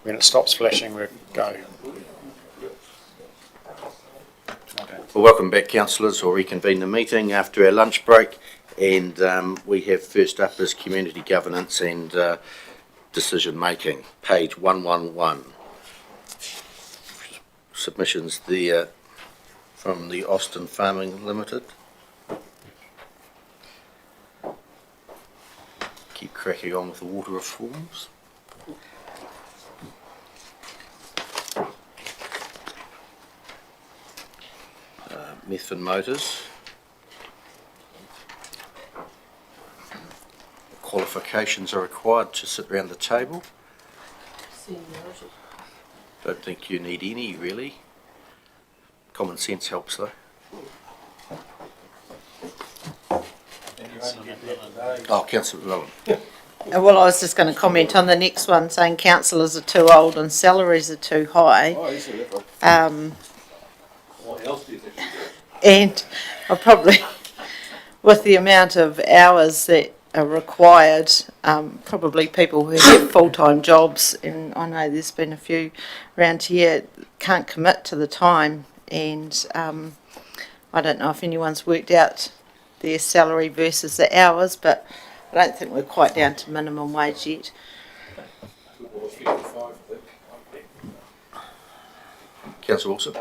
When it stops flashing, we'll go. Well, welcome back, councillors. We'll reconvene the meeting after our lunch break, and we have first up is community governance and decision making, page 111. Submissions there from the Austin Farming Limited. Keep cracking on with the water reforms. Methven Motors. Qualifications are required to sit around the table. Don't think you need any, really. Common sense helps, though. Oh, Councillor Lowen. Well, I was just going to comment on the next one, saying councillors are too old and salaries are too high. What else do you think? And I probably, with the amount of hours that are required, probably people who have full-time jobs, and I know there's been a few around here, can't commit to the time, and I don't know if anyone's worked out their salary versus the hours, but I don't think we're quite down to minimum wage yet. Councillor Wilson.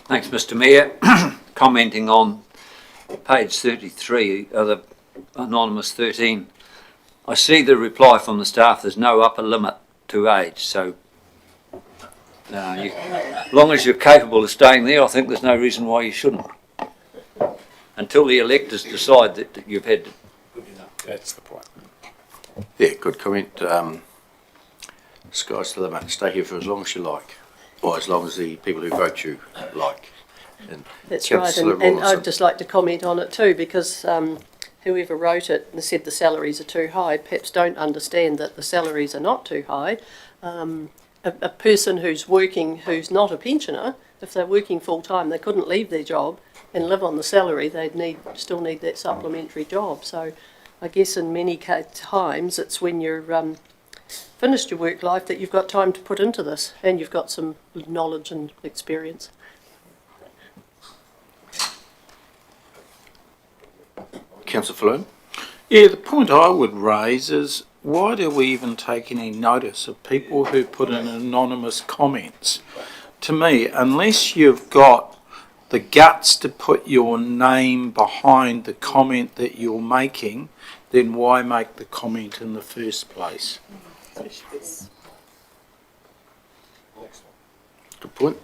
Thanks, Mr. Mayor. Commenting on page 33 of the anonymous 13, I see the reply from the staff. There's no upper limit to age, so as long as you're capable of staying there, I think there's no reason why you shouldn't. Until the electors decide that you've had. That's the point. Yeah, good comment. Sky's the limit. Stay here for as long as you like, or as long as the people who vote you like. And that's right, and I'd just like to comment on it too, because whoever wrote it and said the salaries are too high perhaps don't understand that the salaries are not too high. A person who's working, who's not a pensioner, if they're working full time, they couldn't leave their job and live on the salary. They'd still need that supplementary job. So I guess in many times it's when you're finished your work life that you've got time to put into this, and you've got some knowledge and experience. Councillor Floon. Yeah, the point I would raise is, why do we even take any notice of people who put in anonymous comments? To me, unless you've got the guts to put your name behind the comment that you're making, then why make the comment in the first place? Good point.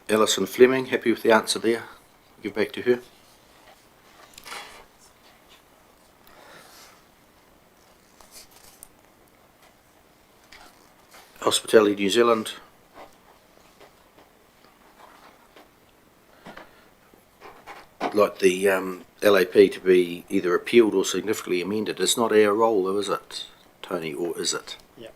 Alison Fleming, happy with the answer there? Give back to her. Hospitality New Zealand. Like the LAP to be either appealed or significantly amended. It's not our role, though, is it, Tony, or is it? Yeah.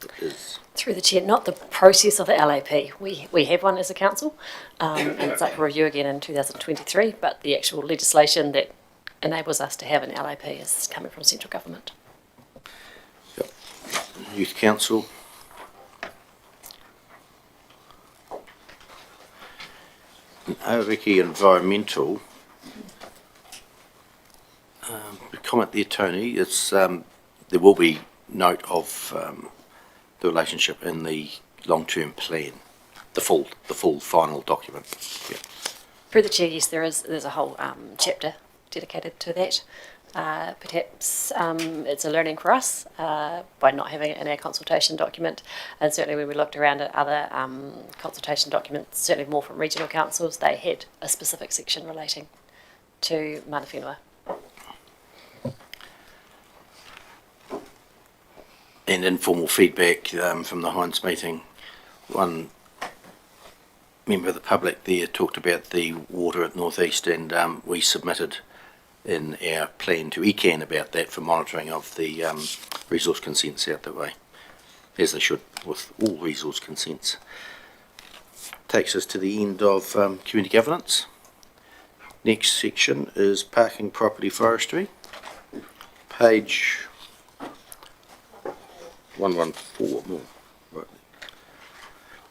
It is. Through the chair, not the process of the LAP. We have one as a council, and it's up for review again in 2023, but the actual legislation that enables us to have an LAP is coming from central government. Yep. Youth Council. Aoriki Environmental. Comment there, Tony. It's there will be note of the relationship in the long-term plan, the full final document. Yeah. Through the chair, yes, there's a whole chapter dedicated to that. Perhaps it's a learning for us by not having it in our consultation document, and certainly when we looked around at other consultation documents, certainly more from regional councils, they had a specific section relating to mana whenua. And informal feedback from the Hines meeting. One member of the public there talked about the water at North East, and we submitted in our plan to ECAN about that for monitoring of the resource consents out that way, as they should with all resource consents. Takes us to the end of community governance. Next section is parking, property, forestry. Page 114 more.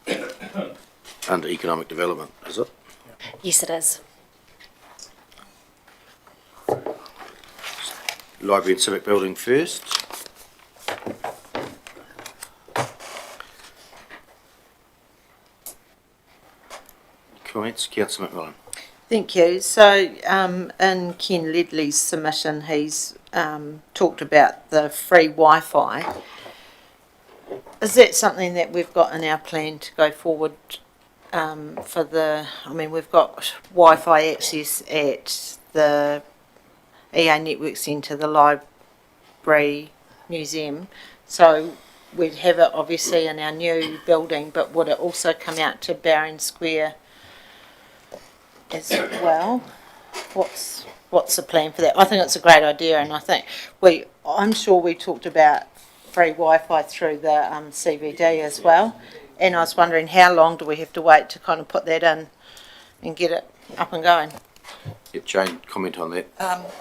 Right. Under economic development, is it? Yes, it is. Library and civic building first. Comments, Councillor McMillan. Thank you. So, in Ken Ledley's submission, he's talked about the free Wi-Fi. Is that something that we've got in our plan to go forward for the? I mean, we've got Wi-Fi access at the EA Network Centre, the library, museum. So we'd have it obviously in our new building, but would it also come out to Barron Square as well? What's the plan for that? I think it's a great idea, and I think I'm sure we talked about free Wi-Fi through the CBD as well, and I was wondering how long do we have to wait to kind of put that in and get it up and going? Get Jane comment on that.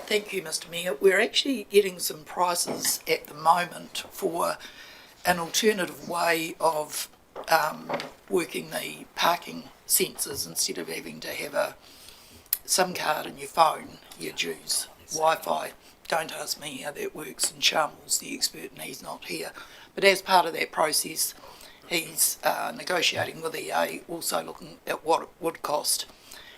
Thank you, Mr. Mayor. We're actually getting some prices at the moment for an alternative way of working the parking sensors. Instead of having to have a SIM card in your phone, you use Wi-Fi. Don't ask me how that works, and Charmel's the expert and he's not here. But as part of that process, he's negotiating with EA, also looking at what it would cost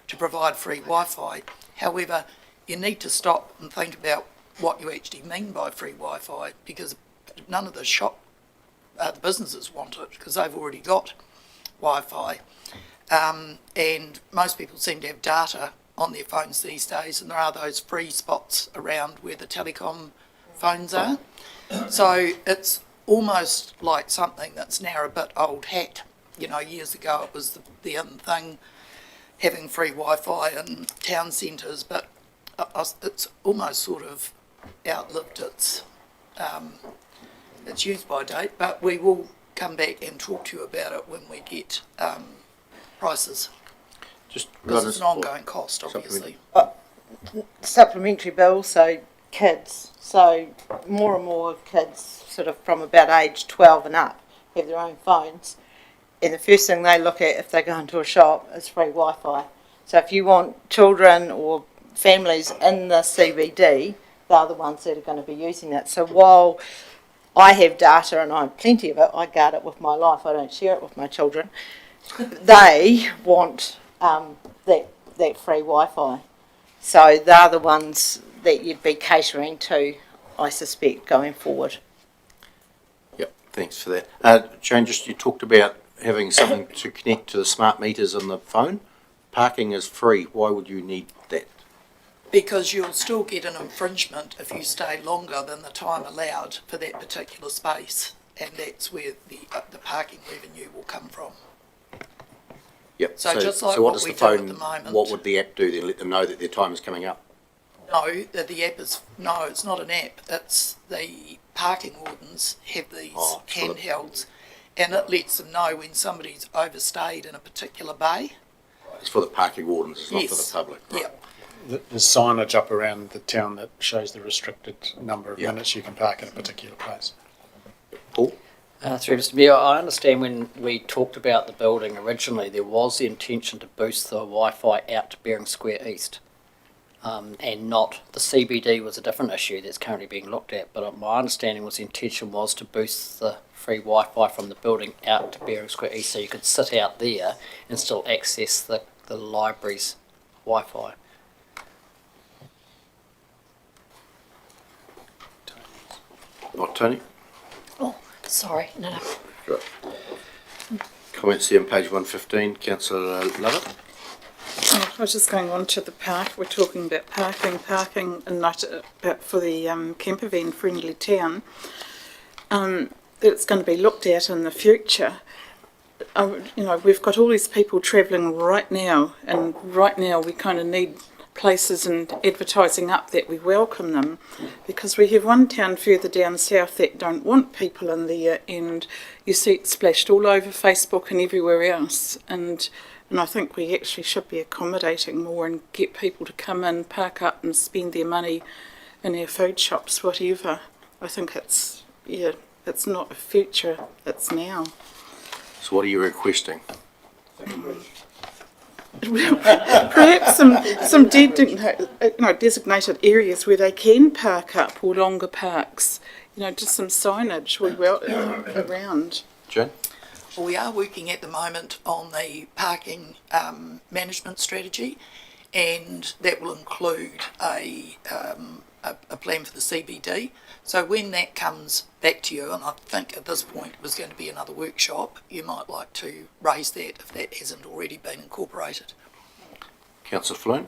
to provide free Wi-Fi. However, you need to stop and think about what you actually mean by free Wi-Fi, because none of the the businesses want it because they've already got Wi-Fi. And most people seem to have data on their phones these days, and there are those free spots around where the telecom phones are. So it's almost like something that's now a bit old hat. You know, years ago it was the thing, having free Wi-Fi in town centres, but it's almost sort of outlived its use by date. But we will come back and talk to you about it when we get prices. Just because it's an ongoing cost, obviously. Supplementary bill, so kids. So more and more kids, sort of from about age 12 and up, have their own phones. And the first thing they look at if they go into a shop is free Wi-Fi. So if you want children or families in the CBD, they're the ones that are going to be using that. So while I have data and I have plenty of it, I guard it with my life, I don't share it with my children, they want that free Wi-Fi. So they're the ones that you'd be catering to, I suspect, going forward. Yep, thanks for that. Jane, just you talked about having something to connect to the smart meters on the phone. Parking is free. Why would you need that? Because you'll still get an infringement if you stay longer than the time allowed for that particular space, and that's where the parking revenue will come from. Yep. So just like what what does we the do at phone, the moment. what would the app do then? Let them know that their time is coming up? No, the app is, no, it's not an app. It's the parking wardens have these handhelds, and it lets them know when somebody's overstayed in a particular bay. It's for the parking wardens, it's not Yes. for the public. Right? Yep. There's signage up around the town that shows the restricted number of Yeah. minutes you can park in a particular place. Paul? Through Mr. Mayor, I understand when we talked about the building originally, there was the intention to boost the Wi-Fi out to Bering Square East, and not the CBD was a different issue that's currently being looked at. But my understanding was the intention was to boost the free Wi-Fi from the building out to Bering Square East, so you could sit out there and still access the library's Wi-Fi. Not Tony? Oh, sorry. No. Right. Comments here on page 115, Councillor Lovett. I was just going on to the park. We're talking about parking and not about for the camper van friendly town. It's going to be looked at in the future. We've got all these people travelling right now, and right now we kind of need places and advertising up that we welcome them, because we have one town further down south that don't want people in there, and you see it splashed all over Facebook and everywhere else, and I think we actually should be accommodating more and get people to come in, park up and spend their money in our food shops, whatever. I think it's It's not a future, it's now. So what are you requesting? Perhaps some designated areas where they can park up, or longer parks, just some signage around. Jane? Well, we are working at the moment on the parking management strategy, and that will include a plan for the CBD. So when that comes back to you, and I think at this point it was going to be another workshop, you might like to raise that if that hasn't already been incorporated. Councillor Floon?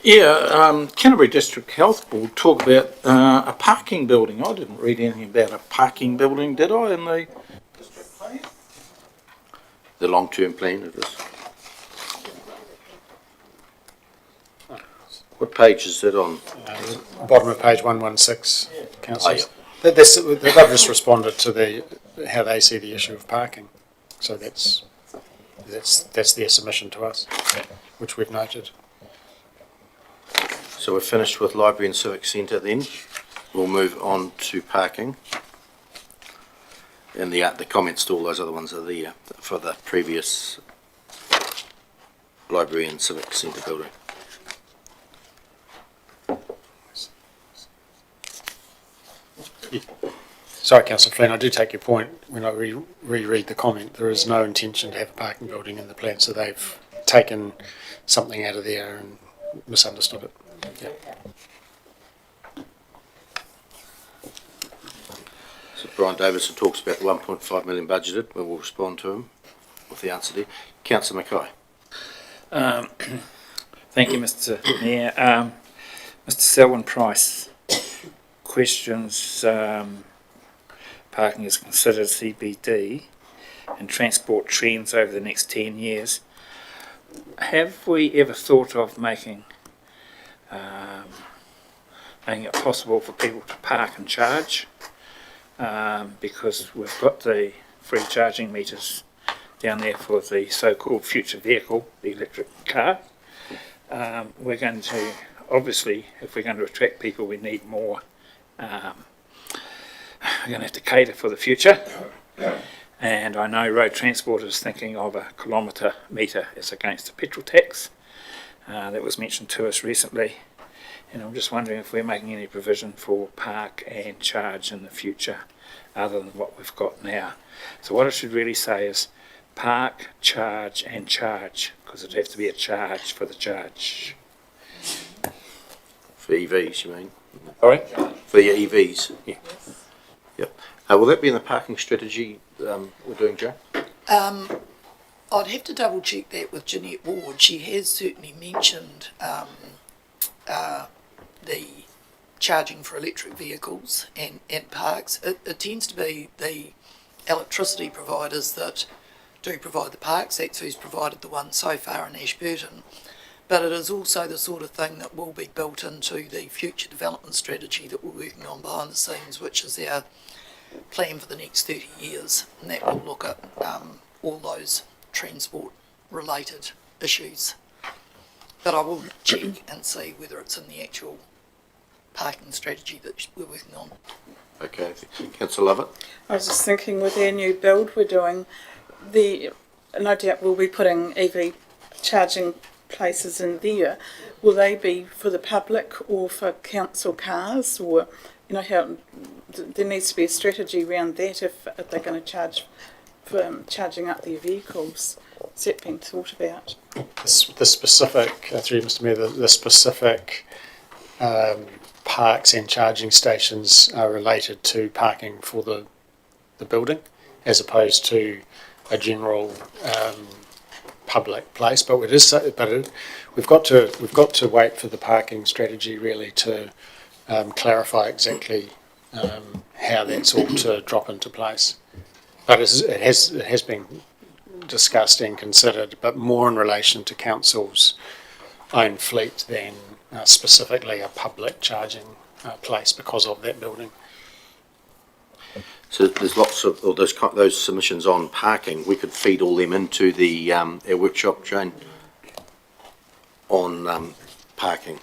Yeah, Canterbury District Health Board talk about a parking building. I didn't read anything about a parking building, did I, in the district plan? The long-term plan of this. What page is it on? Bottom of page 116, councillors. Oh, They've just responded to how they see the issue of parking. So that's their submission to us, which we've noted. So we're finished with Library and Civic Centre then. We'll move on to parking. And the comments to all those other ones are there for the previous Library and Civic Centre building. Sorry, Councillor Flynn, I do take your point. When I reread the comment, there is no intention to have a parking building in the plan, so they've taken something out of there and misunderstood it. Yeah. So Brian Davison talks about the 1.5 million budgeted. We will respond to him with the answer there. Councillor Mackay. Thank you, Mr. Mayor. Mr. Selwyn Price questions parking is considered CBD and transport trends over the next 10 years. Have we ever thought of making it possible for people to park and charge? Because we've got the free charging meters down there for the so-called future vehicle, the electric car. We're going to, obviously, if we're going to attract people, we need more. We're going to have to cater for the future. And I know road transport is thinking of a kilometre metre as against a petrol tax. That was mentioned to us recently. And I'm just wondering if we're making any provision for park and charge in the future other than what we've got now. So what I should really say is park, charge and charge, because it'd have to be a charge for the charge. For EVs, you mean? Sorry? For your EVs? Yeah. Yep. Will that be in the parking strategy we're doing, Joe? I'd have to double check that with Jeanette Ward. She has certainly mentioned the charging for electric vehicles and parks. It tends to be the electricity providers that do provide the parks. That's who's provided the one so far in Ashburton. But it is also the sort of thing that will be built into the future development strategy that we're working on behind the scenes, which is our plan for the next 30 years. And that will look at all those transport-related issues. But I will check and see whether it's in the actual parking strategy that we're working on. Okay. Councillor Lovett? I was just thinking with our new build we're doing, no doubt we'll be putting EV charging places in there. Will they be for the public or for council cars, or how there needs to be a strategy around that if they're going to charge for charging up their vehicles? Is that being thought about? The specific, through Mr. Mayor, the specific parks and charging stations are related to parking for the building, as opposed to a general public place. But we've got to wait for the parking strategy really to clarify exactly how that's all to drop into place. But it has been discussed and considered, but more in relation to council's own fleet than specifically a public charging place because of that building. So there's lots of those submissions on parking. We could feed all them into the our workshop, Jane, on parking.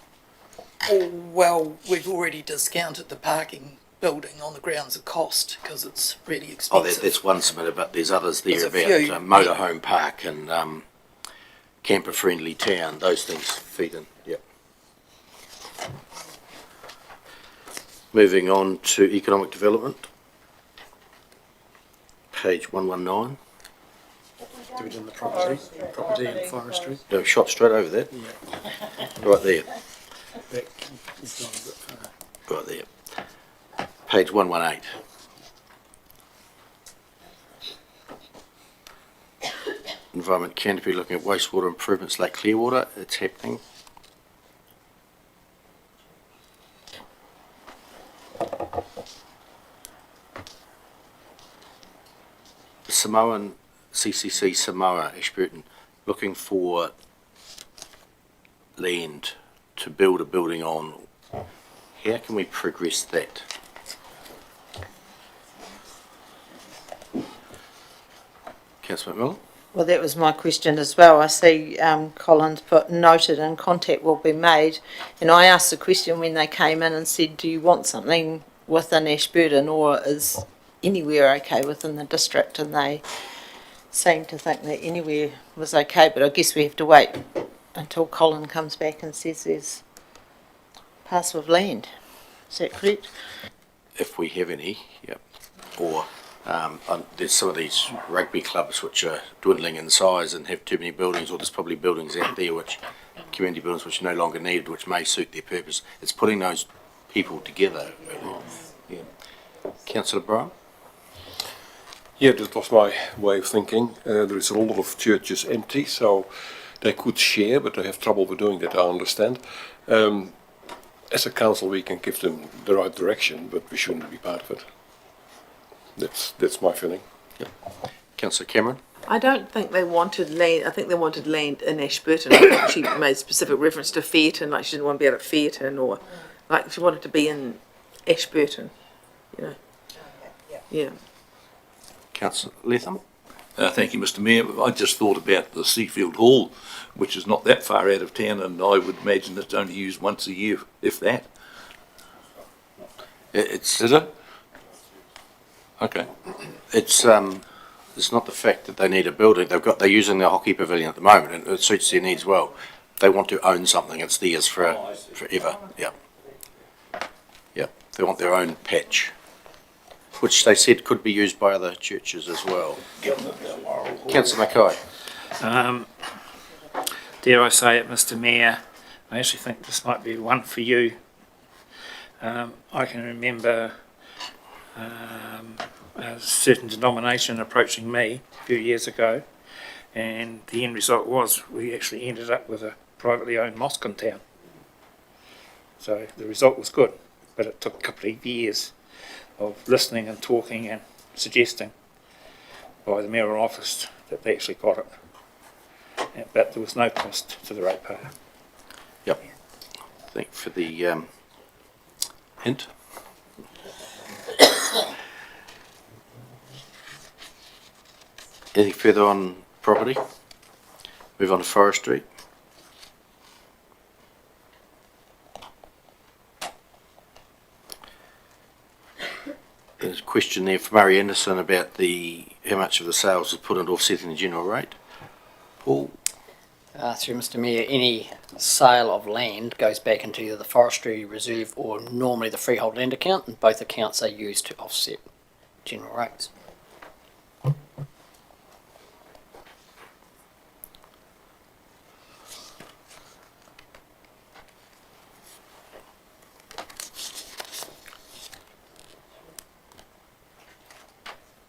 Well, we've already discounted the parking building on the grounds of cost, because it's really Oh, expensive. that's one submitted, but there's others there There's a about few, motorhome park and camper-friendly town. Those things feed in. Yep. Moving on to economic development. Page 119. Dividend the property and forestry. No, shot straight over that. Right there. That, you've gone a bit far. Right there. Page 118. Environment Canterbury looking at wastewater improvements like Clearwater. It's happening. The Samoan CCC Samoa Ashburton looking for land to build a building on. How can we progress that? Councillor McMillan? Well, that was my question as well. I see Colin's put noted and contact will be made. And I asked the question when they came in and said, do you want something within Ashburton or is anywhere okay within the district? And they seemed to think that anywhere was okay, but I guess we have to wait until Colin comes back and says there's parcel of land. Is that correct? If we have any, yep. Or there's some of these rugby clubs which are dwindling in size and have too many buildings, or there's probably buildings out there which, community buildings which are no longer needed, which may suit their purpose. It's putting those people together. Yeah. Councillor Brown? Yeah, that was my way of thinking. There is a lot of churches empty, so they could share, but they have trouble with doing that, I understand. As a council, we can give them the right direction, but we shouldn't be part of it. That's my feeling. Yep. Councillor Cameron? I don't think they wanted land. I think they wanted land in Ashburton. I think she made specific reference to Fairton, like she didn't want to be out at Fairton, or like she wanted to be in Ashburton. You know. Yeah. Councillor Latham? Thank you, Mr Mayor. I just thought about the Seafield Hall, which is not that far out of town, and I would imagine it's only used once a year, if that. Is it? Okay. It's not the fact that they need a building. They're using their hockey pavilion at the moment, and it suits their needs well. They want to own something. It's theirs forever. Yeah. Yeah. They want their own patch, which they said could be used by other churches as well. Councillor Mackay. Dare I say it, Mr Mayor, I actually think this might be one for you. I can remember a certain denomination approaching me a few years ago, and the end result was we actually ended up with a privately owned mosque in town. So the result was good, but it took a couple of years of listening and talking and suggesting by the mayoral office that they actually got it. But there was no cost to the ratepayer. Yep. Thank you for the hint. Anything further on property? Move on to forestry. There's a question there from Murray Anderson about how much of the sales was put into offsetting the general rate. Paul? Through Mr Mayor, any sale of land goes back into either the forestry reserve or normally the freehold land account, and both accounts are used to offset general rates.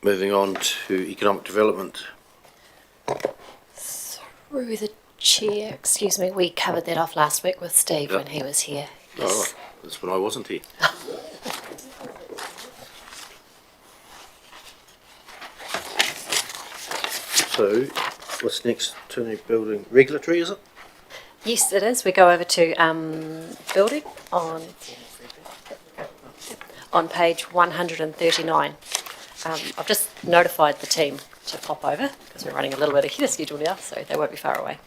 Moving on to economic development. Through the chair, excuse me, we covered that off last week with Steve when he was here. Yes. Oh, right. That's when I wasn't here. So, what's next? Turning building regulatory, is it? Yes, it is. We go over to building on page 139. I've just notified the team to pop over because we're running a little bit ahead of schedule now, so they won't be far away.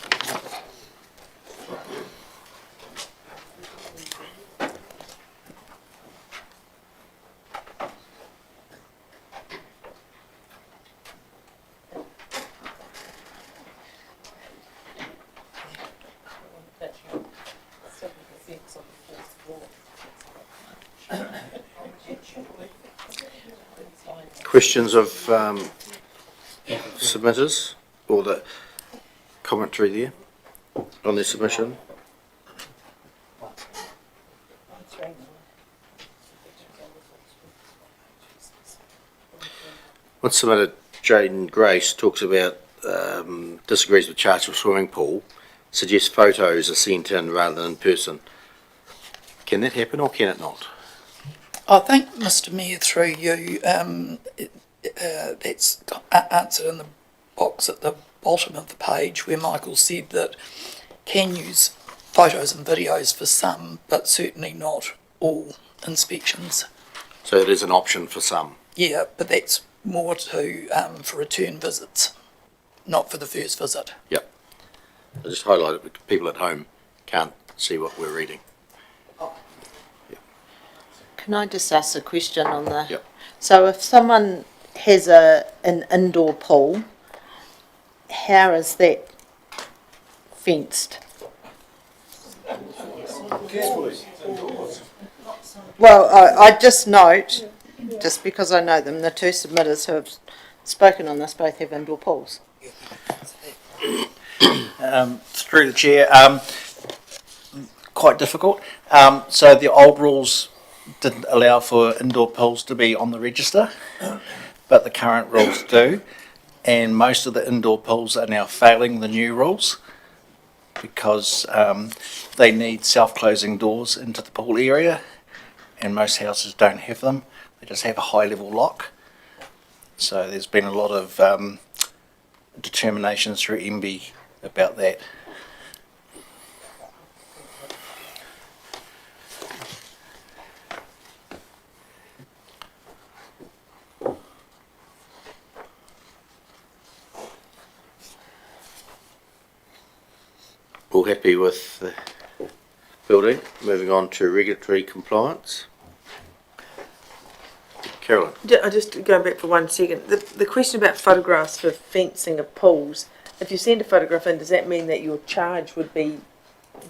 questions of submitters or the commentary there on their submission? What's submitted, Jane Grace talks about disagrees with charge of swimming pool, suggests photos are sent in rather than in person. Can that happen or can it not? I think, Mr Mayor, through you, that's answered in the box at the bottom of the page where Michael said that can use photos and videos for some, but certainly not all inspections. So it is an option for some. Yeah, but that's more to for return visits, not for the first visit. Yep. I just highlight it because people at home can't see what we're reading. Can I just ask a question on the? Yep. So if someone has an indoor pool, how is that fenced? Well, I just note, just because I know them, the two submitters who have spoken on this both have indoor pools. Through the chair, quite difficult. So the old rules didn't allow for indoor pools to be on the register, but the current rules do, and most of the indoor pools are now failing the new rules because they need self-closing doors into the pool area, and most houses don't have them. They just have a high-level lock. So there's been a lot of determinations through MB about that. All happy with the building. Moving on to regulatory compliance. Carolyn. Just going back for 1 second, the question about photographs for fencing of pools, if you send a photograph in, does that mean that your charge would be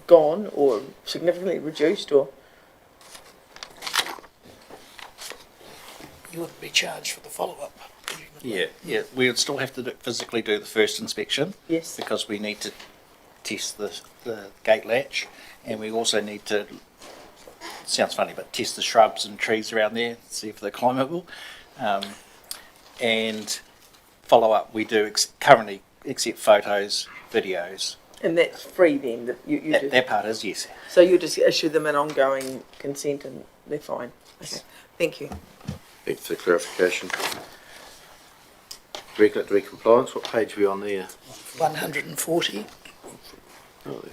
gone or significantly reduced, or? You wouldn't be charged for the follow-up. Yeah, we would still have to physically do the first inspection. Yes. Because we need to test the gate latch, and we also need to, sounds funny, but test the shrubs and trees around there, see if they're climbable. And follow up, we do currently accept photos, videos. And that's free then? That part is, yes. So you just issue them an ongoing consent and they're fine? Okay, thank you. Thanks for the clarification. Regulatory compliance, what page are we on there? 140. Oh,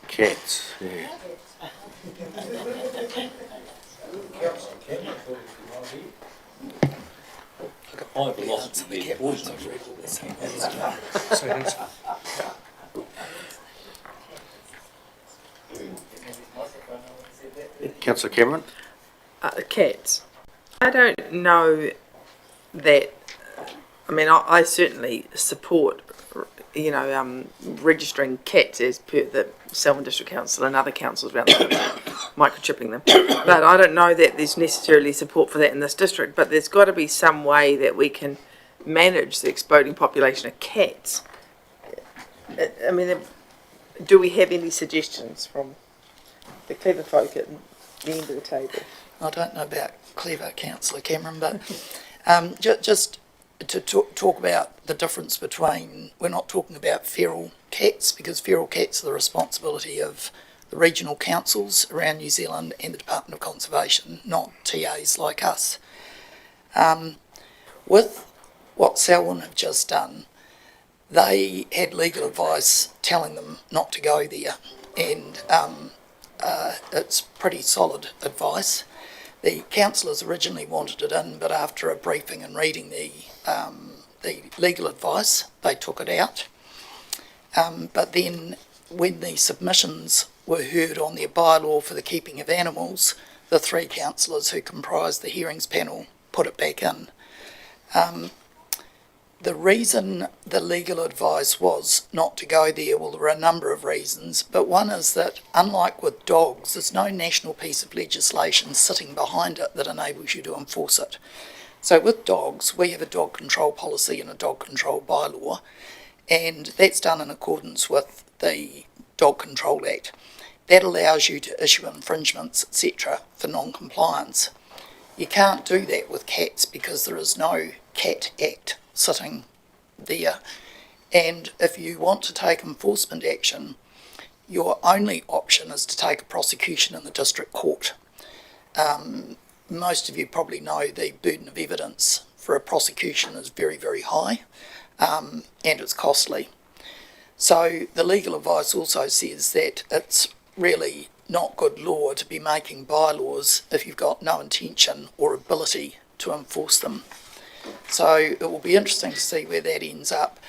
cats, yeah. I've lost the poison. Councillor Cameron? Cats. I don't know that, I mean, I certainly support, registering cats as per the Selwyn District Council and other councils around the country, microchipping them. But I don't know that there's necessarily support for that in this district, but there's got to be some way that we can manage the exploding population of cats. I mean, do we have any suggestions from the clever folk at the end of the table? I don't know about clever, Councillor Cameron, but just to talk about the difference between, we're not talking about feral cats, because feral cats are the responsibility of the regional councils around New Zealand and the Department of Conservation, not TAs like us. With what Selwyn have just done, they had legal advice telling them not to go there, and it's pretty solid advice. The councillors originally wanted it in, but after a briefing and reading the legal advice, they took it out. But then when the submissions were heard on their bylaw for the keeping of animals, the three councillors who comprised the hearings panel put it back in. The reason the legal advice was not to go there, well, there are a number of reasons, but one is that, unlike with dogs, there's no national piece of legislation sitting behind it that enables you to enforce it. So with dogs, we have a dog control policy and a dog control bylaw, and that's done in accordance with the Dog Control Act. That allows you to issue infringements, etc., for non-compliance. You can't do that with cats because there is no Cat Act sitting there, and if you want to take enforcement action, your only option is to take a prosecution in the district court. Most of you probably know the burden of evidence for a prosecution is very, very high, and it's costly. So the legal advice also says that it's really not good law to be making bylaws if you've got no intention or ability to enforce them. So it will be interesting to see where that ends up.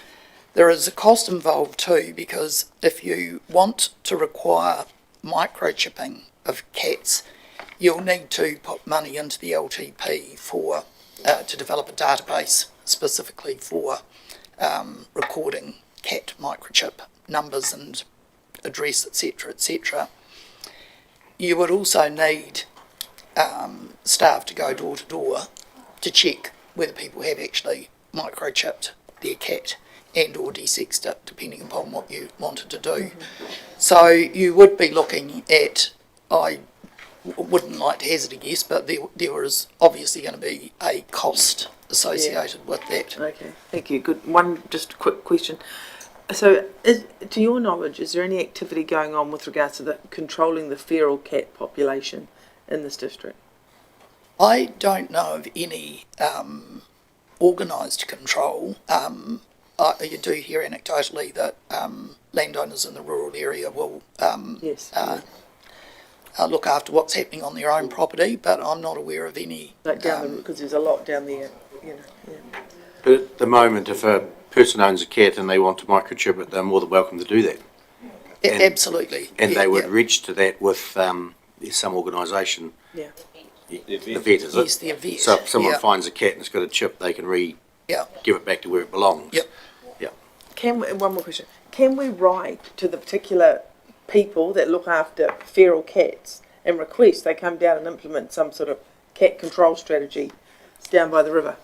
There is a cost involved too, because if you want to require microchipping of cats, you'll need to put money into the LTP for to develop a database specifically for recording cat microchip numbers and address, etc., etc. You would also need staff to go door to door to check whether people have actually microchipped their cat and or desexed it, depending upon what you wanted to do. So you would be looking at, I wouldn't like to hazard a guess, but there is obviously going to be a cost associated with that. Okay, thank you. Good. One just quick question. So, to your knowledge, is there any activity going on with regards to controlling the feral cat population in this district? I don't know of any organised control. You do hear anecdotally that landowners in the rural area will look after what's happening on their own property, but I'm not aware of any. Like because there's a lot down there, you know. Yeah. But at the moment, if a person owns a cat and they want to microchip it, they're more than welcome to do that. Absolutely. And they would register that with some organisation. Yeah. The vet, is it? Yes, the vet. So if someone finds a cat and it's got a chip, they can give it back to where it belongs. Yep. Yeah. One more question. Can we write to the particular people that look after feral cats and request they come down and implement some sort of cat control strategy down by the river?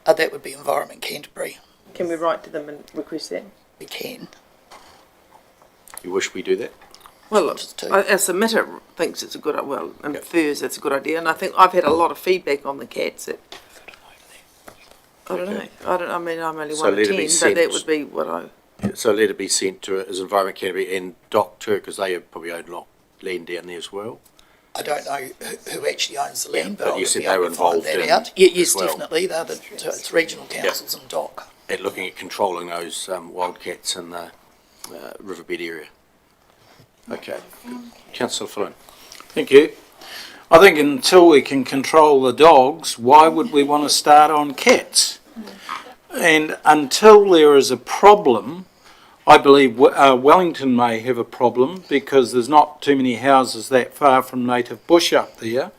That would be Environment Canterbury. Can we write to them and request that? We can. You wish we do that? Well, our submitter thinks it's a good, infers it's a good idea, and I think I've had a lot of feedback on the cats. I don't know. I mean, I'm only So one of 10, but that would be what I... So let it be sent to as Environment Canterbury and DOC too, because they probably own a lot of land down there as well. I don't know who actually owns the land, but you I said would be they able were to find involved that in out. Yes, as well. definitely. It's regional councils and DOC. At looking at controlling those wildcats in the riverbed area. Okay. Councillor Flynn. Thank you. I think until we can control the dogs, why would we want to start on cats? And until there is a problem, I believe Wellington may have a problem because there's not too many houses that far from native bush up there,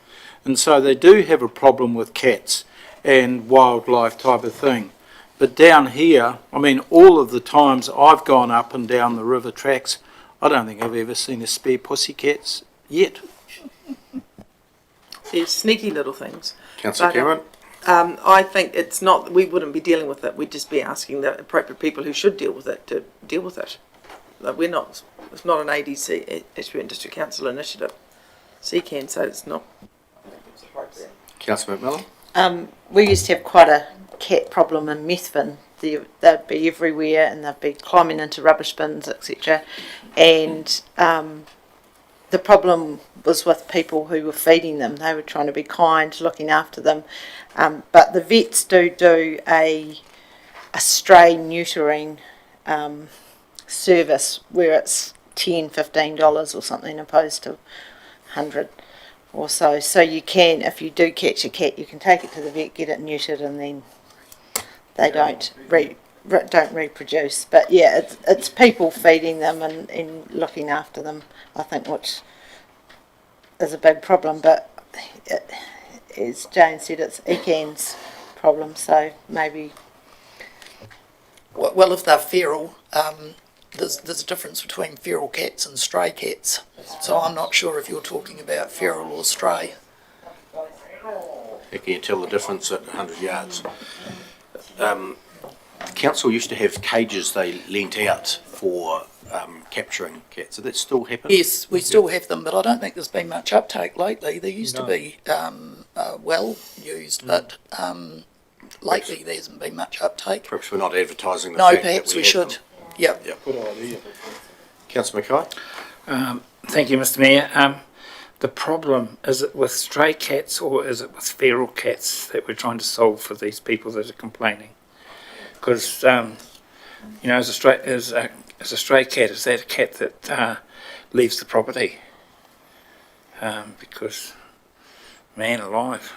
and so they do have a problem with cats and wildlife type of thing. But down here, I mean, all of the times I've gone up and down the river tracks, I don't think I've ever seen a spare pussycats yet. They're sneaky little things. Councillor Cameron? I think it's not, we wouldn't be dealing with it, we'd just be asking the appropriate people who should deal with it to deal with it. Like it's not an ADC, Ashburton District Council initiative. CCAN, so it's not. Councillor McMillan? We used to have quite a cat problem in Methven. They'd be everywhere and they'd be climbing into rubbish bins, etc. And the problem was with people who were feeding them. They were trying to be kind, looking after them. But the vets do a stray neutering service where it's $10, $15 or something opposed to $100 or so. So you can, if you do catch a cat, you can take it to the vet, get it neutered, and then they don't reproduce. But yeah, it's people feeding them and looking after them, I think, which is a big problem. But as Jane said, it's ECAN's problem, so maybe Well, if they're feral, there's a difference between feral cats and stray cats. So I'm not sure if you're talking about feral or stray. How can you tell the difference at 100 yards? Council used to have cages they lent out for capturing cats. Does that still happen? Yes, we still have them, but I don't think there's been much uptake lately. There used to be well used, but lately there hasn't been much uptake. Perhaps we're not advertising the No, fact perhaps that we have should. them. Yep. Good idea. Councillor Mackay? Thank you, Mr Mayor. The problem, is it with stray cats or is it with feral cats that we're trying to solve for these people that are complaining? Because, you know, as a stray cat, is that a cat that leaves the property? Because, man alive.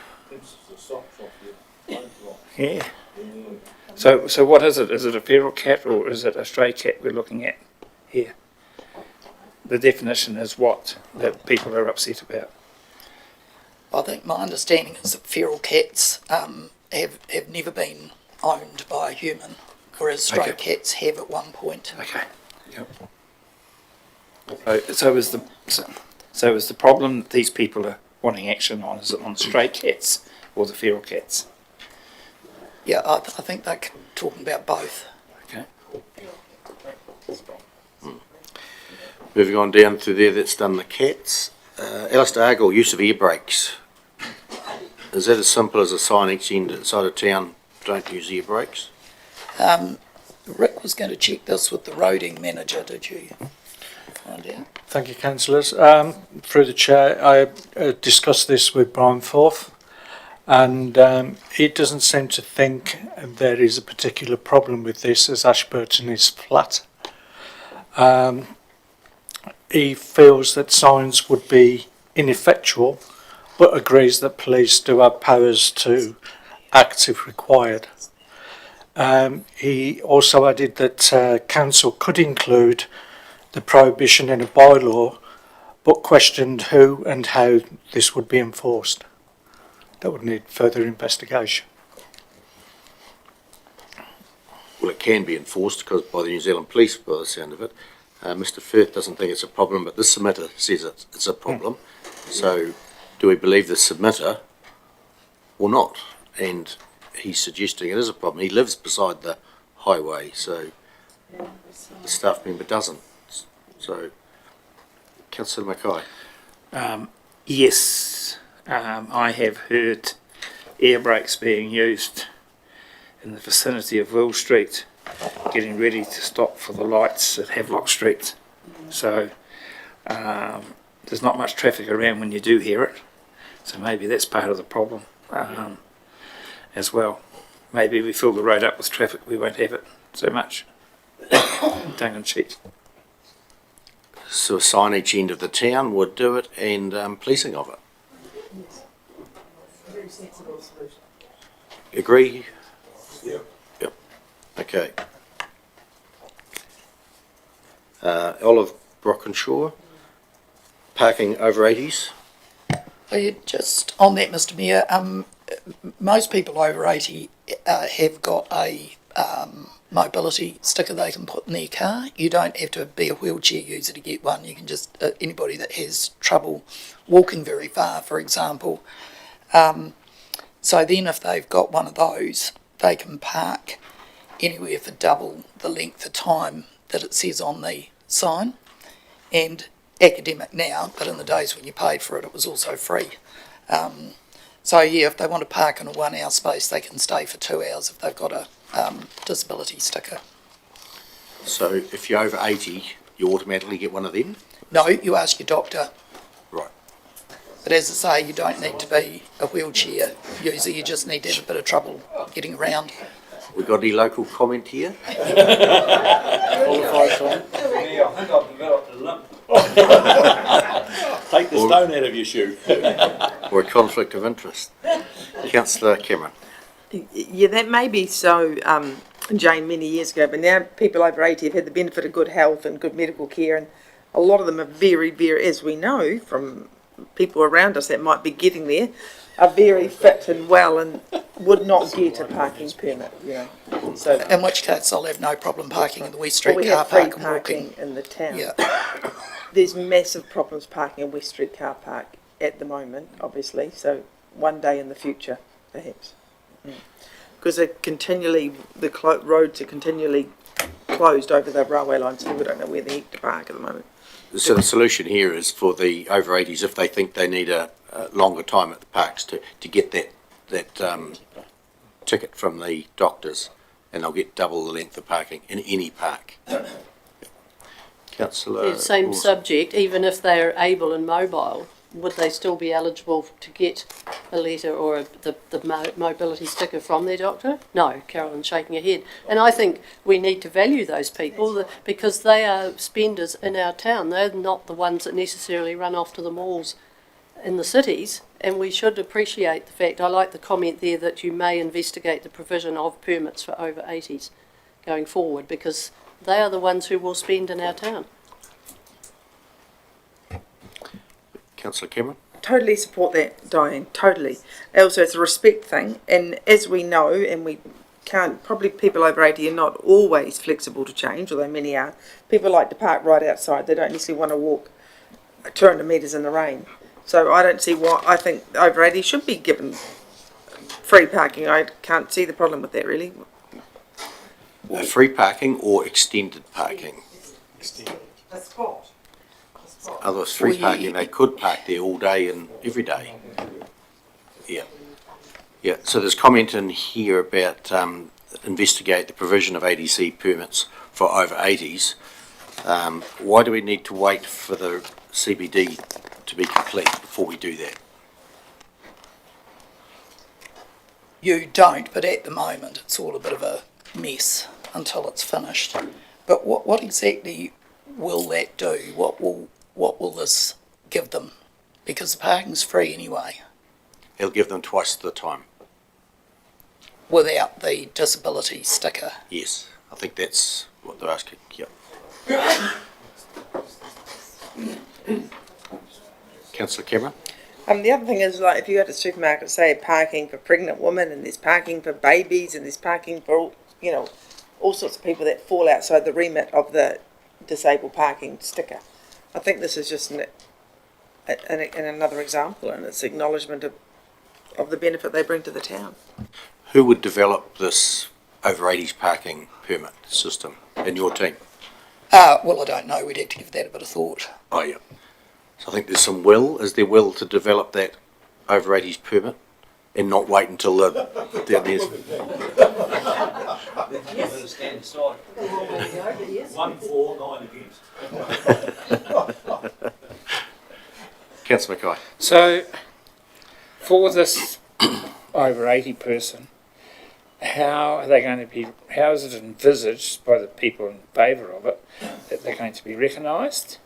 Yeah. So what is it? Is it a feral cat or is it a stray cat we're looking at here? The definition is what that people are upset about. I think my understanding is that feral cats have never been owned by a human, whereas stray cats have at one point. Okay. Yep. So is the problem that these people are wanting action on? Is it on stray cats or the feral cats? Yeah, I think they're talking about both. Okay. Moving on down to there, that's done the cats. Alistair Argall, use of air brakes. Is that as simple as a sign each end inside of town, don't use air brakes? Rick was going to check this with the roading manager, did you find out? Thank you, councillors. Through the chair, I discussed this with Brian Forth, and he doesn't seem to think there is a particular problem with this, as Ashburton is flat. He feels that signs would be ineffectual, but agrees that police do have powers to act if required. He also added that council could include the prohibition in a bylaw, but questioned who and how this would be enforced. That would need further investigation. Well, it can be enforced because by the New Zealand Police, by the sound of it. Mr Firth doesn't think it's a problem, but this submitter says it's a problem. So do we believe the submitter or not? And he's suggesting it is a problem. He lives beside the highway, so the staff member doesn't. So, Councillor Mackay. Yes, I have heard air brakes being used in the vicinity of Will Street, getting ready to stop for the lights at Havelock Street. So there's not much traffic around when you do hear it. So maybe that's part of the problem as well. Maybe we fill the road up with traffic, we won't have it so much. Tongue in cheek. So a sign each end of the town would do it, and policing of it. Very sensible solution. Agree? Yep. Okay. Olive Brockenshaw, parking over 80s. Just on that, Mr Mayor, most people over 80 have got a mobility sticker they can put in their car. You don't have to be a wheelchair user to get one. You can just, anybody that has trouble walking very far, for example. So then if they've got one of those, they can park anywhere for double the length of time that it says on the sign. And academic now, but in the days when you paid for it, it was also free. So yeah, if they want to park in a 1 hour space, they can stay for 2 hours if they've got a disability sticker. So if you're over 80, you automatically get one of them? No, you ask your doctor. Right. But as I say, you don't need to be a wheelchair user, you just need to have a bit of trouble getting around. We got any local comment here? Qualified comment? I think I've developed a limp. Take the stone out of your shoe. Or a conflict of interest? Councillor Cameron. Yeah, that may be so, Jane, many years ago, but now people over 80 have had the benefit of good health and good medical care, and a lot of them are very, very, as we know from people around us that might be getting there are very fit and well and would not get a parking permit, you know. So In which case, I'll have no problem parking in the West well, Street we car have free park and walking. parking in the town. Yeah. There's massive problems parking in West Street car park at the moment, obviously, so one day in the future, perhaps. Because they're continually, roads are continually closed over the railway lines, so we don't know where the heck to park at the moment. So the solution here is for the over 80s, if they think they need a longer time at the parks, to get that ticket from the doctors, and they'll get double the length of parking in any park. Councillor Same Wilson. subject, even if they are able and mobile, would they still be eligible to get a letter or the mobility sticker from their doctor? No, Carolyn's shaking her head. And I think we need to value those people because they are spenders in our town. They're not the ones that necessarily run off to the malls in the cities, and we should appreciate the fact. I like the comment there that you may investigate the provision of permits for over 80s going forward, because they are the ones who will spend in our town. Councillor Cameron. Totally support that, Diane, totally. Also, it's a respect thing, and as we know, and we can't, probably people over 80 are not always flexible to change, although many are. People like to park right outside. They don't necessarily want to walk 200 metres in the rain. So I don't see why. I think over 80 should be given free parking. I can't see the problem with that, really. Free parking or extended parking? A spot. Otherwise, free parking, they could park there all day and every day. Yeah. Yeah, so there's comment in here about investigate the provision of ADC permits for over 80s. Why do we need to wait for the CBD to be complete before we do that? You don't, but at the moment it's all a bit of a mess until it's finished. But what exactly will that do? What will this give them? Because the parking's free anyway, It'll give them twice the time. without the disability sticker. Yes, I think that's what they're asking. Yep. Councillor Cameron. The other thing is, like, if you go to the supermarket, say parking for pregnant women, and there's parking for babies, and there's parking for all, you know, all sorts of people that fall outside the remit of the disabled parking sticker. I think this is just another example, and it's acknowledgement of the benefit they bring to the town. Who would develop this over 80s parking permit system in your team? Well, I don't know. We'd have to give that a bit of thought. Oh, yeah. So I think there's some will. Is there will to develop that over 80s permit and not wait until there's... Stand aside. 1 for, 9 against. Councillor Mackay. So, for this over 80 person, how are they going to be, how is it envisaged by the people in favour of it that they're going to be recognised?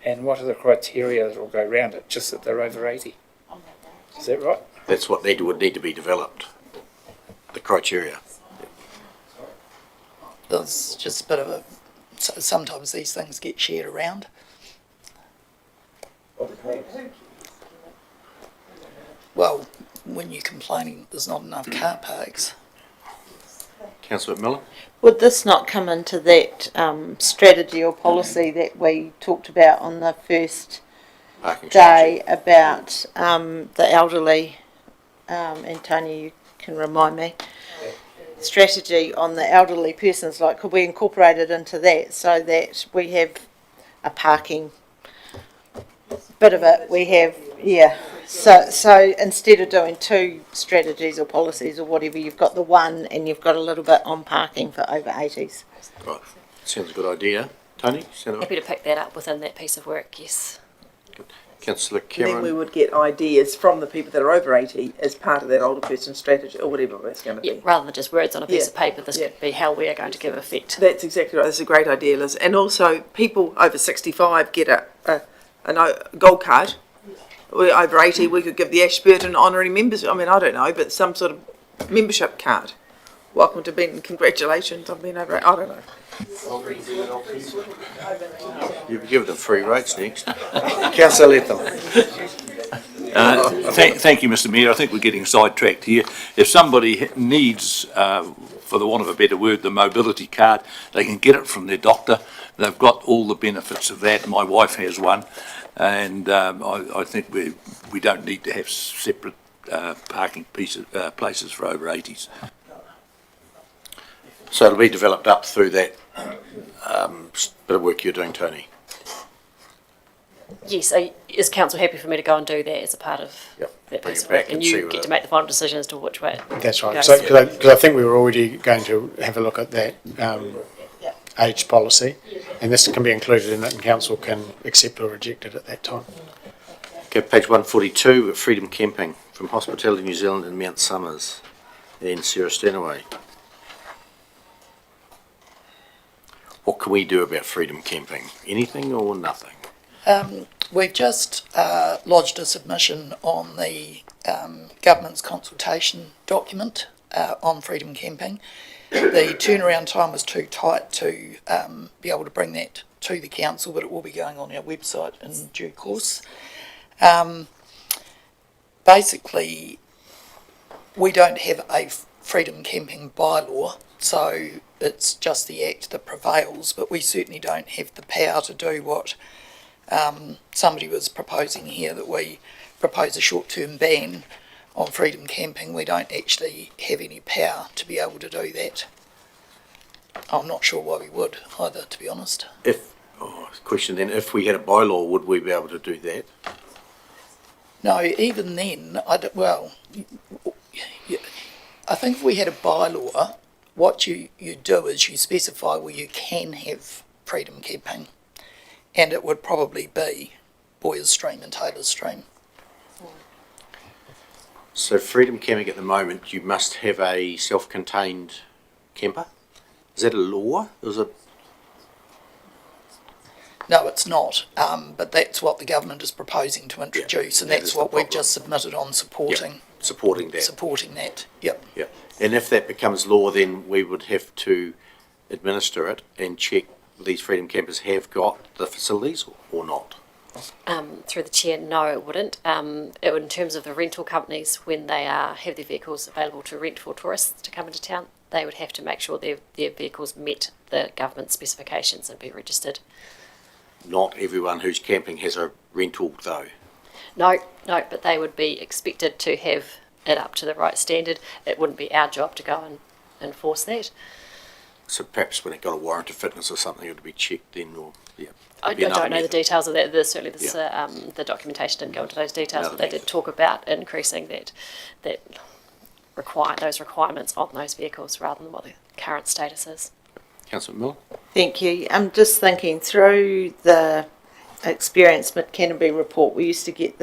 And what are the criteria that will go around it, just that they're over 80? Is that right? That's what would need to be developed, the criteria. There's just a bit of a... Sometimes these things get shared around. Well, when you're complaining that there's not enough car parks. Councillor Miller. Would this not come into that strategy or policy that we talked about on the first Parking day about the elderly, and Tony, you can remind me, strategy on the elderly persons, like could we incorporate it into that so that we have a parking bit of it, we have, yeah, so instead of doing 2 strategies or policies or whatever, you've got the one and you've got a little bit on parking for over 80s. Right. Sounds a good idea. Tony? Happy to pick that up within that piece of work, yes. Good. Councillor And Cameron. then we would get ideas from the people that are over 80 as part of that older person strategy or whatever that's going to Yeah, be. rather than just words on a piece Yeah. of paper, this Yeah. could be how we are going to give effect. That's exactly right. That's a great idea, Liz. And also, people over 65 get a gold card. We're over 80, we could give the Ashburton honorary members, I mean, I don't know, but some sort of membership card. Welcome to being, congratulations on being over 80, I don't know. You've given them free rates next. Councillor Latham. Thank you, Mr Mayor. I think we're getting sidetracked here. If somebody needs, for the want of a better word, the mobility card, they can get it from their doctor. They've got all the benefits of that. My wife has one, and I think we don't need to have separate parking places for over 80s. So it'll be developed up through that bit of work you're doing, Tony. Yes, is council happy for me to go and do that as a part of that piece of work? And you get to make the final decision as to which way it That's right. goes. So, because I think we were already going to have a look at that age policy, and this can be included in it, and council can accept or reject it at that time. Okay, page 142, Freedom Camping from Hospitality New Zealand and Mount Somers, and Sarah Stanaway. What can we do about freedom camping? Anything or nothing? We've just lodged a submission on the government's consultation document on freedom camping. The turnaround time was too tight to be able to bring that to the council, but it will be going on our website in due course. Basically, we don't have a freedom camping bylaw, so it's just the act that prevails, but we certainly don't have the power to do what somebody was proposing here, that we propose a short-term ban on freedom camping. We don't actually have any power to be able to do that. I'm not sure why we would either, to be honest. Question then, if we had a bylaw, would we be able to do that? No, even then, I think if we had a bylaw, what you do is you specify where you can have freedom camping, and it would probably be Boyers Stream and Taylor Stream. So freedom camping at the moment, you must have a self-contained camper? Is that a law? Is it? No, it's not, but that's what the government is proposing to introduce, and that's what we've just submitted on supporting. Supporting that. Supporting that, yep. Yeah. And if that becomes law, then we would have to administer it and check these freedom campers have got the facilities or not. Through the chair, no, it wouldn't. It would, in terms of the rental companies, when they have their vehicles available to rent for tourists to come into town, they would have to make sure their vehicles met the government specifications and be registered. Not everyone who's camping has a rental though. No, but they would be expected to have it up to the right standard. It wouldn't be our job to go and enforce that. So perhaps when it got a warrant of fitness or something, it would be checked then, or I don't know the details of that. Certainly, the documentation didn't go into those details, but they did talk about increasing those requirements on those vehicles rather than what the current status is. Councillor Miller? Thank you. I'm just thinking through the Experience Canterbury report, we used to get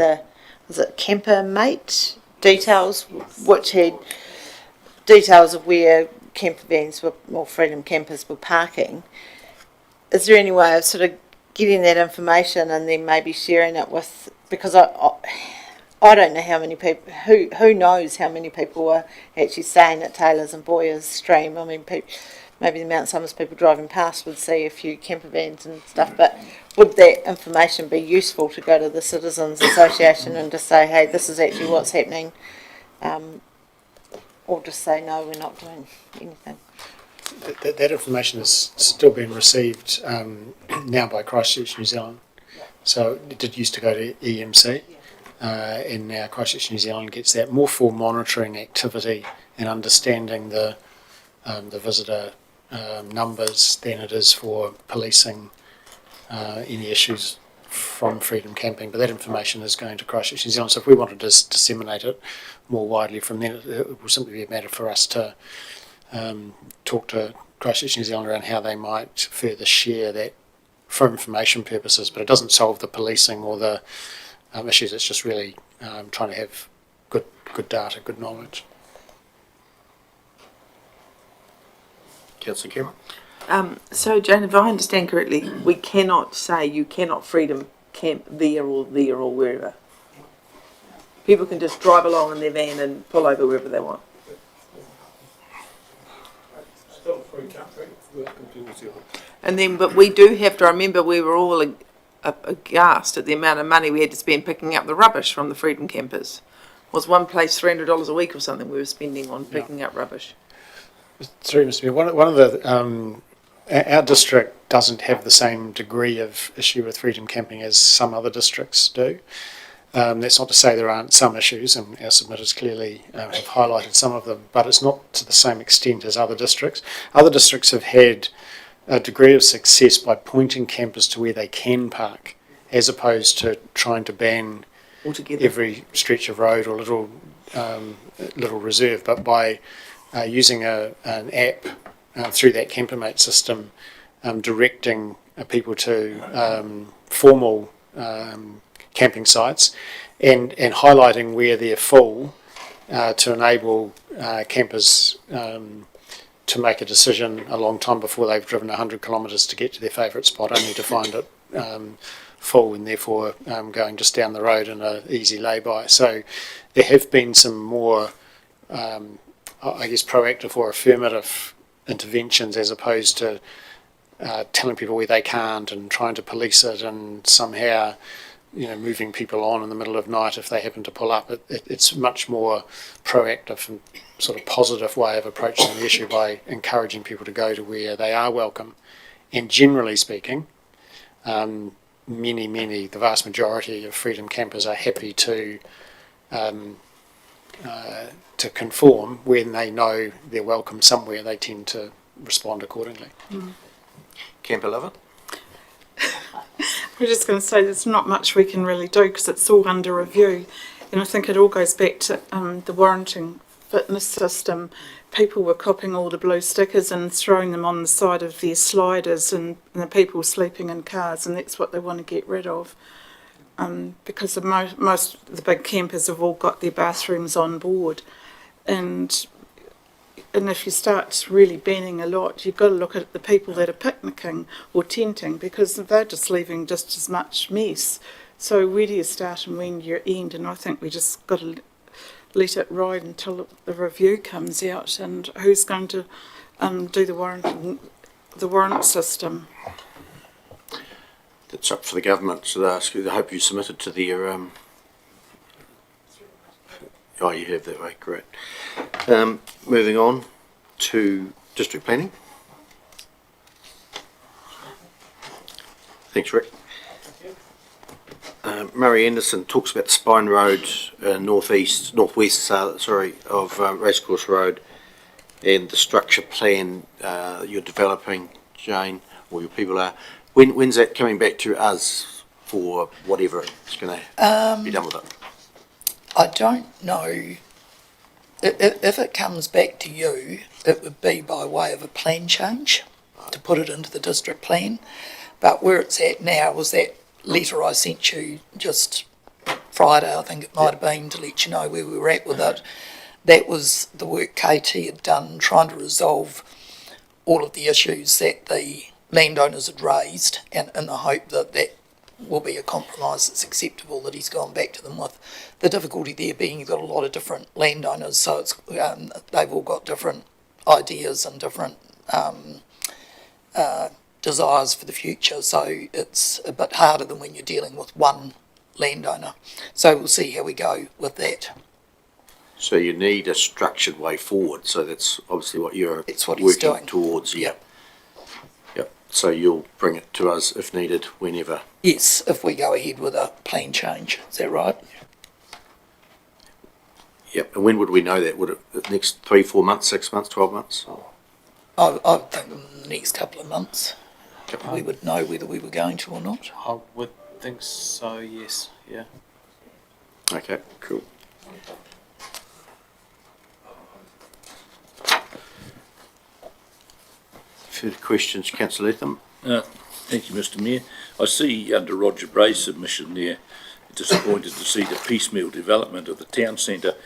was it Camper Mate details, which had details of where camper vans or freedom campers were parking. Is there any way of sort of getting that information and then maybe sharing it with, because I don't know how many people, who knows how many people are actually staying at Taylor's and Boyers Stream. I mean, maybe the Mount Somers people driving past would see a few camper vans and stuff, but would that information be useful to go to the Citizens Association and just say, hey, this is actually what's happening, or just say, no, we're not doing anything? That information is still being received now by Christchurch New Zealand. So it did used to go to EMC, and now Christchurch New Zealand gets that more for monitoring activity and understanding the visitor numbers than it is for policing any issues from freedom camping. But that information is going to Christchurch New Zealand. So if we wanted to disseminate it more widely from then, it will simply be a matter for us to talk to Christchurch New Zealand around how they might further share that for information purposes. But it doesn't solve the policing or the issues. It's just really trying to have good data, good knowledge. Councillor Cameron? So, Jane, if I understand correctly, we cannot say you cannot freedom camp there or wherever. People can just drive along in their van and pull over wherever they want. Still free country. And then, but we do have to remember we were all aghast at the amount of money we had to spend picking up the rubbish from the Freedom campers. Was one place $300 a week or something we were spending on picking up rubbish? Sorry, Mr. Mayor, one of the, our district doesn't have the same degree of issue with freedom camping as some other districts do. That's not to say there aren't some issues, and our submitters clearly have highlighted some of them, but it's not to the same extent as other districts. Other districts have had a degree of success by pointing campers to where they can park, as opposed to trying to ban Altogether. every stretch of road or little reserve, but by using an app through that Campermate system, directing people to formal camping sites and highlighting where they're full to enable campers to make a decision a long time before they've driven 100 kilometres to get to their favourite spot, only to find it full and therefore going just down the road in an easy lay-by. So there have been some more, I guess, proactive or affirmative interventions as opposed to telling people where they can't and trying to police it and somehow, moving people on in the middle of night if they happen to pull up. It's much more proactive and sort of positive way of approaching the issue by encouraging people to go to where they are welcome. And generally speaking, the vast majority of freedom campers are happy to conform when they know they're welcome somewhere. They tend to respond accordingly. Camper lover? We're just going to say there's not much we can really do because it's all under review. And I think it all goes back to the warranting fitness system. People were copying all the blue stickers and throwing them on the side of their sliders and the people sleeping in cars, and that's what they want to get rid of. Because most of the big campers have all got their bathrooms on board. And if you start really banning a lot, you've got to look at the people that are picnicking or tenting, because they're just leaving just as much mess. So where do you start and when do you end? And I think we just got to let it ride until the review comes out, and who's going to do the warrant system. It's up for the government to ask you. I hope you submitted to their... Oh, you have that, right, great. Moving on to district planning. Thanks, Rick. Murray Anderson talks about the Spine Road, northwest, of Racecourse Road, and the structure plan you're developing, Jane, or your people are. When's that coming back to us for whatever is going to be done with it? I don't know. If it comes back to you, it would be by way of a plan change to put it into the district plan. But where it's at now was that letter I sent you just Friday, I think it might have been, to let you know where we were at with it. That was the work KT had done trying to resolve all of the issues that the landowners had raised, and in the hope that that will be a compromise that's acceptable that he's gone back to them with. The difficulty there being you've got a lot of different landowners, so it's they've all got different ideas and different desires for the future, so it's a bit harder than when you're dealing with one landowner. So we'll see how we go with that. So you need a structured way forward, so that's obviously what you're working towards. Yep. Yep. So you'll bring it to us if needed, whenever. Yes, if we go ahead with a plan change. Is that right? Yep. And when would we know that? Would it the next 3, 4 months, 6 months, 12 months? I think in the next couple of months we would know whether we were going to or not. I would think so, yes, yeah. Okay, cool. Further questions, Councillor Latham? Thank you, Mr Mayor. I see under Roger Bray's submission there, disappointed to see the piecemeal development of the town centre.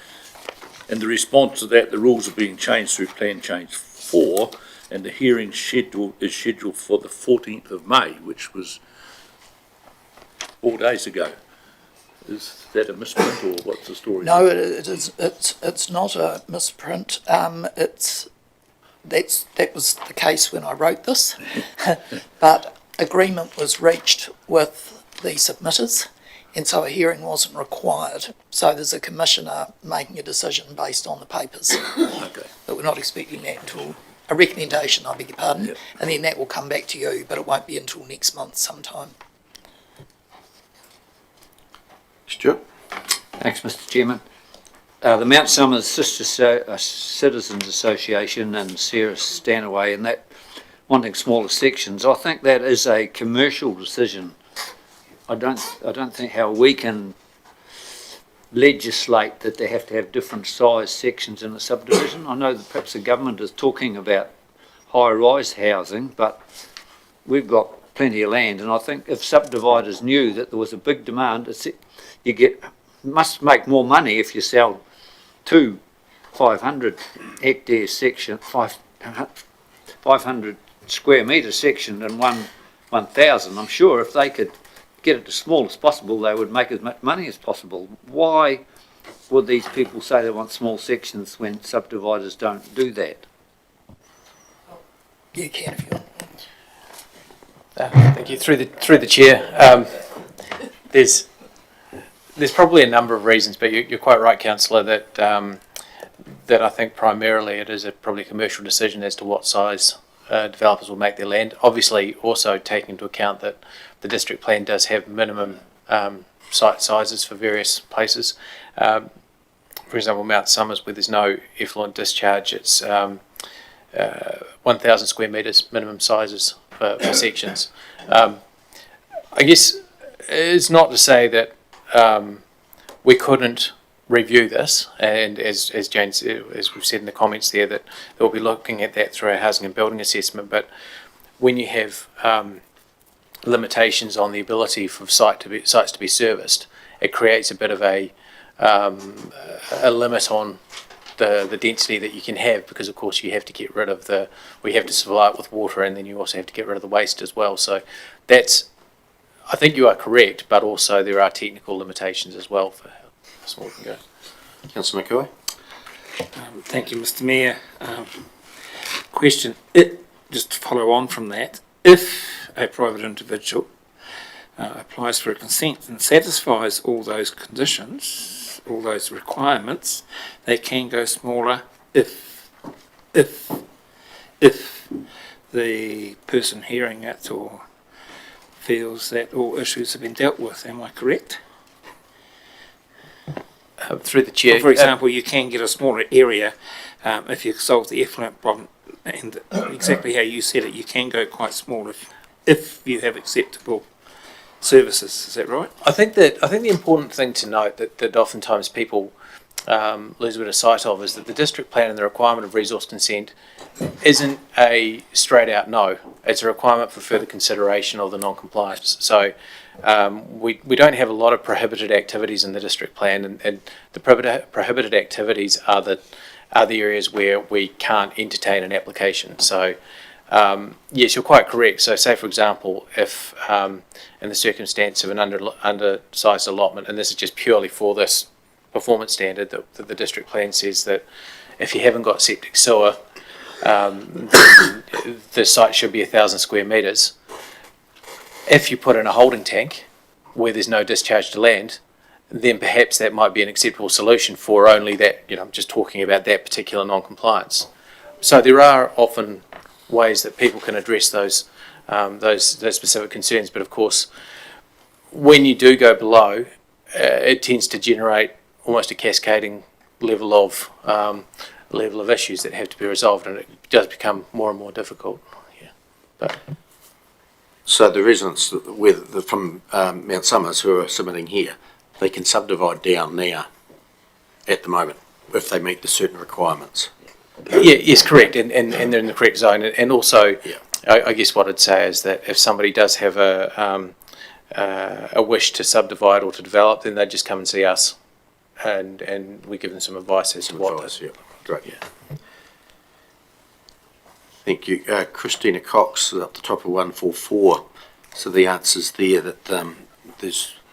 In the response to that, the rules are being changed through Plan Change 4, and the hearing is scheduled for the 14th of May, which was 4 days ago. Is that a misprint, or what's the story? No, it is. It's not a misprint. That was the case when I wrote this, but agreement was reached with the submitters, and so a hearing wasn't required. So there's a commissioner making a decision based on the papers. Okay. But we're not expecting that until, a recommendation, I beg your pardon, Yep. and then that will come back to you, but it won't be until next month sometime. Stuart? Thanks, Mr. Chairman. The Mount Somers Citizens Association and Sarah Stanaway and that wanting smaller sections, I think that is a commercial decision. I don't think how we can legislate that they have to have different size sections in a subdivision. I know that perhaps the government is talking about high-rise housing, but we've got plenty of land, and I think if subdividers knew that there was a big demand, must make more money if you sell 2 500 hectare section, 500 square metre section and 1,000. I'm sure if they could get it as small as possible, they would make as much money as possible. Why would these people say they want small sections when subdividers don't do that? You can if you want. Thank you. Through the chair, there's probably a number of reasons, but you're quite right, councillor, that I think primarily it is probably a commercial decision as to what size developers will make their land. Obviously, also taking into account that the district plan does have minimum site sizes for various places. For example, Mount Somers, where there's no effluent discharge, it's 1,000 square metres minimum sizes for sections. I guess it's not to say that we couldn't review this, and as Jane said, as we've said in the comments there, that we'll be looking at that through our housing and building assessment. But when you have limitations on the ability for sites to be serviced, it creates a bit of a limit on the density that you can have, because of course you have to get rid of we have to supply it with water, and then you also have to get rid of the waste as well. So that's, I think you are correct, but also there are technical limitations as well for how small it can go. Councillor McCoy? Thank you, Mr. Mayor. Question, just to follow on from that, if a private individual applies for a consent and satisfies all those conditions, all those requirements, they can go smaller if the person hearing it or feels that all issues have been dealt with. Am I correct? Through the chair. For example, you can get a smaller area if you solve the effluent problem, and exactly how you said it, you can go quite small if you have acceptable services. Is that right? I think the important thing to note that oftentimes people lose a bit of sight of is that the district plan and the requirement of resource consent isn't a straight out no. It's a requirement for further consideration of the non-compliance. So we don't have a lot of prohibited activities in the district plan, and the prohibited activities are the areas where we can't entertain an application. So yes, you're quite correct. So say for example, if in the circumstance of an undersized allotment, and this is just purely for this performance standard, that the district plan says that if you haven't got septic sewer, then the site should be 1,000 square metres. If you put in a holding tank where there's no discharge to land, then perhaps that might be an acceptable solution for only that, I'm just talking about that particular non-compliance. So there are often ways that people can address those specific concerns, but of course, when you do go below, it tends to generate almost a cascading level of issues that have to be resolved, and it does become more and more difficult. Yeah, but. So the residents from Mount Somers who are submitting here, they can subdivide down now at the moment if they meet the certain requirements. Yeah, yes, correct, and they're in the correct zone. And also, yeah. I guess what I'd say is that if somebody does have a wish to subdivide or to develop, then they just come and see us, and we give them some advice as to what. Yeah, great. Yeah. Thank you. Christina Cox up the top of 144. So the answer's there that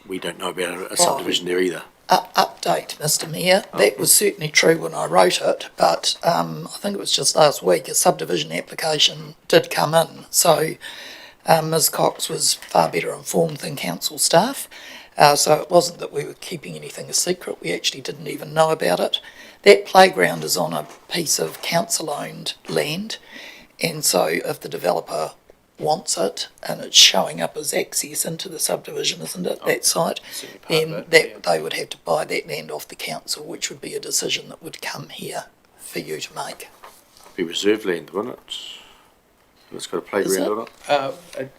we don't know about a subdivision there either. Update, Mr. Mayor. That was certainly true when I wrote it, but I think it was just last week a subdivision application did come in. So Ms Cox was far better informed than council staff, so it wasn't that we were keeping anything a secret, we actually didn't even know about it. That playground is on a piece of council-owned land, and so if the developer wants it and it's showing up as access into the subdivision, isn't it, that site, then they would have to buy that land off the council, which would be a decision that would come here for you to make. Be reserve land, wouldn't it? It's got a playground on it.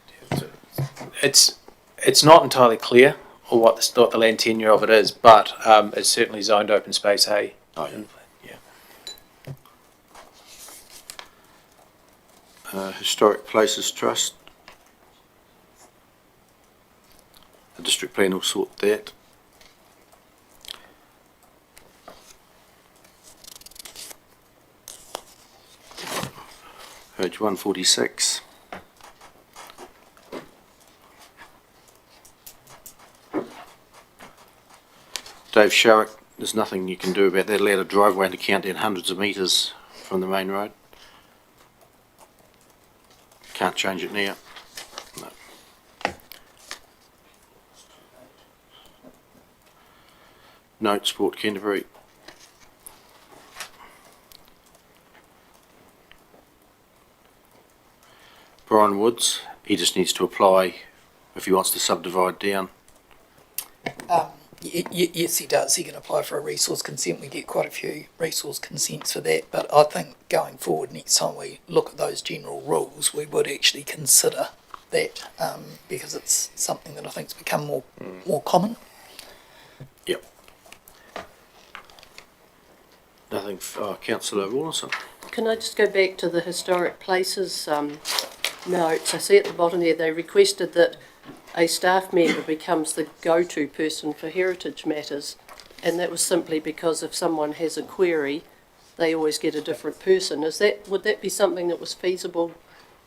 It's not entirely clear or what the land tenure of it is, but it's certainly zoned open space A. Oh, yeah. Historic Places Trust. The district plan will sort that. Page 146. Dave Sharrock, there's nothing you can do about that. Allowed a driveway and to count down hundreds of metres from the main road. Can't change it now. No. Note, Sport Canterbury. Brian Woods, he just needs to apply if he wants to subdivide down. Yes, he does. He can apply for a resource consent. We get quite a few resource consents for that. But I think going forward, next time we look at those general rules, we would actually consider that because it's something that I think has become more common. Yep. Nothing. Councillor Rawlinson. Can I just go back to the historic places notes? I see at the bottom there they requested that a staff member becomes the go-to person for heritage matters, and that was simply because if someone has a query, they always get a different person. Would that be something that was feasible,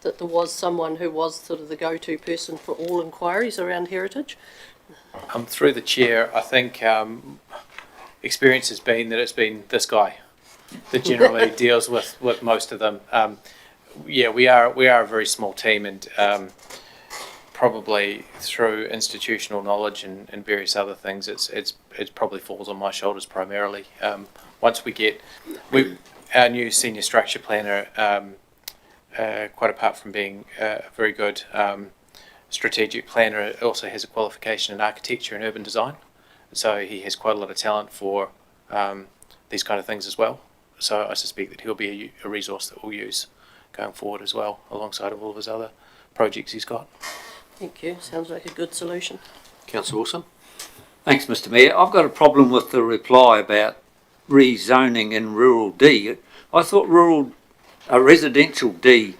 that there was someone who was sort of the go-to person for all inquiries around heritage? Through the chair, I think experience has been that it's been this guy that generally deals with most of them. Yeah, we are a very small team, and probably through institutional knowledge and various other things, it probably falls on my shoulders primarily. Once we get our new senior structure planner, quite apart from being a very good strategic planner, also has a qualification in architecture and urban design, so he has quite a lot of talent for these kind of things as well. So I suspect that he'll be a resource that we'll use going forward as well, alongside of all of his other projects he's got. Thank you. Sounds like a good solution. Councillor Wilson. Thanks, Mr Mayor. I've got a problem with the reply about rezoning in rural D. I thought residential D,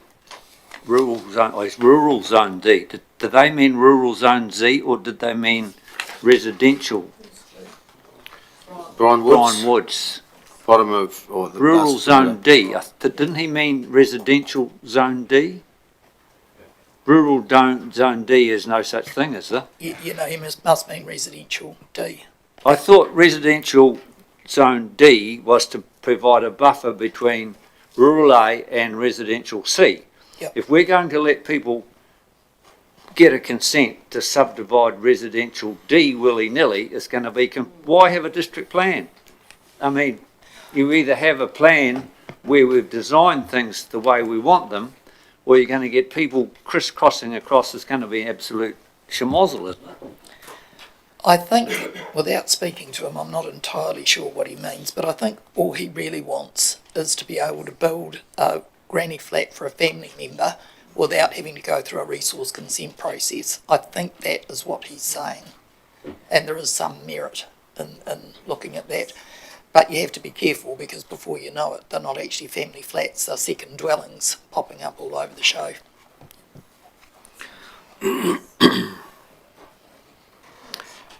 rural zone D. Did they mean rural zone Z, or did they mean residential? Brian Woods. Bottom of the rural zone D. Didn't he mean residential zone D? Rural zone D is no such thing, is there? You know, he must mean residential D. I thought residential zone D was to provide a buffer between rural A and residential C. Yep. If we're going to let people get a consent to subdivide residential D willy-nilly, it's going to be, why have a district plan? I mean, you either have a plan where we've designed things the way we want them, or you're going to get people crisscrossing across. It's going to be absolute schmozzle, isn't it? I think, without speaking to him, I'm not entirely sure what he means, but I think all he really wants is to be able to build a granny flat for a family member without having to go through a resource consent process. I think that is what he's saying, and there is some merit in looking at that. But you have to be careful, because before you know it, they're not actually family flats, they're second dwellings popping up all over the show.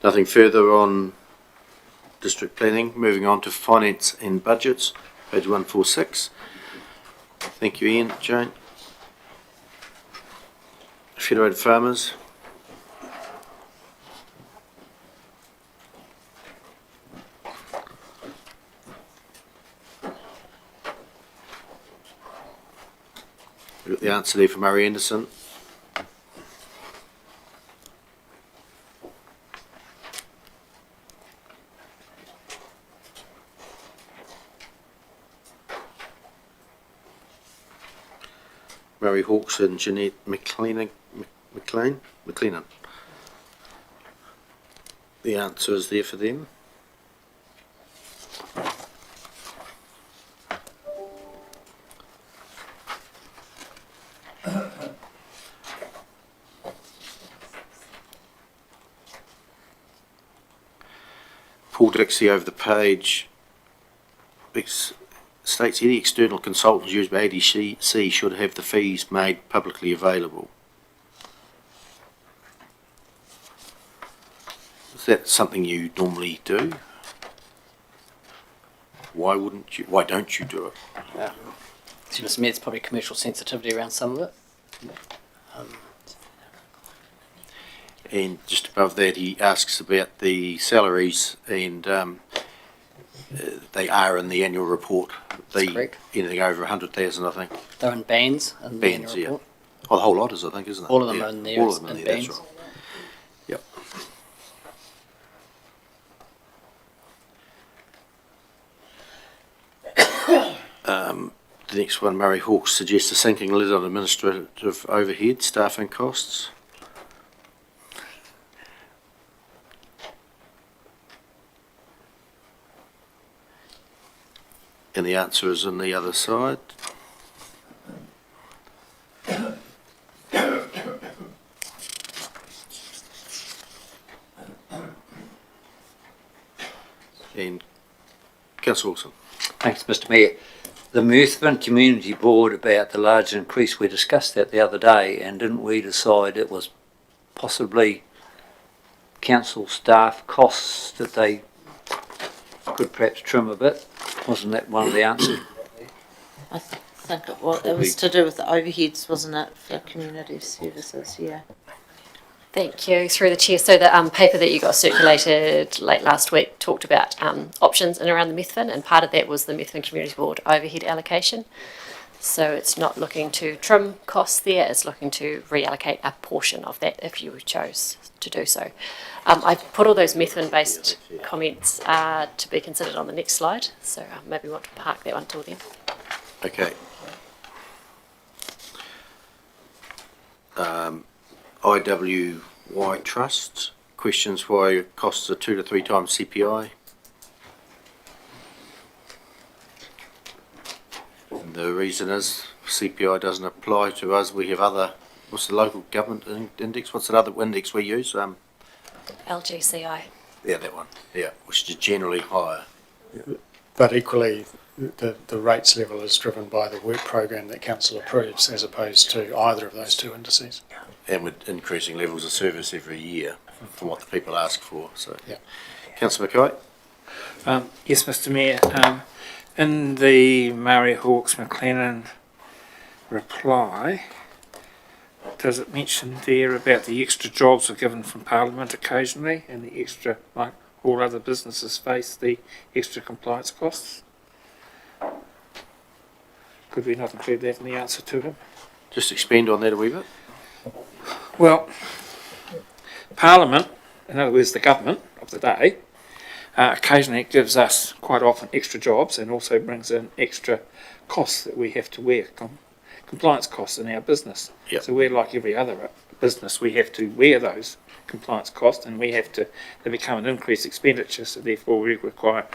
Nothing further on district planning. Moving on to finance and budgets, page 146. Thank you, Ian. Jane. Federated Farmers. We've got the answer there from Murray Anderson. Murray Hawkes and Jeanette McLennan. The answer is there for them. Paul Dixie over the page states any external consultants used by ADC should have the fees made publicly available. Is that something you normally do? Why don't you do it? To Mr. Mayor, it's probably commercial sensitivity around some of it. And just above that, he asks about the salaries, and they are in the annual report. Correct. Anything over 100,000, I think. They're in bands in the Bands, annual report. yeah. Oh, the whole lot is, I think, isn't it? All of them Yeah. are in there. All of them in there, bands. that's right. Yep. The next one, Murray Hawkes suggests a sinking lid on administrative overhead, staffing costs. And the answer is on the other side. And Councillor Wilson. Thanks, Mr. Mayor. The Murthven Community Board about the large increase, we discussed that the other day, and didn't we decide it was possibly council staff costs that they could perhaps trim a bit? Wasn't that one of the answers? I think it was to do with the overheads, wasn't it, for community services, yeah. Thank you. Through the chair. So the paper that you got circulated late last week talked about options in around the Methven, and part of that was the Methven Community Board overhead allocation. So it's not looking to trim costs there, it's looking to reallocate a portion of that if you chose to do so. I've put all those Methven-based comments to be considered on the next slide, so maybe we want to park that one till then. Okay. IWY Trust questions why costs are 2 to 3 times CPI. And the reason is CPI doesn't apply to us. We have other. What's the local government index? What's that other index we use? LGCI. Yeah, that one. Yeah, which is generally higher. But equally, the rates level is driven by the work program that council approves, as opposed to either of those two indices. And with increasing levels of service every year from what the people ask for. So, yeah. Councillor Mackay. Yes, Mr. Mayor. In the Murray Hawkes McLennan reply, does it mention there about the extra jobs are given from Parliament occasionally, and the extra, like all other businesses face, the extra compliance costs? Could we not include that in the answer to him? Just expand on that a wee bit. Well, Parliament, in other words the government of the day, occasionally gives us quite often extra jobs and also brings in extra costs that we have to wear, compliance costs in our business. Yep. So we're like every other business, we have to wear those compliance costs, and they become an increased expenditure, so therefore we require,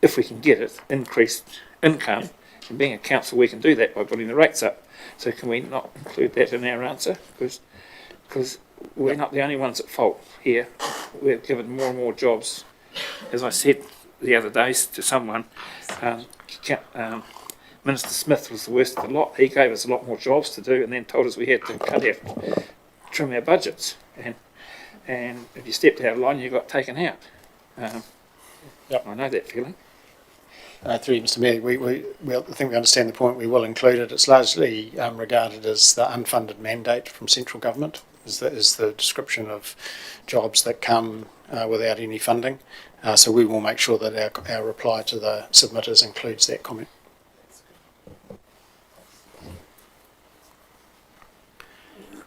if we can get it, increased income, and being a council we can do that by putting the rates up. So can we not include that in our answer? Because we're not the only ones at fault here. We're given more and more jobs. As I said the other day to someone, Minister Smith was the worst of the lot. He gave us a lot more jobs to do and then told us we had to trim our budgets. And if you stepped out of line, you got taken out. Yep. I know that feeling. Through you, Mr. Mayor, I think we understand the point. We will include it. It's largely regarded as the unfunded mandate from central government, is the description of jobs that come without any funding. So we will make sure that our reply to the submitters includes that comment.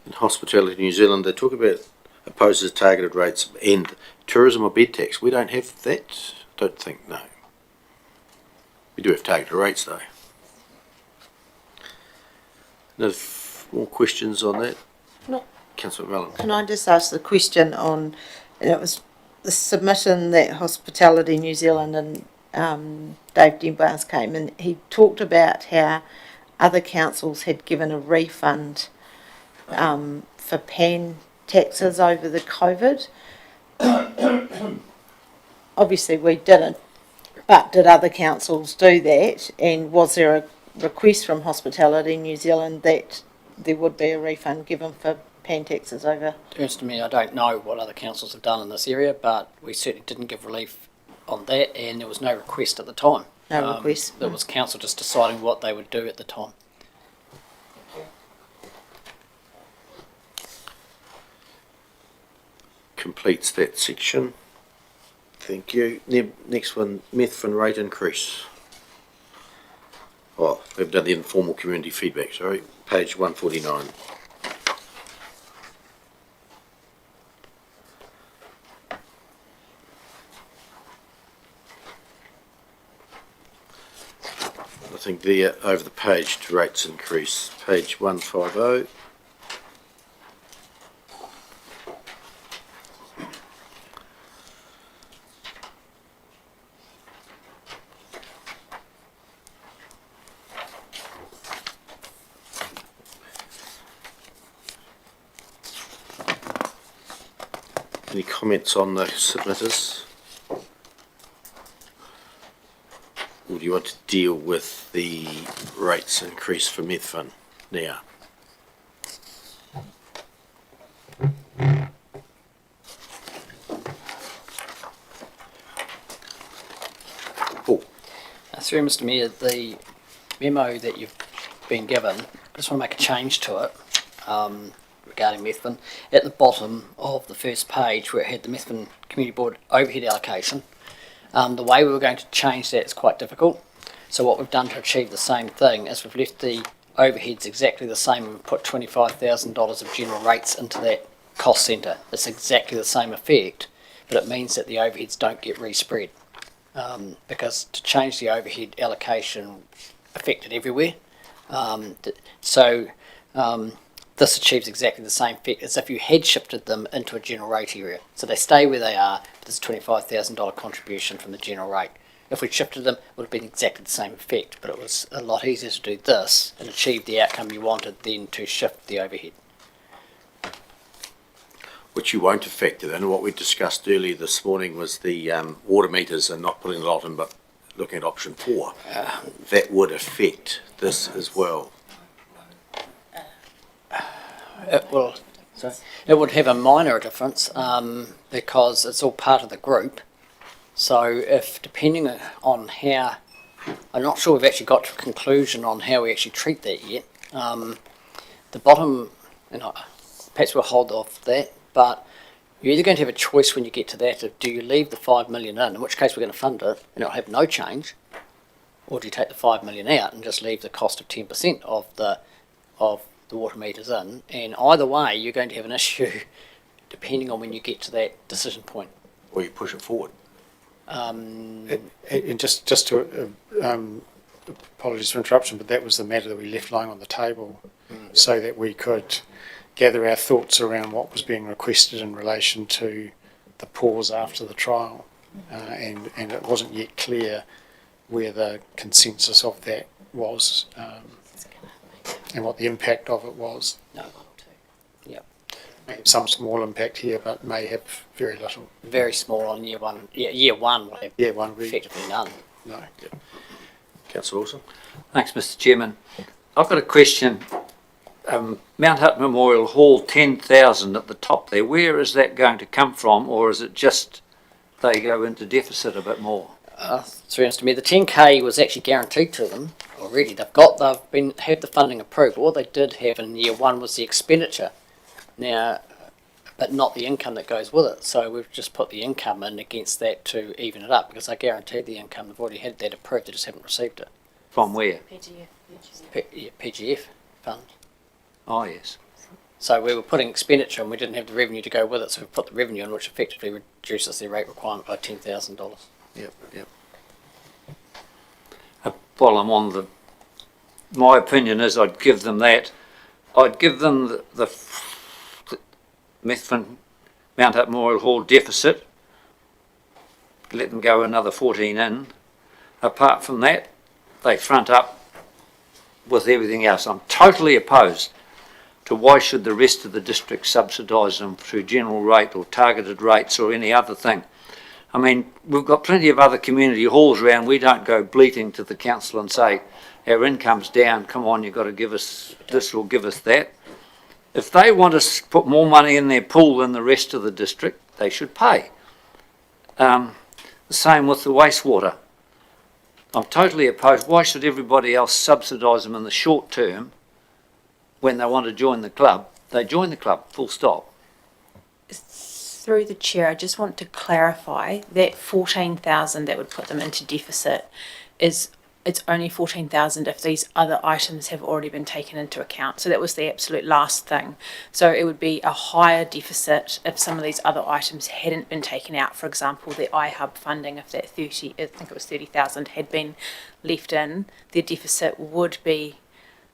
In Hospitality New Zealand, they talk about opposes targeted rates and tourism or bed tax. We don't have that, don't think, no. We do have targeted rates though. The more questions on that? No. Councillor Mellon. Can I just ask the question on, it was the submission that Hospitality New Zealand and Dave Denbars came, and he talked about how other councils had given a refund for pan taxes over the COVID. Obviously we didn't, but did other councils do that? And was there a request from Hospitality New Zealand that there would be a refund given for pan taxes over? Turns to me, I don't know what other councils have done in this area, but we certainly didn't give relief on that, and there was no request at the time. No request. It was council just deciding what they would do at the time. Completes that section. Thank you. Next one, Methven rate increase. Oh, we've done the informal community feedback, sorry. Page 149. I think there, over the page to rates increase, page 150. Any comments on the submitters? Or do you want to deal with the rates increase for Methven now? Paul. Through Mr Mayor, the memo that you've been given, I just want to make a change to it regarding Methven. At the bottom of the first page where it had the Methven Community Board overhead allocation, the way we were going to change that is quite difficult. So what we've done to achieve the same thing is we've left the overheads exactly the same, and we've put $25,000 of general rates into that cost centre. It's exactly the same effect, but it means that the overheads don't get respread. Because to change the overhead allocation affected everywhere. This achieves exactly the same effect as if you had shifted them into a general rate area. So they stay where they are, but there's a $25,000 contribution from the general rate. If we'd shifted them, it would have been exactly the same effect, but it was a lot easier to do this and achieve the outcome you wanted than to shift the overhead. Which you won't affect it, and what we discussed earlier this morning was the water meters and not putting a lot in, but looking at option 4. That would affect this as well. It would have a minor difference because it's all part of the group. So if, depending on how, I'm not sure we've actually got to a conclusion on how we actually treat that yet. The bottom, and perhaps we'll hold off that, but you're either going to have a choice when you get to that of do you leave the 5 million in which case we're going to fund it and it'll have no change, or do you take the 5 million out and just leave the cost of 10% of the water meters in, and either way you're going to have an issue depending on when you get to that decision point. Or you push it forward. And just to apologies for interruption, but that was the matter that we left lying on the table so that we could gather our thoughts around what was being requested in relation to the pause after the trial, and it wasn't yet clear where the consensus of that was and what the impact of it was. No. Yep. May have some small impact here, but may have very little. Very small on year one. Yeah, year one will have effectively none. No. Yep. Councillor Wilson. Thanks, Mr Chairman. I've got a question. Mount Hutt Memorial Hall, 10,000 at the top there. Where is that going to come from, or is it just they go into deficit a bit more? To me, the 10K was actually guaranteed to them already. Had the funding approved. All they did have in year one was the expenditure. Now, but not the income that goes with it. So we've just put the income in against that to even it up, because I guaranteed the income. They've already had that approved. They just haven't received it. From where? PGF fund. Oh, yes. So we were putting expenditure and we didn't have the revenue to go with it, so we put the revenue in, which effectively reduces their rate requirement by $10,000. Yep. While I'm on my opinion is I'd give them that I'd give them the Methven Mount Up Memorial Hall deficit, let them go another 14 in. Apart from that, they front up with everything else. I'm totally opposed to why should the rest of the district subsidise them through general rate or targeted rates or any other thing. I mean, we've got plenty of other community halls around. We don't go bleating to the council and say, our income's down, come on, you've got to give us this or give us that. If they want to put more money in their pool than the rest of the district, they should pay. The same with the wastewater. I'm totally opposed. Why should everybody else subsidise them in the short term when they want to join the club? They join the club, full stop. Through the chair, I just want to clarify that 14,000 that would put them into deficit it's only 14,000 if these other items have already been taken into account. So that was the absolute last thing. So it would be a higher deficit if some of these other items hadn't been taken out. For example, the iHub funding, if that 30,000 had been left in, their deficit would be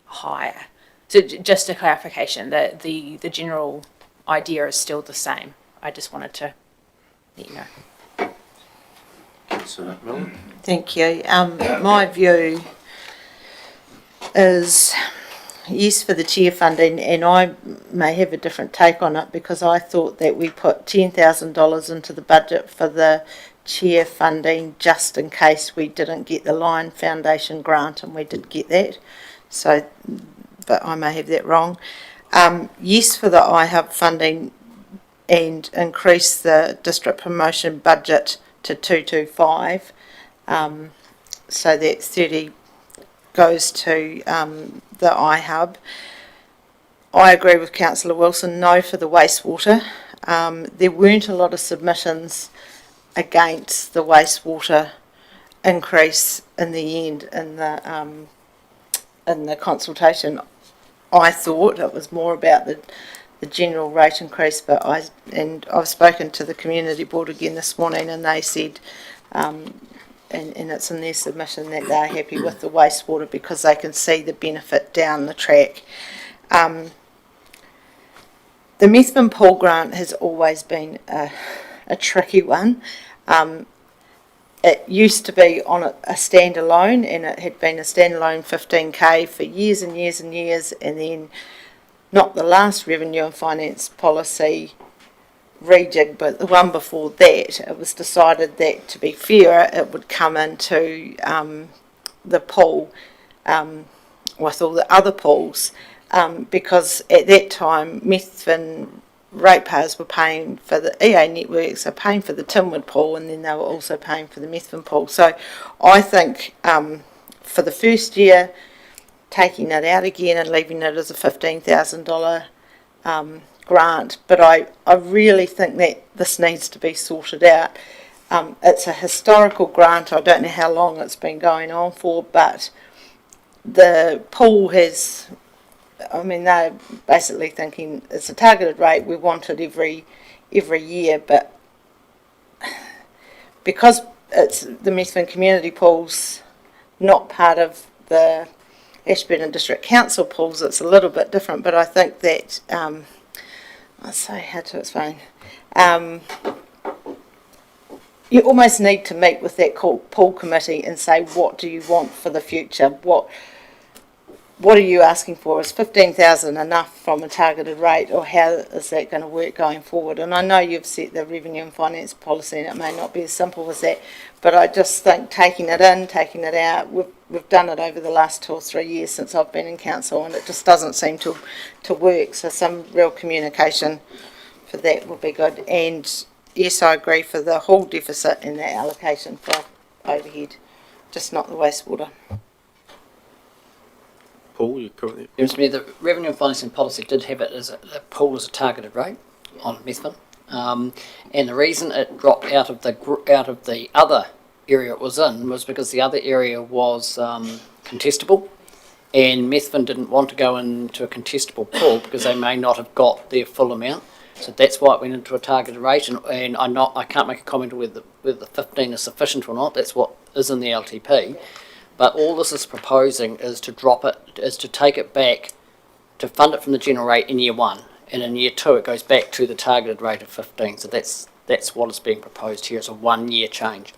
higher. So just a clarification, that the general idea is still the same. I just wanted to let you know. Thank you. My view is yes for the chair funding, and I may have a different take on it because I thought that we put $10,000 into the budget for the chair funding just in case we didn't get the Lion Foundation grant, and we did get that. So, but I may have that wrong. Yes for the iHub funding and increase the district promotion budget to 225, so that 30 goes to the iHub. I agree with Councillor Wilson, no for the wastewater. There weren't a lot of submissions against the wastewater increase in the end in the consultation. I thought it was more about the general rate increase, but I've spoken to the community board again this morning, and they said, and it's in their submission, that they're happy with the wastewater because they can see the benefit down the track. The Methven Pool grant has always been a tricky one. It used to be on a standalone, and it had been a standalone 15k for years and years and years, and then not the last revenue and finance policy rejig, but the one before that, it was decided that to be fair, it would come into the pool with all the other pools, because at that time Methven ratepayers were paying for the EA networks, are paying for the Tinwood pool, and then they were also paying for the Methven pool. So I think for the first year, taking it out again and leaving it as a $15,000 grant, but I really think that this needs to be sorted out. It's a historical grant. I don't know how long it's been going on for, but the pool has, I mean, they're basically thinking it's a targeted rate, we want it every year, but because it's the Methven Community Pool's not part of the Ashburton District Council pools, it's a little bit different, but I think that, I'll say how to explain, you almost need to meet with that pool committee and say, what do you want for the future? What are you asking for? Is 15,000 enough from a targeted rate, or how is that going to work going forward? And I know you've set the revenue and finance policy, and it may not be as simple as that, but I just think taking it in, taking it out, we've done it over the last 2 or 3 years since I've been in council, and it just doesn't seem to work. So some real communication for that would be good. And yes, I agree for the hall deficit and the allocation for overhead, just not the wastewater. Paul, you currently... Seems to me the revenue and financing policy did have it as a pool as a targeted rate on Methven, and the reason it dropped out of the other area it was in was because the other area was contestable, and Methven didn't want to go into a contestable pool because they may not have got their full amount. So that's why it went into a targeted rate, and I can't make a comment whether the 15 is sufficient or not. That's what is in the LTP. But all this is proposing is to drop it, is to take it back to fund it from the general rate in year 1, and in year 2 it goes back to the targeted rate of 15. So that's what is being proposed here as a 1-year change.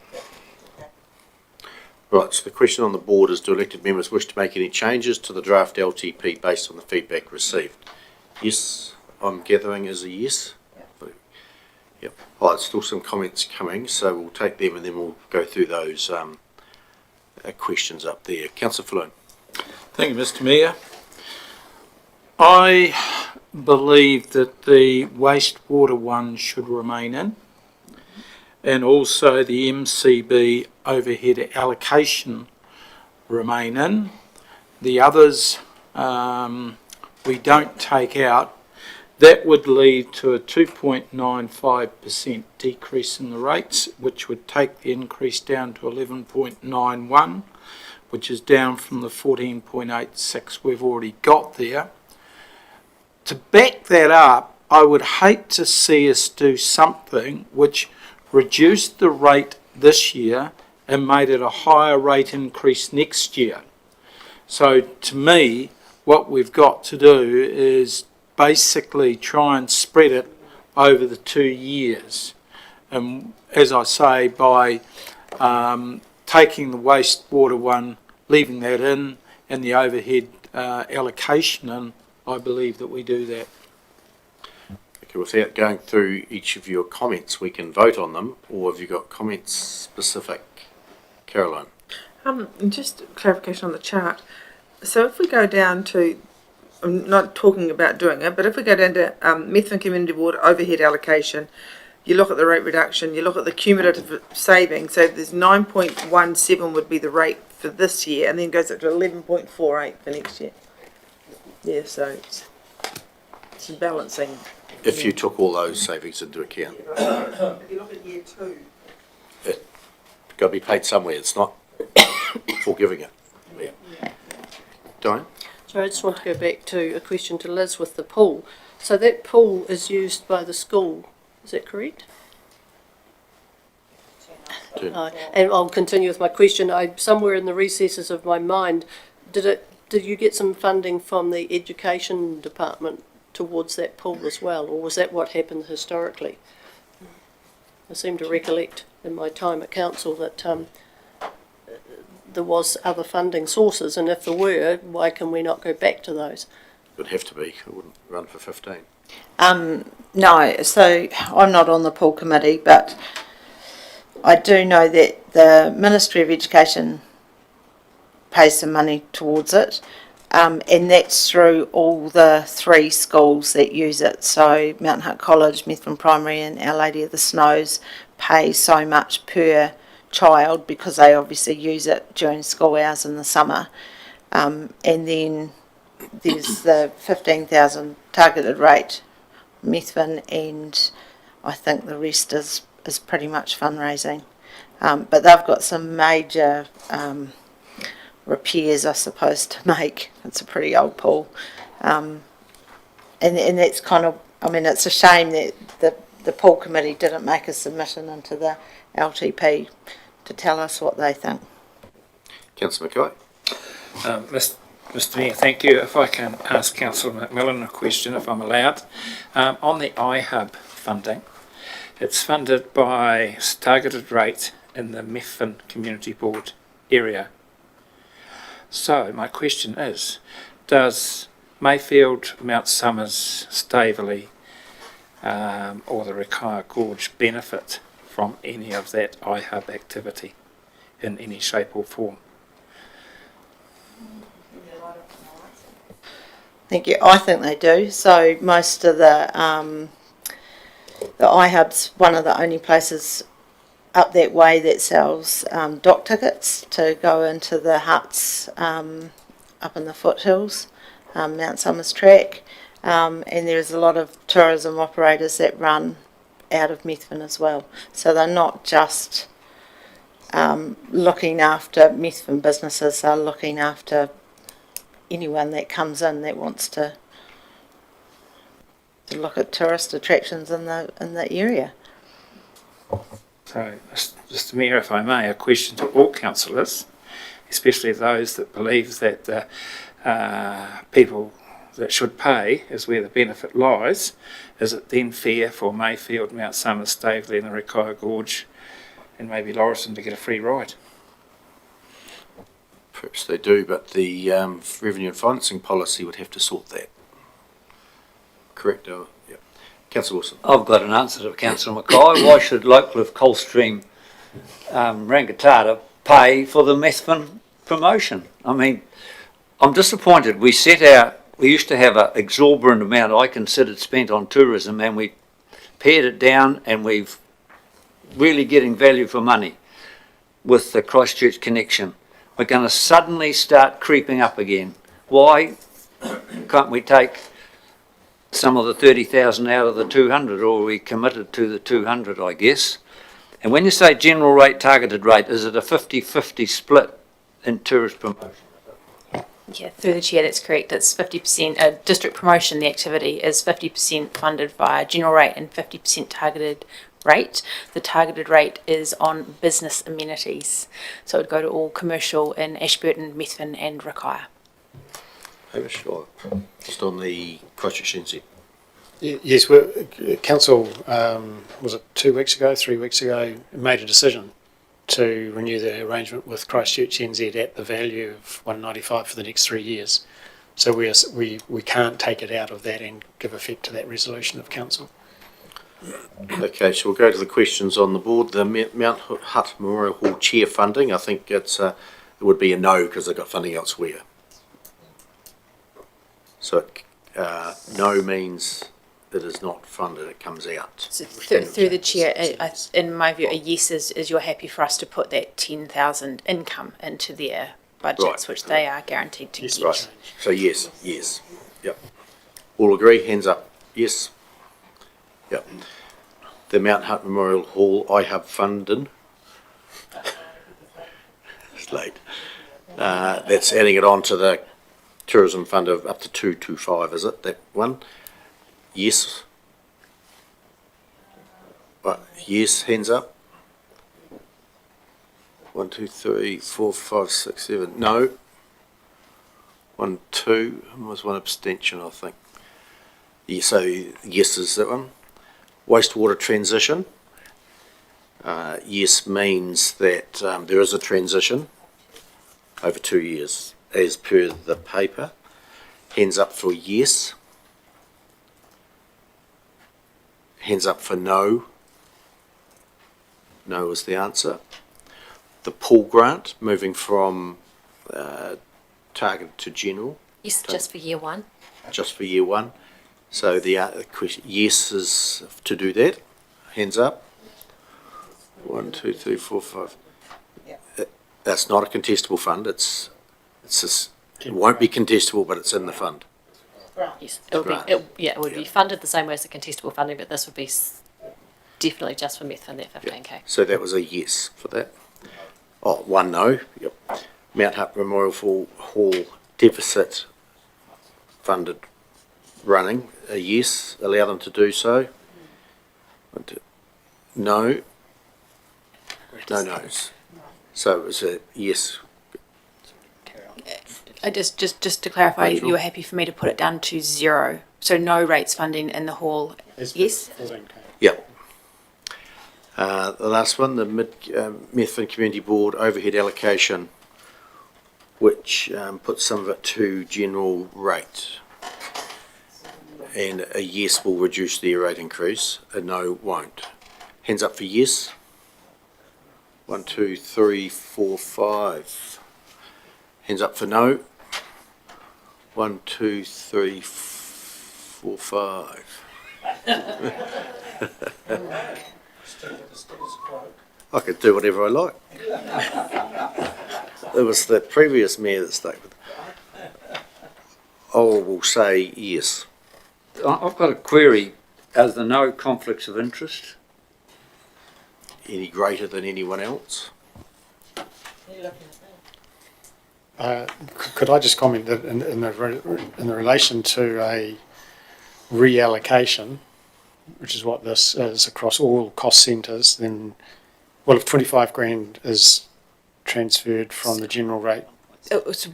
Right, so the question on the board is, do elected members wish to make any changes to the draft LTP based on the feedback received? Yes, I'm gathering as a yes. Yep. All right, still some comments coming, so we'll take them and then we'll go through those questions up there. Councillor Falloon. Thank you, Mr. Mayor. I believe that the wastewater one should remain in, and also the MCB overhead allocation remain in. The others we don't take out. That would lead to a 2.95% decrease in the rates, which would take the increase down to 11.91, which is down from the 14.86 we've already got there. To back that up, I would hate to see us do something which reduced the rate this year and made it a higher rate increase next year. So to me, what we've got to do is basically try and spread it over the 2 years. And as I say, by taking the wastewater one, leaving that in, and the overhead allocation in, I believe that we do that. Okay, without going through each of your comments, we can vote on them, or have you got comments specific? Caroline. Just clarification on the chart. So if we go down to, I'm not talking about doing it, but if we go down to Methven Community Board overhead allocation, you look at the rate reduction, you look at the cumulative savings, so there's 9.17 would be the rate for this year, and then goes up to 11.48 for next year. Yeah, so it's balancing. If you took all those savings into account. If you look at year 2. It's got to be paid somewhere. It's not forgiving it. Yeah. Diane? So I just want to go back to a question to Liz with the pool. So that pool is used by the school, is that correct? And I'll continue with my question. Somewhere in the recesses of my mind, did you get some funding from the education department towards that pool as well, or was that what happened historically? I seem to recollect in my time at council that there was other funding sources, and if there were, why can we not go back to those? It would have to be. It wouldn't run for 15. No, so I'm not on the pool committee, but I do know that the Ministry of Education pays some money towards it, and that's through all the 3 schools that use it. So Mountain Hutt College, Methven Primary and Our Lady of the Snows pay so much per child because they obviously use it during school hours in the summer. And then there's the 15,000 targeted rate, Methven, and I think the rest is pretty much fundraising. But they've got some major repairs, I suppose, to make. It's a pretty old pool. And that's kind of, I mean, it's a shame that the pool committee didn't make a submission into the LTP to tell us what they think. Councillor McKay. Mr Mayor, thank you. If I can ask Councillor McMillan a question, if I'm allowed. On the iHub funding, it's funded by targeted rate in the Methven Community Board area. So my question is, does Mayfield, Mount Somers, Staveley or the Rakaia Gorge benefit from any of that iHub activity in any shape or form? Thank you. I think they do. So most of the iHub's one of the only places up that way that sells dock tickets to go into the huts up in the foothills, Mount Somers Track, and there's a lot of tourism operators that run out of Methven as well. So they're not just looking after Methven businesses, they're looking after anyone that comes in that wants to look at tourist attractions in the area. So, Mr Mayor, if I may, a question to all councillors, especially those that believe that people that should pay is where the benefit lies. Is it then fair for Mayfield, Mount Somers, Staveley and the Rakaia Gorge and maybe Lauriston to get a free ride? Perhaps they do, but the revenue and financing policy would have to sort that. Correct? Yeah. Councillor Wilson. I've got an answer to Councillor Mackay. Why should Localiff, Coldstream, Rangitata pay for the Methven promotion? I mean, I'm disappointed. We used to have an exorbitant amount I considered spent on tourism, and we pared it down, and we've really getting value for money with the Christchurch connection. We're going to suddenly start creeping up again. Why can't we take some of the 30,000 out of the 200, or are we committed to the 200, I guess? And when you say general rate, targeted rate, is it a 50-50 split in tourist promotion? Yeah, through the chair, that's correct. It's 50%, district promotion, the activity is 50% funded via general rate and 50% targeted rate. The targeted rate is on business amenities. So it would go to all commercial in Ashburton, Methven and Rakaia. Hamish, or just on the Christchurch NZ? Yes, council, was it 3 weeks ago, made a decision to renew the arrangement with Christchurch NZ at the value of 195 for the next 3 years. So we can't take it out of that and give effect to that resolution of council. Okay, so we'll go to the questions on the board. The Mount Hutt Memorial Hall chair funding, I think it would be a no because they've got funding elsewhere. So no means it is not funded, it comes out. So through the chair, in my view, a yes is you're happy for us to put that 10,000 income into their budgets, Right. which they are guaranteed to Yes, get. Right, so yes, yep. All agree, hands up, yes. Yep. The Mount Hutt Memorial Hall, I have funded. It's late. That's adding it on to the tourism fund of up to 225, is it, that one? Yes. Right, yes, hands up. 1, 2, 3, 4, 5, 6, 7, no. 1, 2, and was one abstention, I think. Yeah, so yes is that one. Wastewater transition. Yes means that there is a transition over 2 years, as per the paper. Hands up for yes. Hands up for no. No is the answer. The pool grant, moving from targeted to general. Yes, just for year one. Just for year one. So the question, yes is to do that. Hands up. 1, 2, 3, 4, 5. That's not a contestable fund. It won't be contestable, but it's in the fund. Yes, it would be funded the same way as the contestable funding, but this would be definitely just for Methven, that 15k. So that was a yes for that. Oh, 1 no. Yep. Mount Hutt Memorial Hall deficit funded running, a yes, allow them to do so. No. No no's. So it was a yes. Just to clarify, Rachel? you were happy for me to put it down to 0, so no rates funding in the hall. Yes. 14K. Yep. The last one, the Methven Community Board overhead allocation, which puts some of it to general rate. And a yes will reduce the rate increase, a no won't. Hands up for yes. 1, 2, 3, 4, 5. Hands up for no. 1, 2, 3, 4, 5. I could do whatever I like. It was the previous mayor that stayed with. I will say yes. I've got a query. Are there no conflicts of interest? Any greater than anyone else? Could I just comment that in the relation to a reallocation, which is what this is across all cost centres, then, well, if 25 grand is transferred from the general rate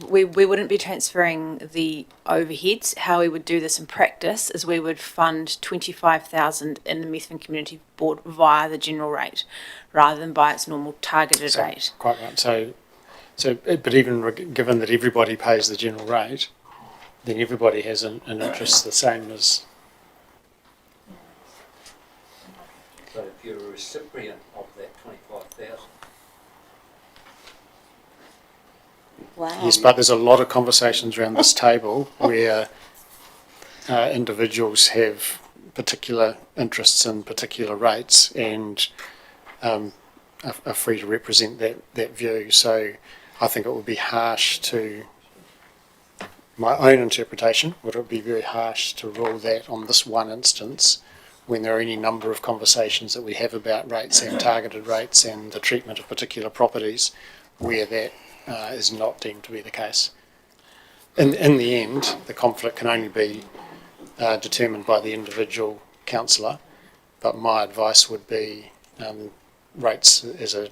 we wouldn't be transferring the overheads. How we would do this in practice is we would fund 25,000 in the Methven Community Board via the general rate, rather than by its normal targeted rate. Quite right. But even given that everybody pays the general rate, then everybody has an interest the same as. So if you're a recipient of that 25,000. Wow. Yes, but there's a lot of conversations around this table where individuals have particular interests in particular rates and are free to represent that view. So I think it would be harsh to, my own interpretation, would it be very harsh to rule that on this one instance when there are any number of conversations that we have about rates and targeted rates and the treatment of particular properties where that is not deemed to be the case. In the end, the conflict can only be determined by the individual councillor, but my advice would be rates as it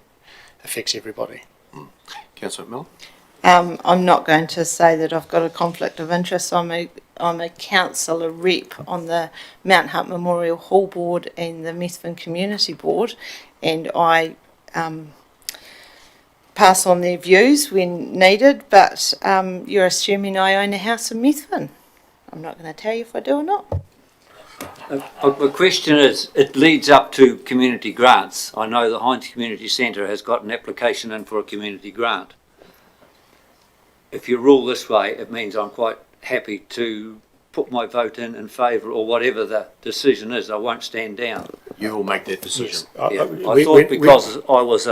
affects everybody. Councillor Miller? I'm not going to say that I've got a conflict of interest. I'm a councillor rep on the Mount Hutt Memorial Hall Board and the Methven Community Board, and I pass on their views when needed, but you're assuming I own a house in Methven. I'm not going to tell you if I do or not. The question is, it leads up to community grants. I know the Hines Community Centre has got an application in for a community grant. If you rule this way, it means I'm quite happy to put my vote in favour, or whatever the decision is. I won't stand down. You will make that decision. Yes. I thought because I was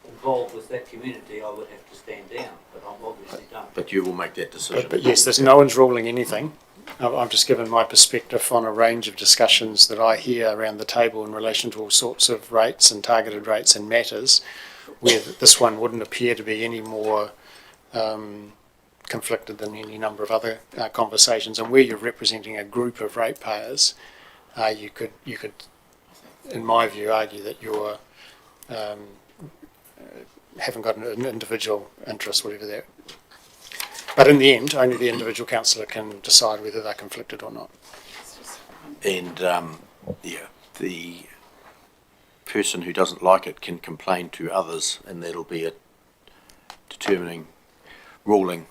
involved with that community, I would have to stand down, but I'm obviously don't. But you will make that decision. But yes, there's no one's ruling anything. I've just given my perspective on a range of discussions that I hear around the table in relation to all sorts of rates and targeted rates and matters, where this one wouldn't appear to be any more conflicted than any number of other conversations. And where you're representing a group of ratepayers, you could, in my view, argue that you're haven't got an individual interest, whatever that. But in the end, only the individual councillor can decide whether they're conflicted or not. And the person who doesn't like it can complain to others, and that'll be a determining ruling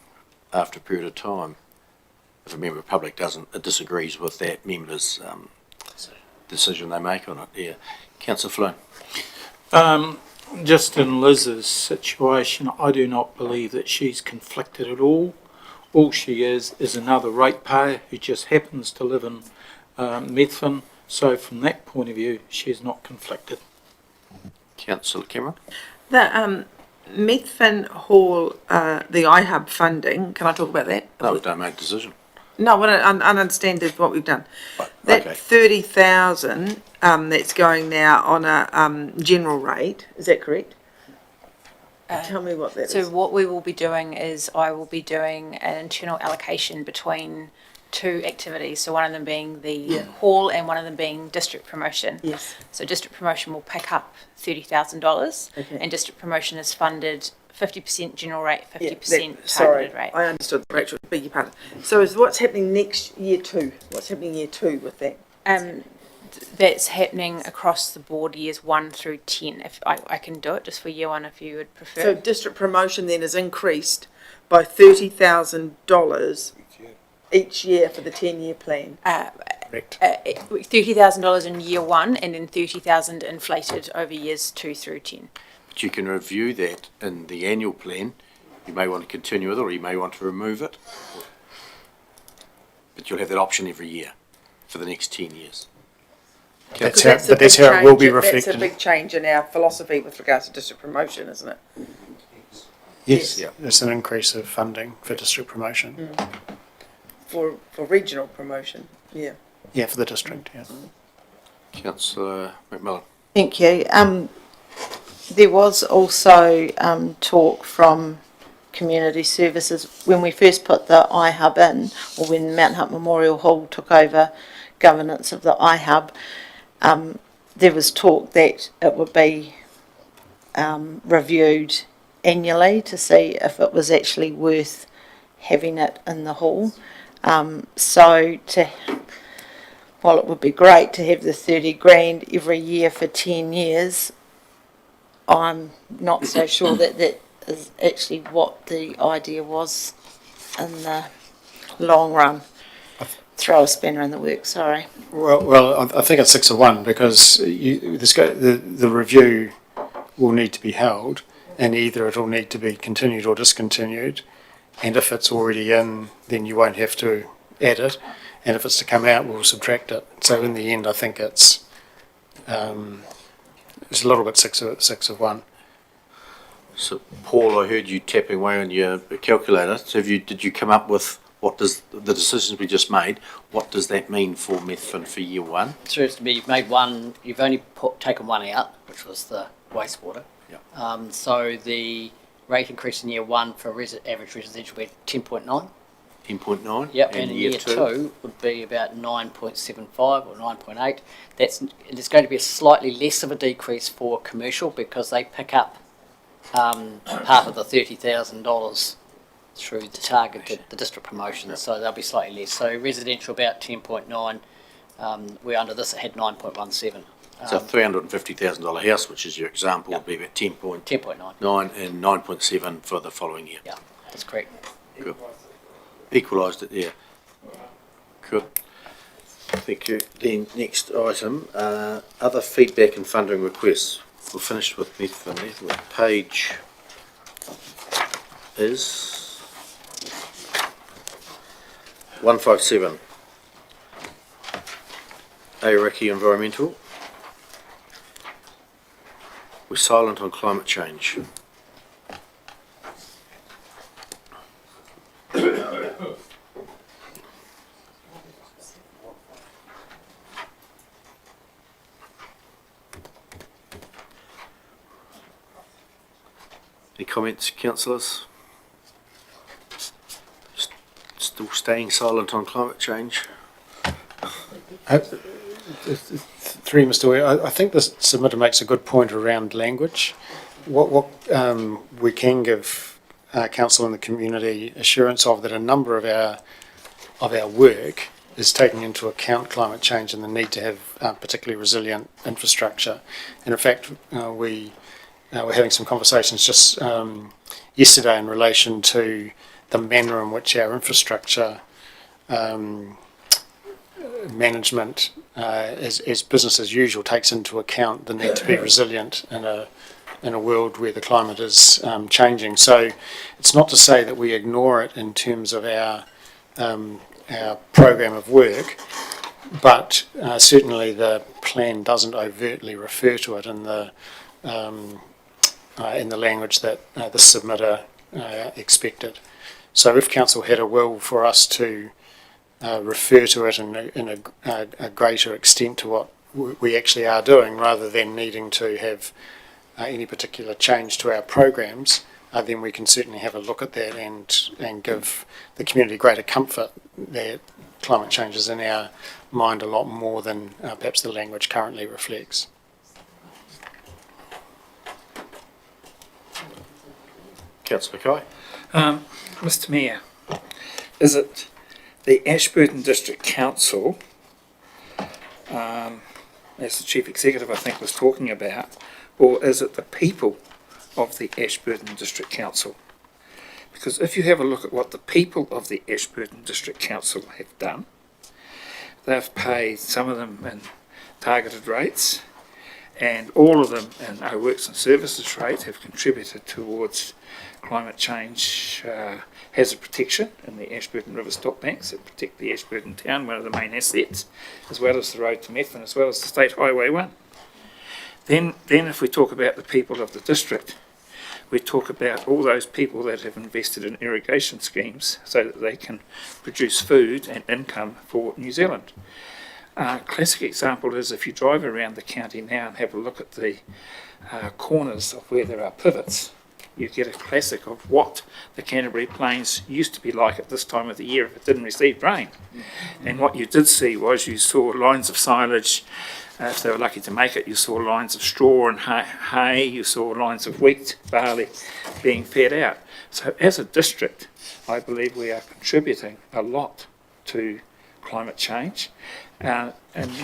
after a period of time. If a member of the public disagrees with that member's decision they make on it. Yeah, Councillor Flynn. Just in Liz's situation, I do not believe that she's conflicted at all. All she is another ratepayer who just happens to live in Methven. So from that point of view, she's not conflicted. Councillor Cameron. The Methven Hall, the iHub funding, can I talk about that? No, don't make a decision. No, what I understand is what we've done. That Okay. 30,000 that's going now on a general rate, is that correct? Tell me what that is. So what we will be doing is I will be doing an internal allocation between two activities. So one of them being the hall and one of them being district promotion. Yes. So district promotion will pick up $30,000 and district promotion is funded 50% general rate, 50% targeted rate. I understood, Rachel, beg your pardon. So is what's happening next year two? What's happening year two with that? That's happening across the board years 1 through 10. If I can do it just for year 1 if you would prefer. So district promotion then is increased by $30,000 each year for the 10-year plan. Correct. $30,000 in year 1 and then $30,000 inflated over years 2 through 10. But you can review that in the annual plan. You may want to continue with it, or you may want to remove it. But you'll have that option every year for the next 10 years. That's how it will be reflected. That's a big change in our philosophy with regards to district promotion, isn't it? Yes, there's an increase of funding for district promotion. For regional promotion, yeah. Yeah, for the district, yeah. Councillor McMillan. Thank you. There was also talk from community services when we first put the iHub in, or when Mount Hutt Memorial Hall took over governance of the iHub. There was talk that it would be reviewed annually to see if it was actually worth having it in the hall. While it would be great to have the 30 grand every year for 10 years, I'm not so sure that that is actually what the idea was in the long run. Throw a spanner in the works, sorry. Well, I think it's 6 of 1 because the review will need to be held, and either it'll need to be continued or discontinued. And if it's already in, then you won't have to add it. And if it's to come out, we'll subtract it. So in the end, I think it's a little bit 6 of 1. So, Paul, I heard you tapping away on your calculator. So, did you come up with what does the decisions we just made? What does that mean for Methven for year 1? So you've made one. You've only taken one out, which was the wastewater. Yeah. So the rate increase in year 1 for average residential would be 10.9. 10.9. Yep, and in year 2 would be about 9.75 or 9.8. There's going to be a slightly less of a decrease for commercial because they pick up half of the $30,000 through the targeted the district promotions, so they'll be slightly less. So residential about 10.9. We're under this, it had 9.17. So $350,000 house, which is your example, would be about 10.9 and 9.7 for the following year. Yeah, that's correct. Good. Equalised it there. Good. Thank you. Then next item, other feedback and funding requests. We're finished with Methven. Page is 157. Aoraki Environmental. We're silent on climate change. Any comments, councillors? Still staying silent on climate change? Through Mr. Ware, I think the submitter makes a good point around language. What we can give council and the community assurance of that a number of our work is taking into account climate change and the need to have particularly resilient infrastructure. And in fact, we're having some conversations just yesterday in relation to the manner in which our infrastructure management as business as usual takes into account the need to be resilient in a world where the climate is changing. So it's not to say that we ignore it in terms of our program of work, but certainly the plan doesn't overtly refer to it in the language that the submitter expected. So if council had a will for us to refer to it in a greater extent to what we actually are doing, rather than needing to have any particular change to our programs, then we can certainly have a look at that and give the community greater comfort that climate change is in our mind a lot more than perhaps the language currently reflects. Councillor Mackay. Mr. Mayor, is it the Ashburton District Council, as the Chief Executive I think was talking about, or is it the people of the Ashburton District Council? Because if you have a look at what the people of the Ashburton District Council have done, they've paid some of them in targeted rates, and all of them in our works and services rate have contributed towards climate change hazard protection in the Ashburton River stock banks that protect the Ashburton town, one of the main assets, as well as the road to Methven, as well as the State Highway 1. Then if we talk about the people of the district, we talk about all those people that have invested in irrigation schemes so that they can produce food and income for New Zealand. A classic example is if you drive around the county now and have a look at the corners of where there are pivots, you get a classic of what the Canterbury Plains used to be like at this time of the year if it didn't receive rain. And what you did see was you saw lines of silage. If they were lucky to make it, you saw lines of straw and hay, you saw lines of wheat, barley being fed out. So as a district, I believe we are contributing a lot to climate change. And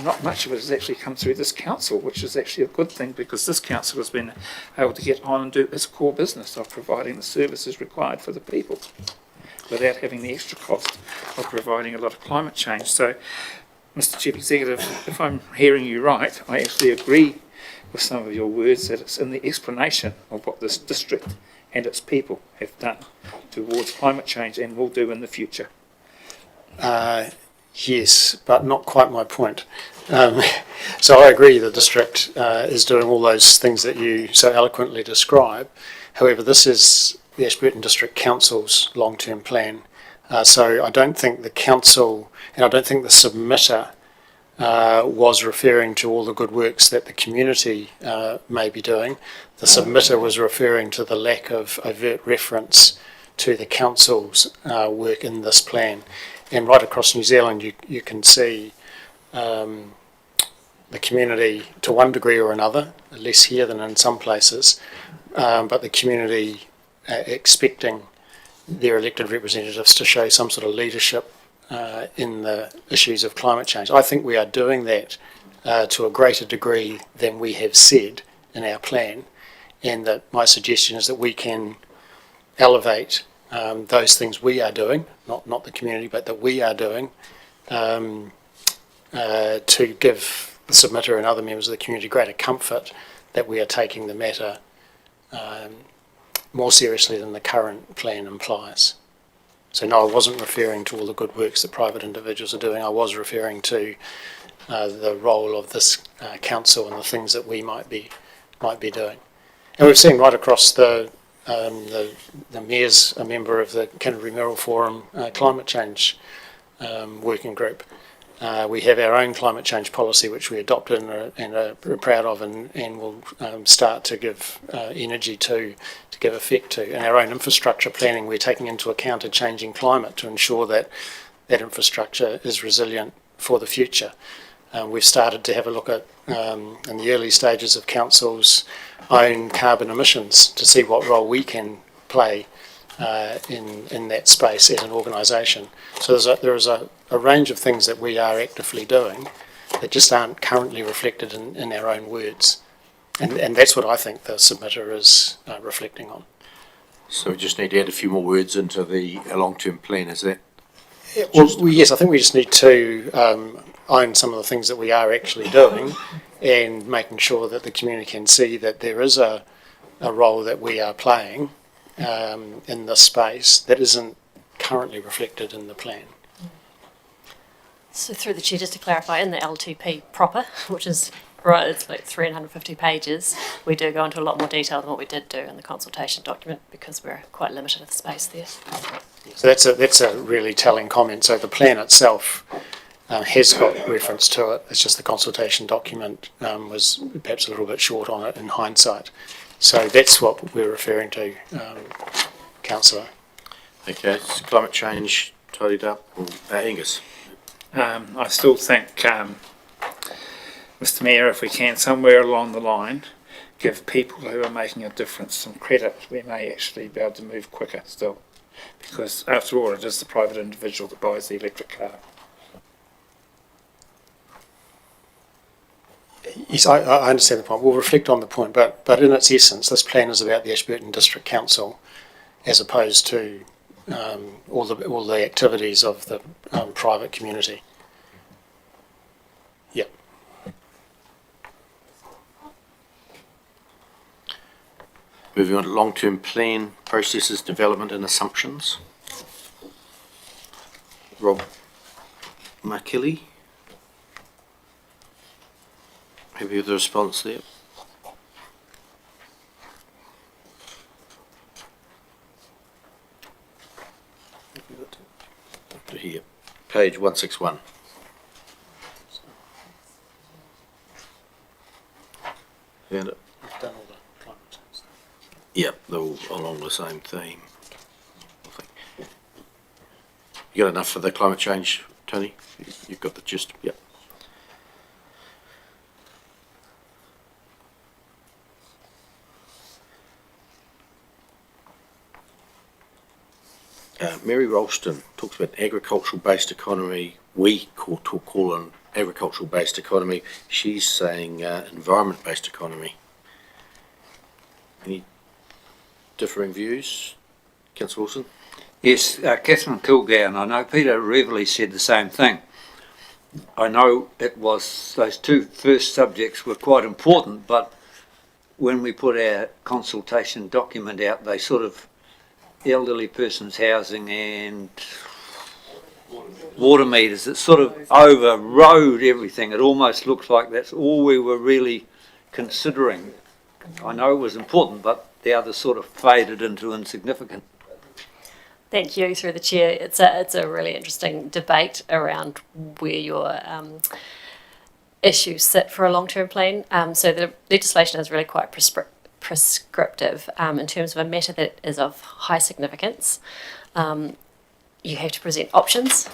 not much of it has actually come through this council, which is actually a good thing because this council has been able to get on and do its core business of providing the services required for the people without having the extra cost of providing a lot of climate change. So, Mr. Chief Executive, if I'm hearing you right, I actually agree with some of your words that it's in the explanation of what this district and its people have done towards climate change and will do in the future. Yes, but not quite my point. So I agree the district is doing all those things that you so eloquently describe. However, this is the Ashburton District Council's long-term plan. So I don't think the council, and I don't think the submitter was referring to all the good works that the community may be doing. The submitter was referring to the lack of overt reference to the council's work in this plan. And right across New Zealand, you can see the community, to one degree or another, less here than in some places, but the community expecting their elected representatives to show some sort of leadership in the issues of climate change. I think we are doing that to a greater degree than we have said in our plan, and that my suggestion is that we can elevate those things we are doing, not the community, but that we are doing, to give the submitter and other members of the community greater comfort that we are taking the matter more seriously than the current plan implies. So no, I wasn't referring to all the good works that private individuals are doing. I was referring to the role of this council and the things that we might be doing. And we've seen right across the Mayor's a member of the Canterbury Mayoral Forum Climate Change Working Group. We have our own climate change policy which we adopted and are proud of and will start to give energy to give effect to. And our own infrastructure planning, we're taking into account a changing climate to ensure that that infrastructure is resilient for the future. We've started to have a look at, in the early stages of council's own carbon emissions to see what role we can play in that space as an organisation. So there is a range of things that we are actively doing that just aren't currently reflected in our own words. And that's what I think the submitter is reflecting on. So we just need to add a few more words into the long-term plan, is that? Well, yes, I think we just need to own some of the things that we are actually doing and making sure that the community can see that there is a role that we are playing in this space that isn't currently reflected in the plan. So through the chair, just to clarify, in the L2P proper, which is right, it's like 350 pages, we do go into a lot more detail than what we did do in the consultation document because we're quite limited with space there. So that's a really telling comment. So the plan itself has got reference to it. It's just the consultation document was perhaps a little bit short on it in hindsight. So that's what we're referring to, Councillor. Okay, so climate change tidied up. Angus. I still think, Mr Mayor, if we can somewhere along the line give people who are making a difference some credit, we may actually be able to move quicker still. Because after all, it is the private individual that buys the electric car. Yes, I understand the point. We'll reflect on the point, but in its essence, this plan is about the Ashburton District Council as opposed to all the activities of the private community. Yep. Moving on to long-term plan, processes, development and assumptions. Rob McKilly. Have you the response there? Here, page 161. Found it? I've done all the climate change stuff. Yep, they're all along the same theme. I think. You got enough for the climate change, Tony? You've got the gist. Yep. Mary Ralston talks about agricultural-based economy. We call an agricultural-based economy. She's saying environment-based economy. Any differing views? Councillor Wilson? Yes, Catherine Kilgour, I know Peter Reveley said the same thing. I know it was, those two first subjects were quite important, but when we put our consultation document out, they sort of, elderly persons housing and water meters, it sort of overrode everything. It almost looks like that's all we were really considering. I know it was important, but the others sort of faded into insignificant. Thank you, through the chair. It's a really interesting debate around where your issues sit for a long-term plan. So the legislation is really quite prescriptive in terms of a matter that is of high significance. You have to present options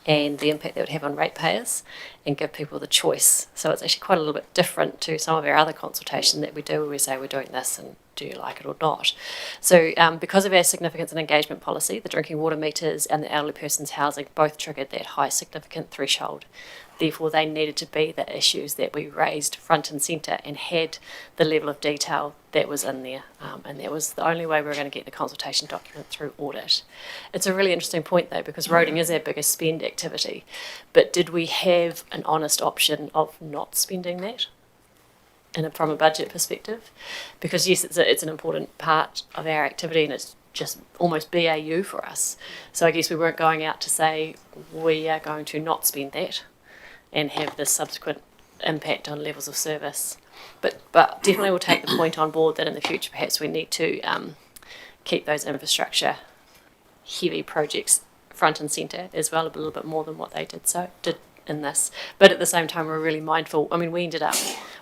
and the impact that would have on ratepayers and give people the choice. So it's actually quite a little bit different to some of our other consultation that we do where we say we're doing this and do you like it or not. So because of our significance and engagement policy, the drinking water meters and the elderly persons housing both triggered that high significant threshold. Therefore, they needed to be the issues that we raised front and centre and had the level of detail that was in there. And that was the only way we were going to get the consultation document through audit. It's a really interesting point, though, because roading is our biggest spend activity. But did we have an honest option of not spending that from a budget perspective? Because, yes, it's an important part of our activity and it's just almost BAU for us. So I guess we weren't going out to say we are going to not spend that and have this subsequent impact on levels of service. But definitely we'll take the point on board that in the future perhaps we need to keep those infrastructure heavy projects front and centre as well, a little bit more than what they did in this. But at the same time we're really mindful. I mean, we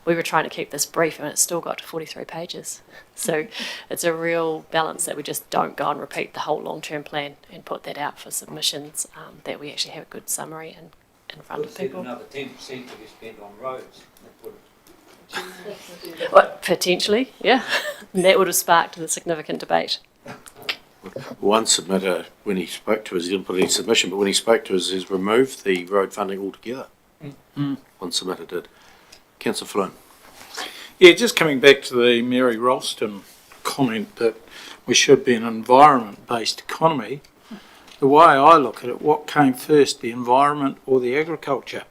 were trying to keep this brief and it's still got 43 pages. So it's a real balance that we just don't go and repeat the whole long-term plan and put that out for submissions, that we actually have a good summary and in front of people. Another 10% to be spent on roads. Well, potentially, yeah. That would have sparked the significant debate. One submitter, when he spoke to us, he didn't put any submission, but when he spoke to us, he's removed the road funding altogether. One submitter did. Councillor Flynn. Yeah, just coming back to the Mary Ralston comment that we should be an environment-based economy. The way I look at it, what came first, the environment or the agriculture?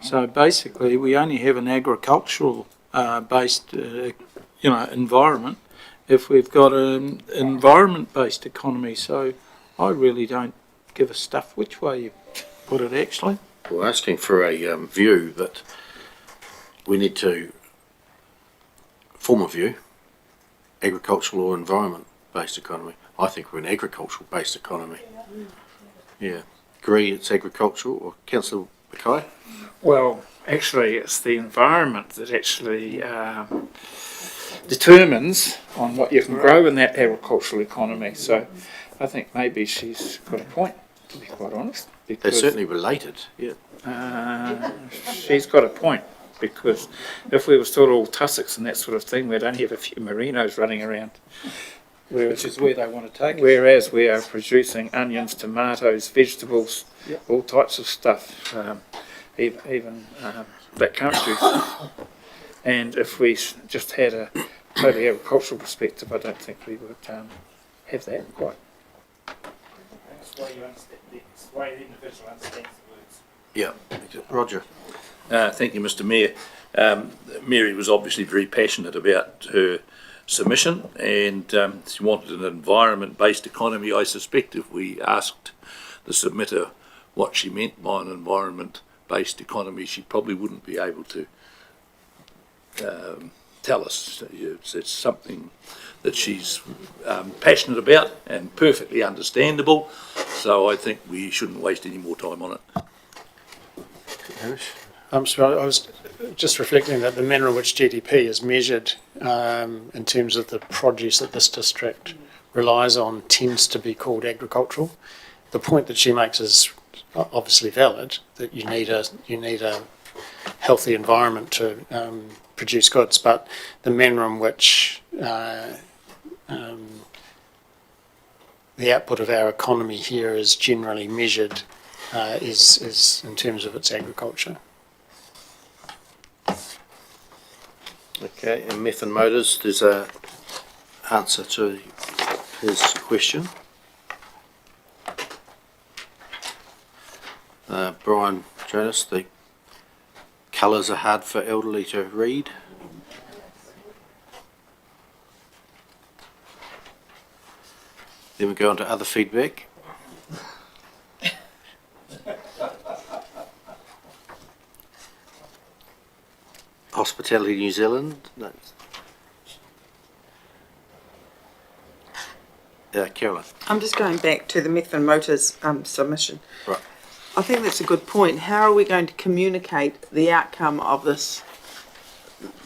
So basically, we only have an agricultural based, environment if we've got an environment-based economy. So I really don't give a stuff which way you put it, actually. We're asking for a view that we need to form a view, agricultural or environment-based economy. I think we're an agricultural-based economy. Yeah. Agree it's agricultural, or Councillor Mackay? Well, actually, it's the environment that actually determines on what you can grow in that agricultural economy. So I think maybe she's got a point, to be quite honest. They're certainly related, yeah. She's got a point, because if we were still all tussocks and that sort of thing, we'd only have a few merinos running around. Which is where they want to take it. Whereas we are producing onions, tomatoes, vegetables, all types of stuff, even blackcurrant juice. And if we just had a totally agricultural perspective, I don't think we would have that quite. That's why you understand. That's why the individual understands the words. Yeah, Roger. Thank you, Mr. Mayor. Mary was obviously very passionate about her submission, and she wanted an environment-based economy. I suspect if we asked the submitter what she meant by an environment-based economy, she probably wouldn't be able to tell us. It's something that she's passionate about and perfectly understandable, so I think we shouldn't waste any more time on it. So I was just reflecting that the manner in which GDP is measured in terms of the produce that this district relies on tends to be called agricultural. The point that she makes is obviously valid, that you need a healthy environment to produce goods, but the manner in which the output of our economy here is generally measured is in terms of its agriculture. Okay, and Meth and Motors, there's a answer to his question. Brian Jonas, the colours are hard for elderly to read. Then we go on to other feedback. Hospitality New Zealand. No. Caroline. I'm just going back to the Meth and Motors submission. Right. I think that's a good point. How are we going to communicate the outcome of this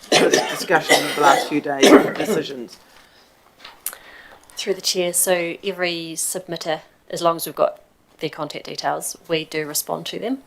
discussion of the last few days of decisions? Through the chair, so every submitter, as long as we've got their contact details, we do respond to them.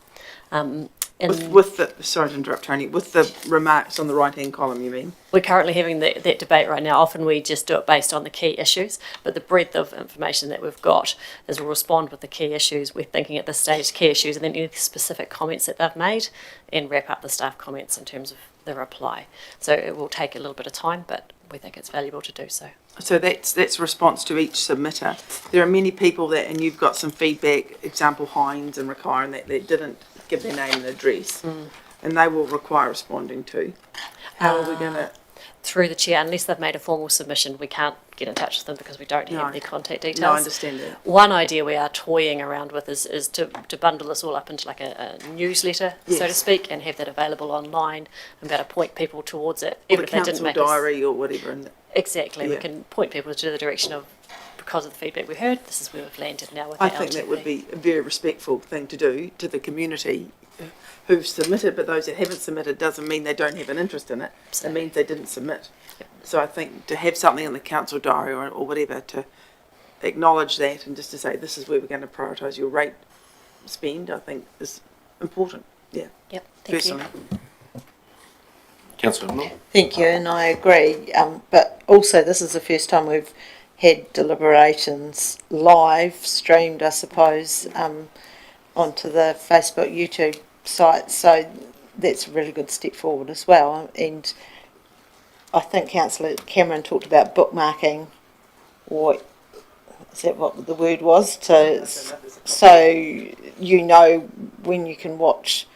With the, sorry to interrupt, Tony, with the remarks on the right-hand column, you mean? We're currently having that debate right now. Often we just do it based on the key issues, but the breadth of information that we've got is we'll respond with the key issues. We're thinking at this stage key issues and then any specific comments that they've made and wrap up the staff comments in terms of the reply. So it will take a little bit of time, but we think it's valuable to do so. So that's response to each submitter. There are many people that, and you've got some feedback, example Hines and Rakar, and that didn't give their name and address, and they will require responding to. How are we going to? Through the chair, unless they've made a formal submission, we can't get in touch with them because we don't have their contact details. No, I understand that. One idea we are toying around with is to bundle this all up into like a newsletter, so to speak, and have that available online and be able to point people towards it. Even if they didn't make diary or whatever. Exactly, we can point people to the direction of, because of the feedback we heard, this is where we've landed now with I think that would be a very respectful thing to do to the community who've submitted, but those that haven't submitted doesn't mean they don't have an interest in it. It means they didn't submit. Yep. So I think to have something in the council diary or whatever to acknowledge that and just to say this is where we're going to prioritise your rate spend, I think is important. Yeah. Yep. Thank personally. you. Councillor Moore. Thank you, and I agree. But also, this is the first time we've had deliberations live streamed, I suppose, onto the Facebook, YouTube site. So that's a really good step forward as well. And I think Councillor Cameron talked about bookmarking, or is that what the word was? So you know when you can watch,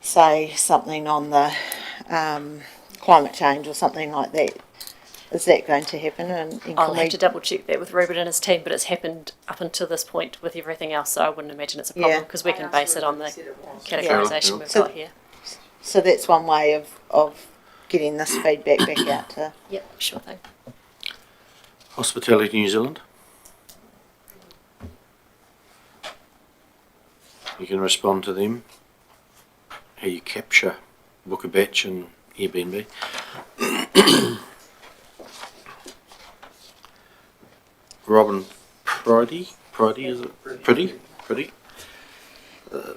say, something on the climate change or something like that. Is that going to happen? And I'll have to double check that with Ruben and his team, but it's happened up until this point with everything else, so I wouldn't imagine it's a problem because we can base it on the categorisation we've got here. So that's one way of getting this feedback back out to... Yep, sure thing. Hospitality New Zealand. You can respond to them. How you capture Book a Batch and Airbnb. Robin Priddy is it? Pretty.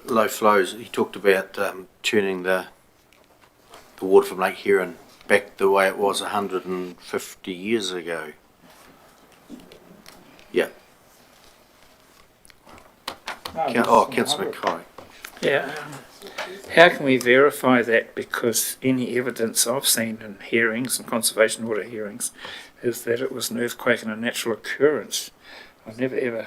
Low flows. He talked about turning the water from Lake Huron back the way it was 150 years ago. Yeah. Councillor Mackay. Yeah. How can we verify that? Because any evidence I've seen in hearings and conservation order hearings is that it was an earthquake and a natural occurrence. I've never ever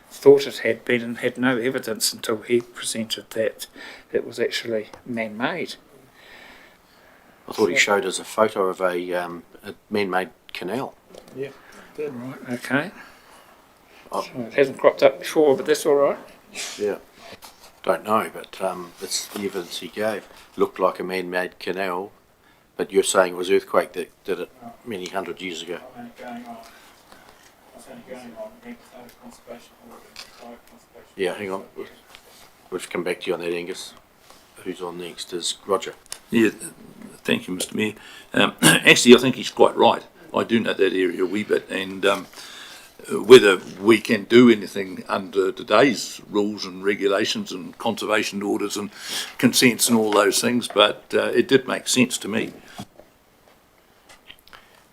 thought it had been and had no evidence until he presented that it was actually man-made. I thought he showed us a photo of a man-made canal. Yeah. Right, okay. So it hasn't cropped up before, but that's all right. Yeah. Don't know, but it's the evidence he gave. Looked like a man-made canal, but you're saying it was earthquake that did it many hundred years ago. Yeah, hang on. We'll come back to you on that, Angus. who's on next is Roger. Yeah, thank you, Mr. Mayor. Actually, I think he's quite right. I do know that area a wee bit, and whether we can do anything under today's rules and regulations and conservation orders and consents and all those things, but it did make sense to me.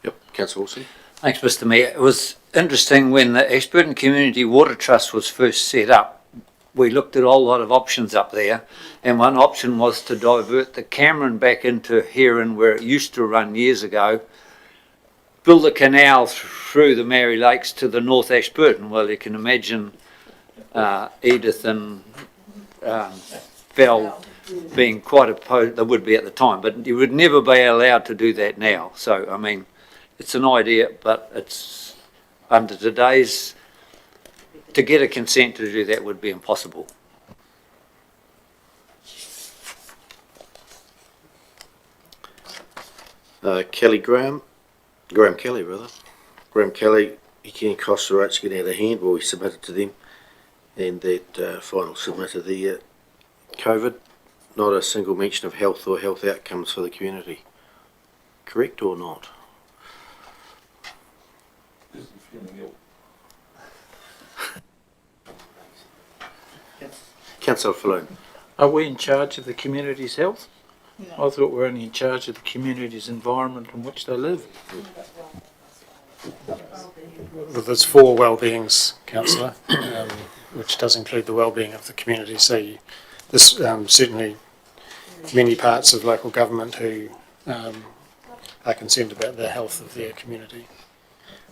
Yep, Councillor Wilson. Thanks, Mr. Mayor. It was interesting when the Ashburton Community Water Trust was first set up. We looked at a whole lot of options up there, and one option was to divert the Cameron back into Hearing, where it used to run years ago, build a canal through the Mary Lakes to the North Ashburton. Well, you can imagine Edith and Val being quite opposed, they would be at the time, but you would never be allowed to do that now. So, I mean, it's an idea, but it's under today's, to get a consent to do that would be impossible. Graham Kelly, he came across the rates getting out of hand, well, we submitted to them, and that final submitted the COVID, not a single mention of health or health outcomes for the community. Correct or not? Councillor Falloon. Are we in charge of the community's health? No. I thought we were only in charge of the community's environment in which they live. Well, there's 4 well-beings, councillor, which does include the well-being of the community. So there's certainly many parts of local government who are concerned about the health of their community.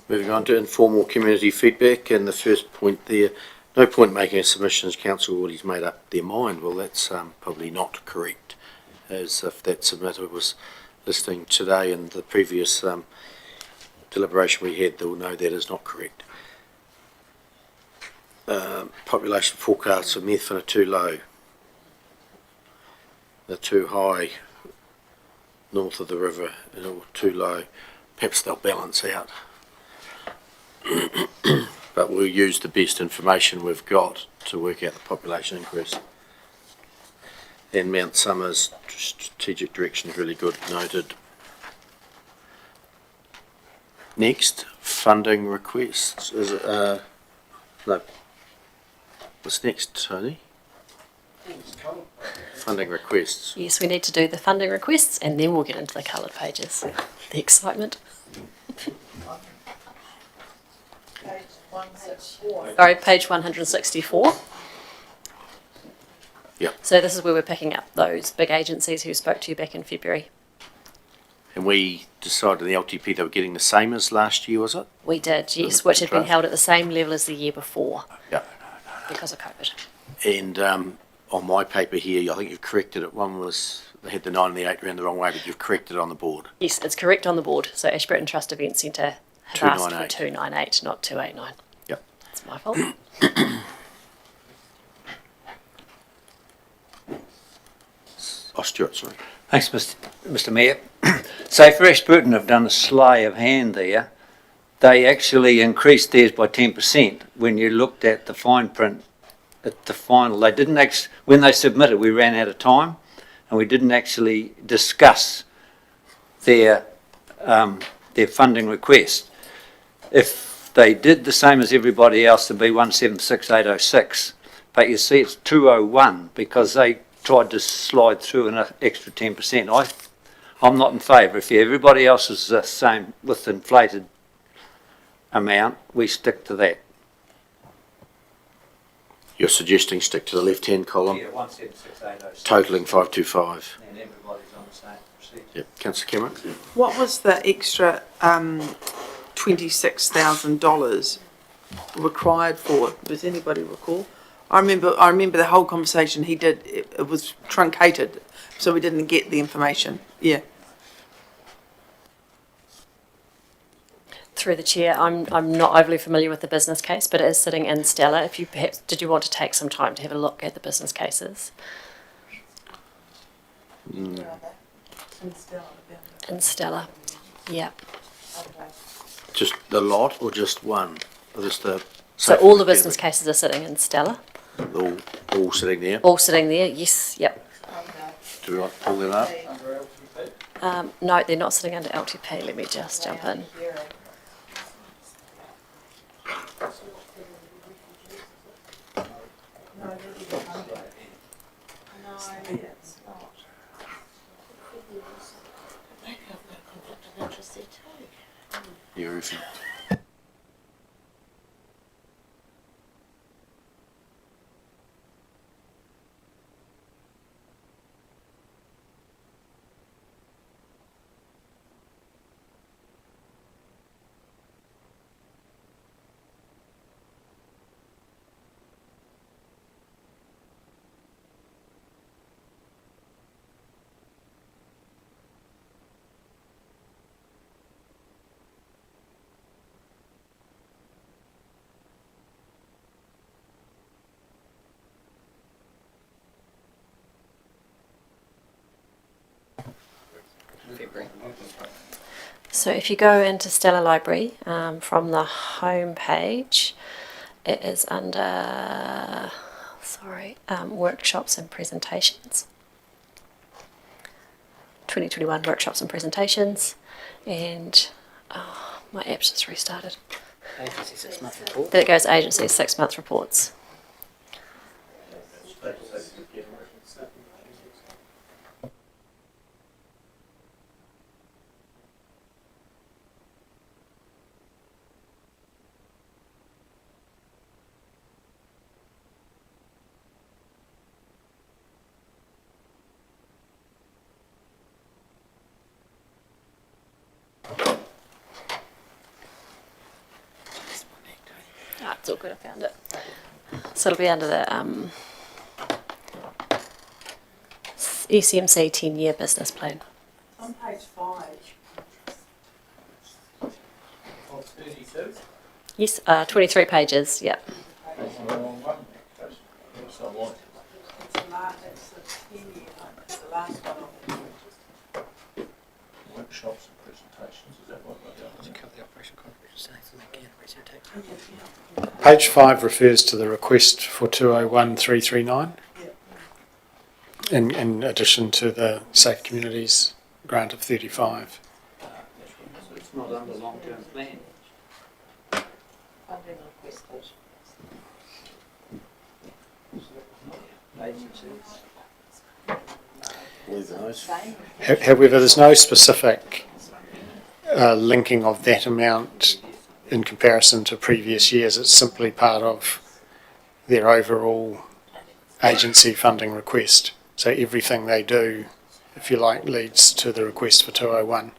Moving on to informal community feedback, and the first point there, no point making a submission as council already made up their mind. Well, that's probably not correct, as if that submitter was listening today and the previous deliberation we had, they'll know that is not correct. Population forecasts of Methven are too low. They're too high north of the river and too low. Perhaps they'll balance out. But we'll use the best information we've got to work out the population increase. And Mount Somers strategic direction is really good, noted. Next, funding requests. Is it, no. What's next, Tony? Funding requests. Yes, we need to do the funding requests and then we'll get into the coloured pages. The excitement. Sorry, page 164. Yep. So this is where we're picking up those big agencies who spoke to you back in February. And we decided in the LTP they were getting the same as last year, was it? We did, yes, which had been held at the same level as the year before. Yeah. Because of COVID. And on my paper here, I think you've corrected it. One was, they had the 9 and the 8 round the wrong way, but you've corrected it on the board. Yes, it's correct on the board. So Ashburton Trust Event Centre have asked for 298. 298, not 289. Yep. That's my fault. Oh, Stuart, sorry. Thanks, Mr. Mayor. So for Ashburton have done a sleigh of hand there. They actually increased theirs by 10% when you looked at the fine print at the final. They didn't actually, when they submitted, we ran out of time and we didn't actually discuss their funding request. If they did the same as everybody else, it'd be 176,806. But you see, it's 201 because they tried to slide through an extra 10%. I'm not in favour. If everybody else is the same with inflated amount, we stick to that. You're suggesting stick to the left-hand column? Yeah, 176,806. Totalling 525. And everybody's on the same procedure. Yep. Councillor Cameron? What was the extra $26,000 required for? Does anybody recall? I remember the whole conversation he did. It was truncated, so we didn't get the information. Yeah. Through the chair, I'm not overly familiar with the business case, but it is sitting in Stella. If you perhaps, did you want to take some time to have a look at the business cases? Mm. In Stella, yeah. Just the lot or just one? Or just the... So all the business cases are sitting in Stella? All sitting there? All sitting there, yes, yep. Do I pull that up? No, they're not sitting under LTP. Let me just jump in. Here, if you So if you go into Stella Library from the home page, it is under, workshops and presentations. 2021 workshops and presentations, and my app's just restarted. Agency 6 month report. There it goes, agency 6 month reports. It's all good, I found it. So it'll be under the ECMC 10-year business plan. On page 5. Yes, 23 pages, yeah. It's the last one. Workshops and presentations, is that what they're doing? Page 5 refers to the request for 201339 in addition to the Safe Communities grant of 35. It's not under long-term plan. However, there's no specific linking of that amount in comparison to previous years. It's simply part of their overall agency funding request. So everything they do, if you like, leads to the request for 201.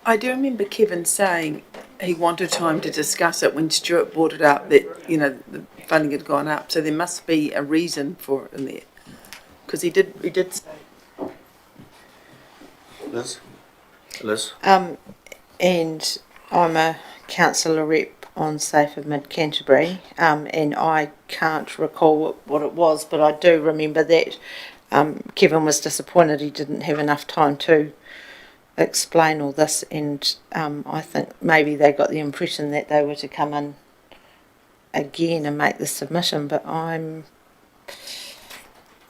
I do remember Kevin saying he wanted time to discuss it when Stuart brought it up that, you know, the funding had gone up. So there must be a reason for it in there. Because he did say. Liz? And I'm a councillor rep on Safer Mid Canterbury, and I can't recall what it was, but I do remember that Kevin was disappointed he didn't have enough time to explain all this, and I think maybe they got the impression that they were to come in again and make the submission, but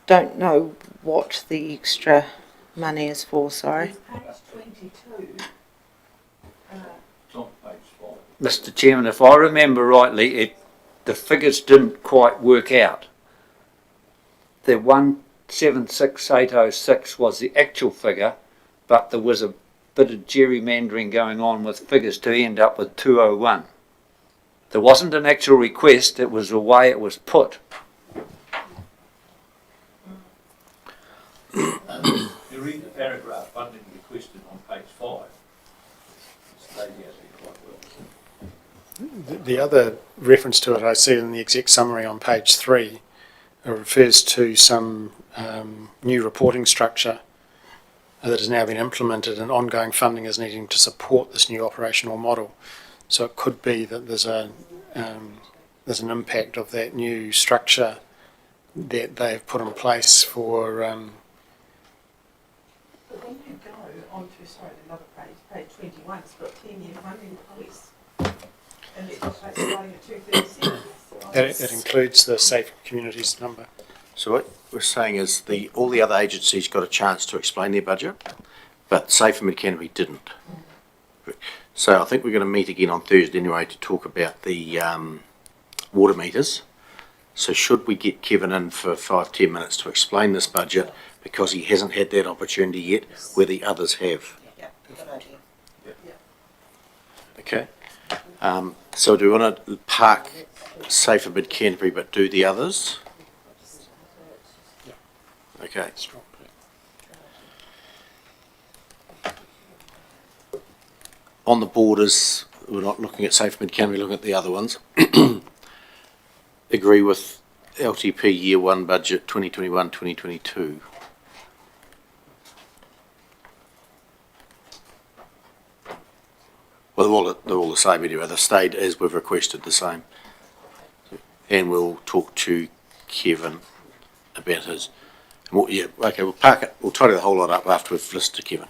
don't know what the extra money is for, sorry. Page 22. It's on page 5. Mr. Chairman, if I remember rightly, the figures didn't quite work out. The 176806 was the actual figure, but there was a bit of gerrymandering going on with figures to end up with 201. There wasn't an actual request, it was the way it was put. You read the paragraph funding requested on page 5. It's laid out there quite well. The other reference to it I see in the exec summary on page 3 refers to some new reporting structure that has now been implemented, and ongoing funding is needing to support this new operational model. So it could be that there's an impact of that new structure that they've put in place for. But when you go on to, another page, page 21, it's got 10-year funding policy. And it's starting at 237. It includes the Safe Communities number. So what we're saying is all the other agencies got a chance to explain their budget, but Safe and Canterbury didn't. So I think we're going to meet again on Thursday anyway to talk about the water meters. So should we get Kevin in for 5-10 minutes to explain this budget, because he hasn't had that opportunity yet, where the others have? Okay. So do we want to park Safe and Canterbury but do the others? Okay. On the borders, we're not looking at Safe Mid-Canterbury, we're looking at the other ones. Agree with LTP Year 1 budget 2021-2022. Well, they're all the same anyway. They've stayed as we've requested, the same. And we'll talk to Kevin about his. Yeah, okay, we'll park it. We'll tidy the whole lot up after we've listened to Kevin.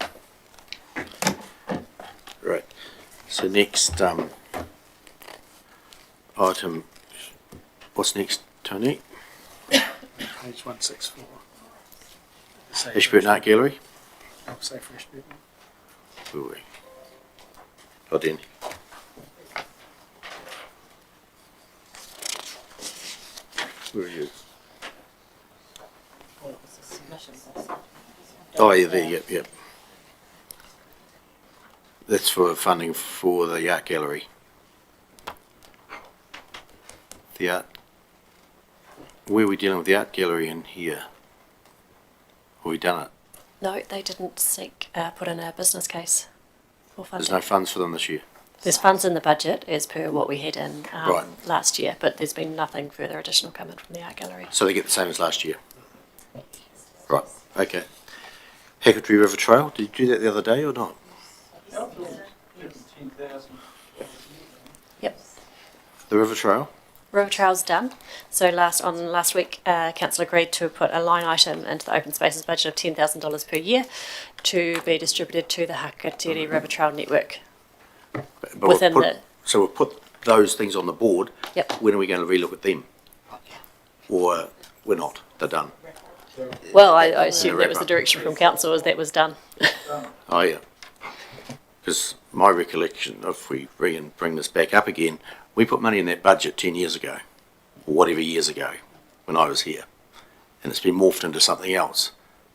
Right. So next item. What's next, Tony? Page 164. Ashburton Art Gallery. Oh, Safe for Ashburton. Where were we? Oh, Danny. Where are you? Oh, yeah, there, yep. That's for funding for the art gallery. The art. Where are we dealing with the art gallery in here? Have we done it? No, they didn't put in a business case for funding. There's no funds for them this year? There's funds in the budget as per what we had in Right. last year, but there's been nothing further additional coming from the art gallery. So they get the same as last year? Right, okay. Hackety River Trail, did you do that the other day or not? Yep. The River Trail? River Trail's done. So last week, council agreed to put a line item into the open spaces budget of $10,000 per year to be distributed to the Hackety River Trail network. But so we'll put those things on the board. Yep. When are we going to relook at them? Or we're not? They're done? Well, I assume that was the direction from council, as that was done. Oh, yeah. Because my recollection, if we bring this back up again, we put money in that budget 10 years ago, or whatever years ago, when I was here. And it's been morphed into something else.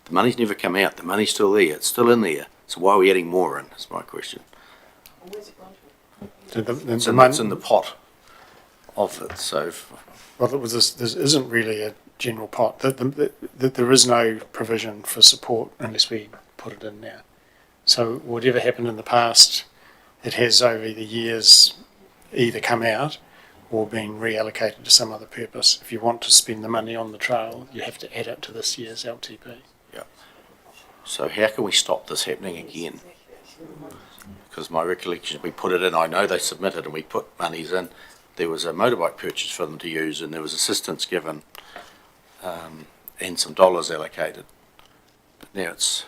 The money's never come out. The money's still there. It's still in there. So why are we adding more in, is my question. It's in the pot of it, so... Well, this isn't really a general pot. There is no provision for support unless we put it in now. So whatever happened in the past, it has over the years either come out or been reallocated to some other purpose. If you want to spend the money on the trail, you have to add it to this year's LTP. Yeah. So how can we stop this happening again? Because my recollection, we put it in, I know they submitted and we put monies in. There was a motorbike purchase for them to use and there was assistance given and some dollars allocated. But now it's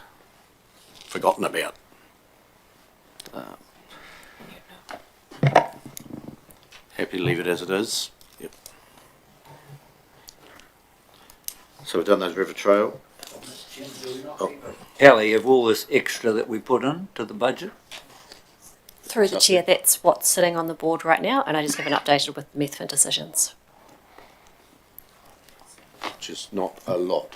forgotten about. Happy to leave it as it is. Yep. So we've done those river trail. Oh. Ellie, of all this extra that we put in to the budget? Through the chair, that's what's sitting on the board right now, and I just haven't updated with Methven decisions. Which is not a lot.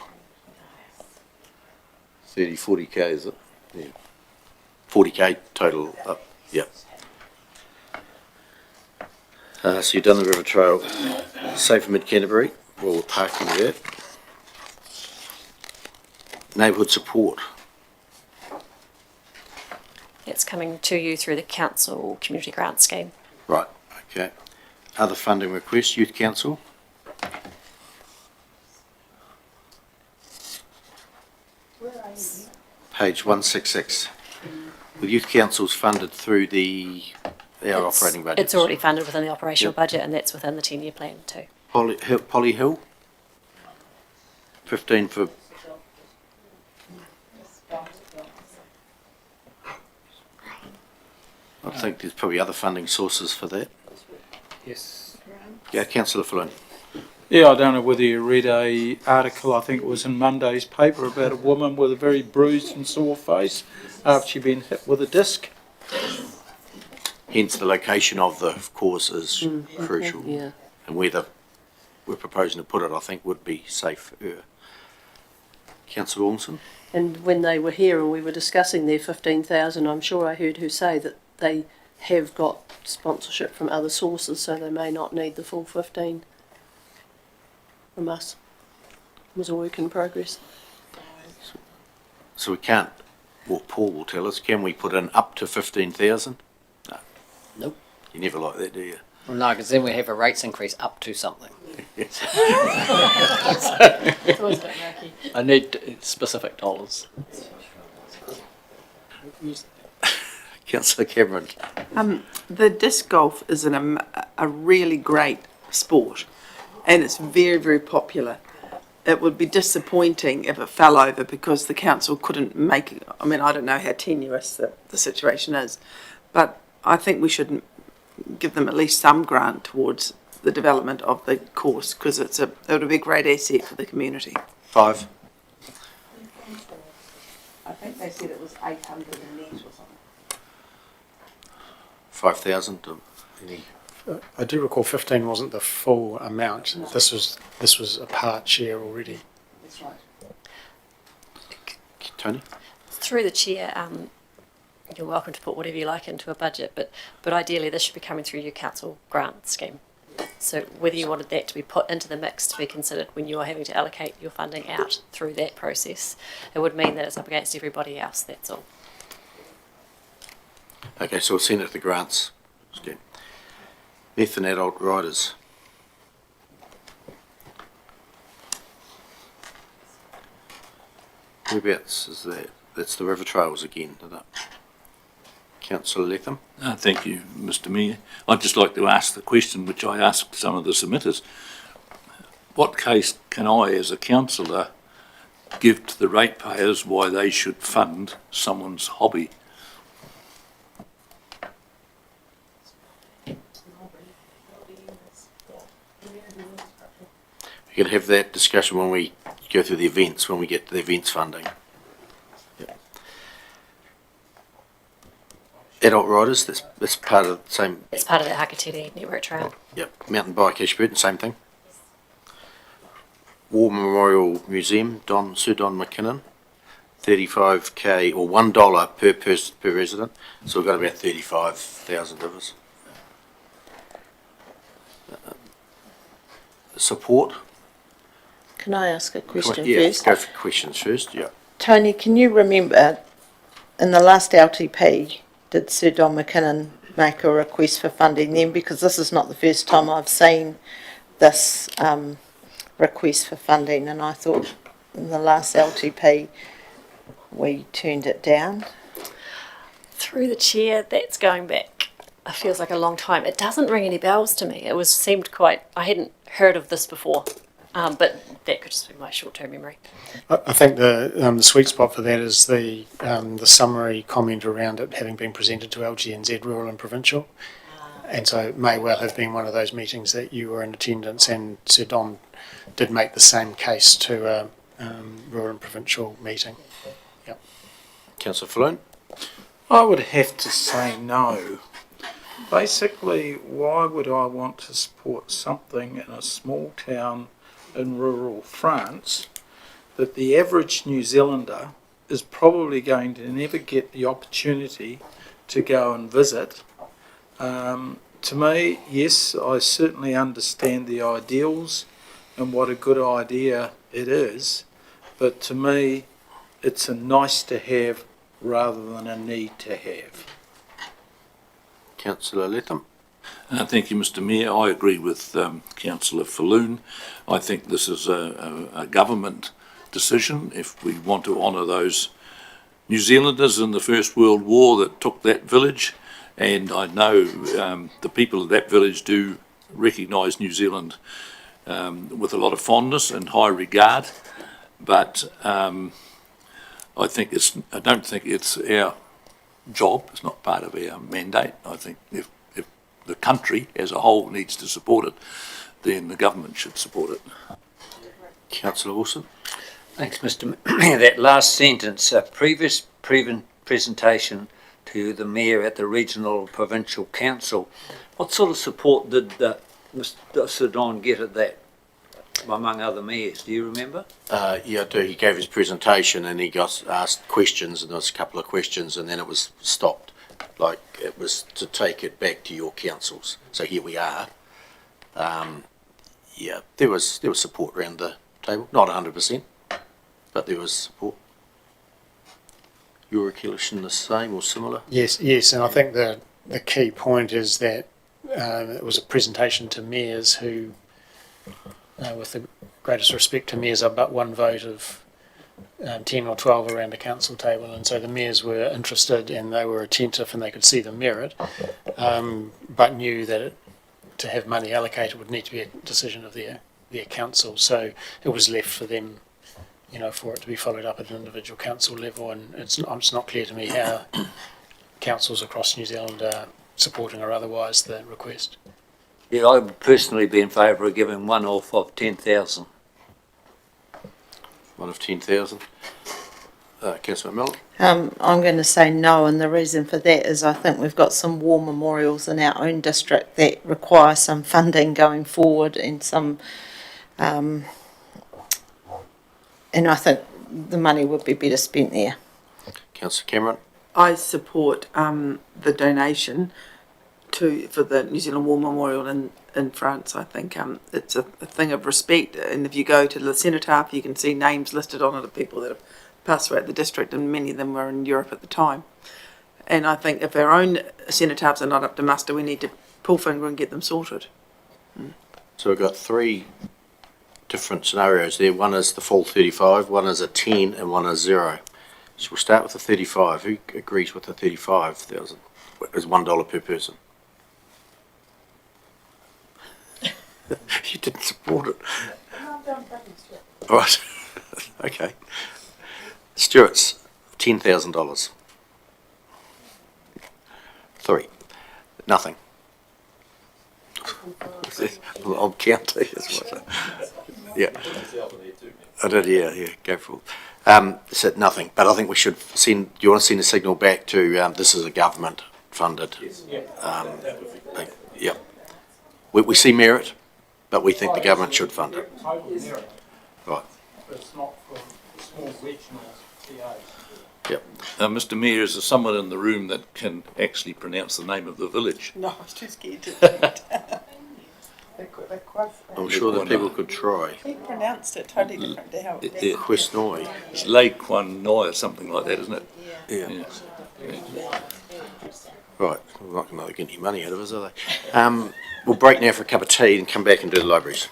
40k is it? Yeah. 40k total up, yep. So you've done the river trail. Safe for Mid-Canterbury, well, we're parking there. Neighbourhood support. It's coming to you through the council community grant scheme. Right, okay. Other funding requests, Youth Council. Page 166. The Youth Council's funded through our operating budget. It's already funded within the operational budget, and that's within the 10-year plan too. Polly Hill? 15 for... I think there's probably other funding sources for that. Yes. Yeah, Councillor Flynn. Yeah, I don't know whether you read a article, I think it was in Monday's paper, about a woman with a very bruised and sore face after she'd been hit with a disc. Hence the location of the course is crucial. Yeah. And where we're proposing to put it, I think, would be safer. Councillor Ormson? And when they were here and we were discussing their 15,000, I'm sure I heard her say that they have got sponsorship from other sources, so they may not need the full 15 from us. It was a work in progress. So we can't, well, Paul will tell us, can we put in up to 15,000? No. Nope. You never like that, do you? Well, no, because then we have a rates increase up to something. I need specific dollars. Councillor Cameron? The disc golf is a really great sport, and it's very, very popular. It would be disappointing if it fell over because the council couldn't make it. I mean, I don't know how tenuous the situation is, but I think we should give them at least some grant towards the development of the course, because it would be a great asset for the community. 5. I think they said it was 800 a net or something. 5,000? I do recall 15 wasn't the full amount. No. This was a part share already. That's right. Tony? Through the chair, you're welcome to put whatever you like into a budget, but ideally this should be coming through your council grant scheme. So whether you wanted that to be put into the mix to be considered when you are having to allocate your funding out through that process, it would mean that it's up against everybody else, that's all. Okay, so we'll send it to the grants scheme. Youth and adult riders. Whereabouts is that? That's the river trails again, isn't it? Councillor Latham? Thank you, Mr Mayor. I'd just like to ask the question which I asked some of the submitters. What case can I, as a councillor, give to the ratepayers why they should fund someone's hobby? We can have that discussion when we go through the events, when we get to the events funding. Yep. Adult riders, that's part of the same. It's part of the Hackety Network Trail. Yep. Mountain bike Ashburton, same thing. War Memorial Museum, Sir Don McKinnon, 35k or $1 per person per resident. So we've got about 35,000 of us. Support. Can I ask a question Yeah, first? go for questions first. Yeah. Tony, can you remember in the last LTP, did Sir Don McKinnon make a request for funding then? Because this is not the first time I've seen this request for funding, and I thought in the last LTP we turned it down. Through the chair, that's going back, it feels like a long time. It doesn't ring any bells to me. It seemed quite, I hadn't heard of this before, but that could just be my short-term memory. I think the sweet spot for that is the summary comment around it having been presented to LGNZ Rural and Provincial, and so it may well have been one of those meetings that you were in attendance, and Sir Don did make the same case to a Rural and Provincial meeting. Yep. Councillor Floon? I would have to say no. Basically, why would I want to support something in a small town in rural France that the average New Zealander is probably going to never get the opportunity to go and visit? To me, yes, I certainly understand the ideals and what a good idea it is, but to me, it's a nice to have rather than a need to have. Councillor Latham? Thank you, Mr Mayor. I agree with Councillor Falloon. I think this is a government decision. If we want to honour those New Zealanders in the First World War that took that village, and I know the people of that village do recognise New Zealand with a lot of fondness and high regard, but I don't think it's our job. It's not part of our mandate. I think if the country as a whole needs to support it, then the government should support it. Councillor Wilson? Thanks, Mr. Mayor. That last sentence, a previous presentation to the Mayor at the Regional or Provincial Council, what sort of support did Mr. Sir Don get at that, among other mayors? Do you remember? Yeah, I do. He gave his presentation and he got asked questions, and there was a couple of questions, and then it was stopped. Like, it was to take it back to your councils. So here we are. Yeah, there was support around the table. Not 100%, but there was support. Your recollection the same or similar? Yes, and I think the key point is that it was a presentation to mayors who, with the greatest respect to mayors, are but one vote of 10 or 12 around a council table, and so the mayors were interested and they were attentive and they could see the merit, but knew that to have money allocated would need to be a decision of their council. So it was left for them, for it to be followed up at an individual council level, and it's not clear to me how councils across New Zealand are supporting or otherwise the request. Yeah, I would personally be in favour of giving one off of 10,000. One of 10,000. Councillor Miller? I'm going to say no, and the reason for that is I think we've got some war memorials in our own district that require some funding going forward, and and I think the money would be better spent there. Councillor Cameron? I support the donation for the New Zealand War Memorial in France. I think it's a thing of respect, and if you go to the cenotaph, you can see names listed on it of people that have passed away at the district, and many of them were in Europe at the time. And I think if our own cenotaphs are not up to muster, we need to pull finger and get them sorted. So we've got three different scenarios there. One is the full 35, one is a 10, and one is 0. So we'll start with the 35. Who agrees with the 35,000? It's $1 per person. You didn't support it. Right. Okay. Stuart's $10,000. 3. Nothing. I'll count. Yeah. I did, yeah, go for it. Said nothing, but I think we should send, do you want to send a signal back to, this is a government funded thing? Yeah. We see merit, but we think the government should fund it. Right. It's not from small regional TAs. Yep. Mr. Mayor, is there someone in the room that can actually pronounce the name of the village? No, I was too scared to do it. I'm sure that people could try. He pronounced it totally different to how it is. Quesnoy. It's Lake Kwan Noi or something like that, isn't it? Yeah. Right, we're not going to get any money out of us, are they? We'll break now for a cup of tea and come back and do the libraries.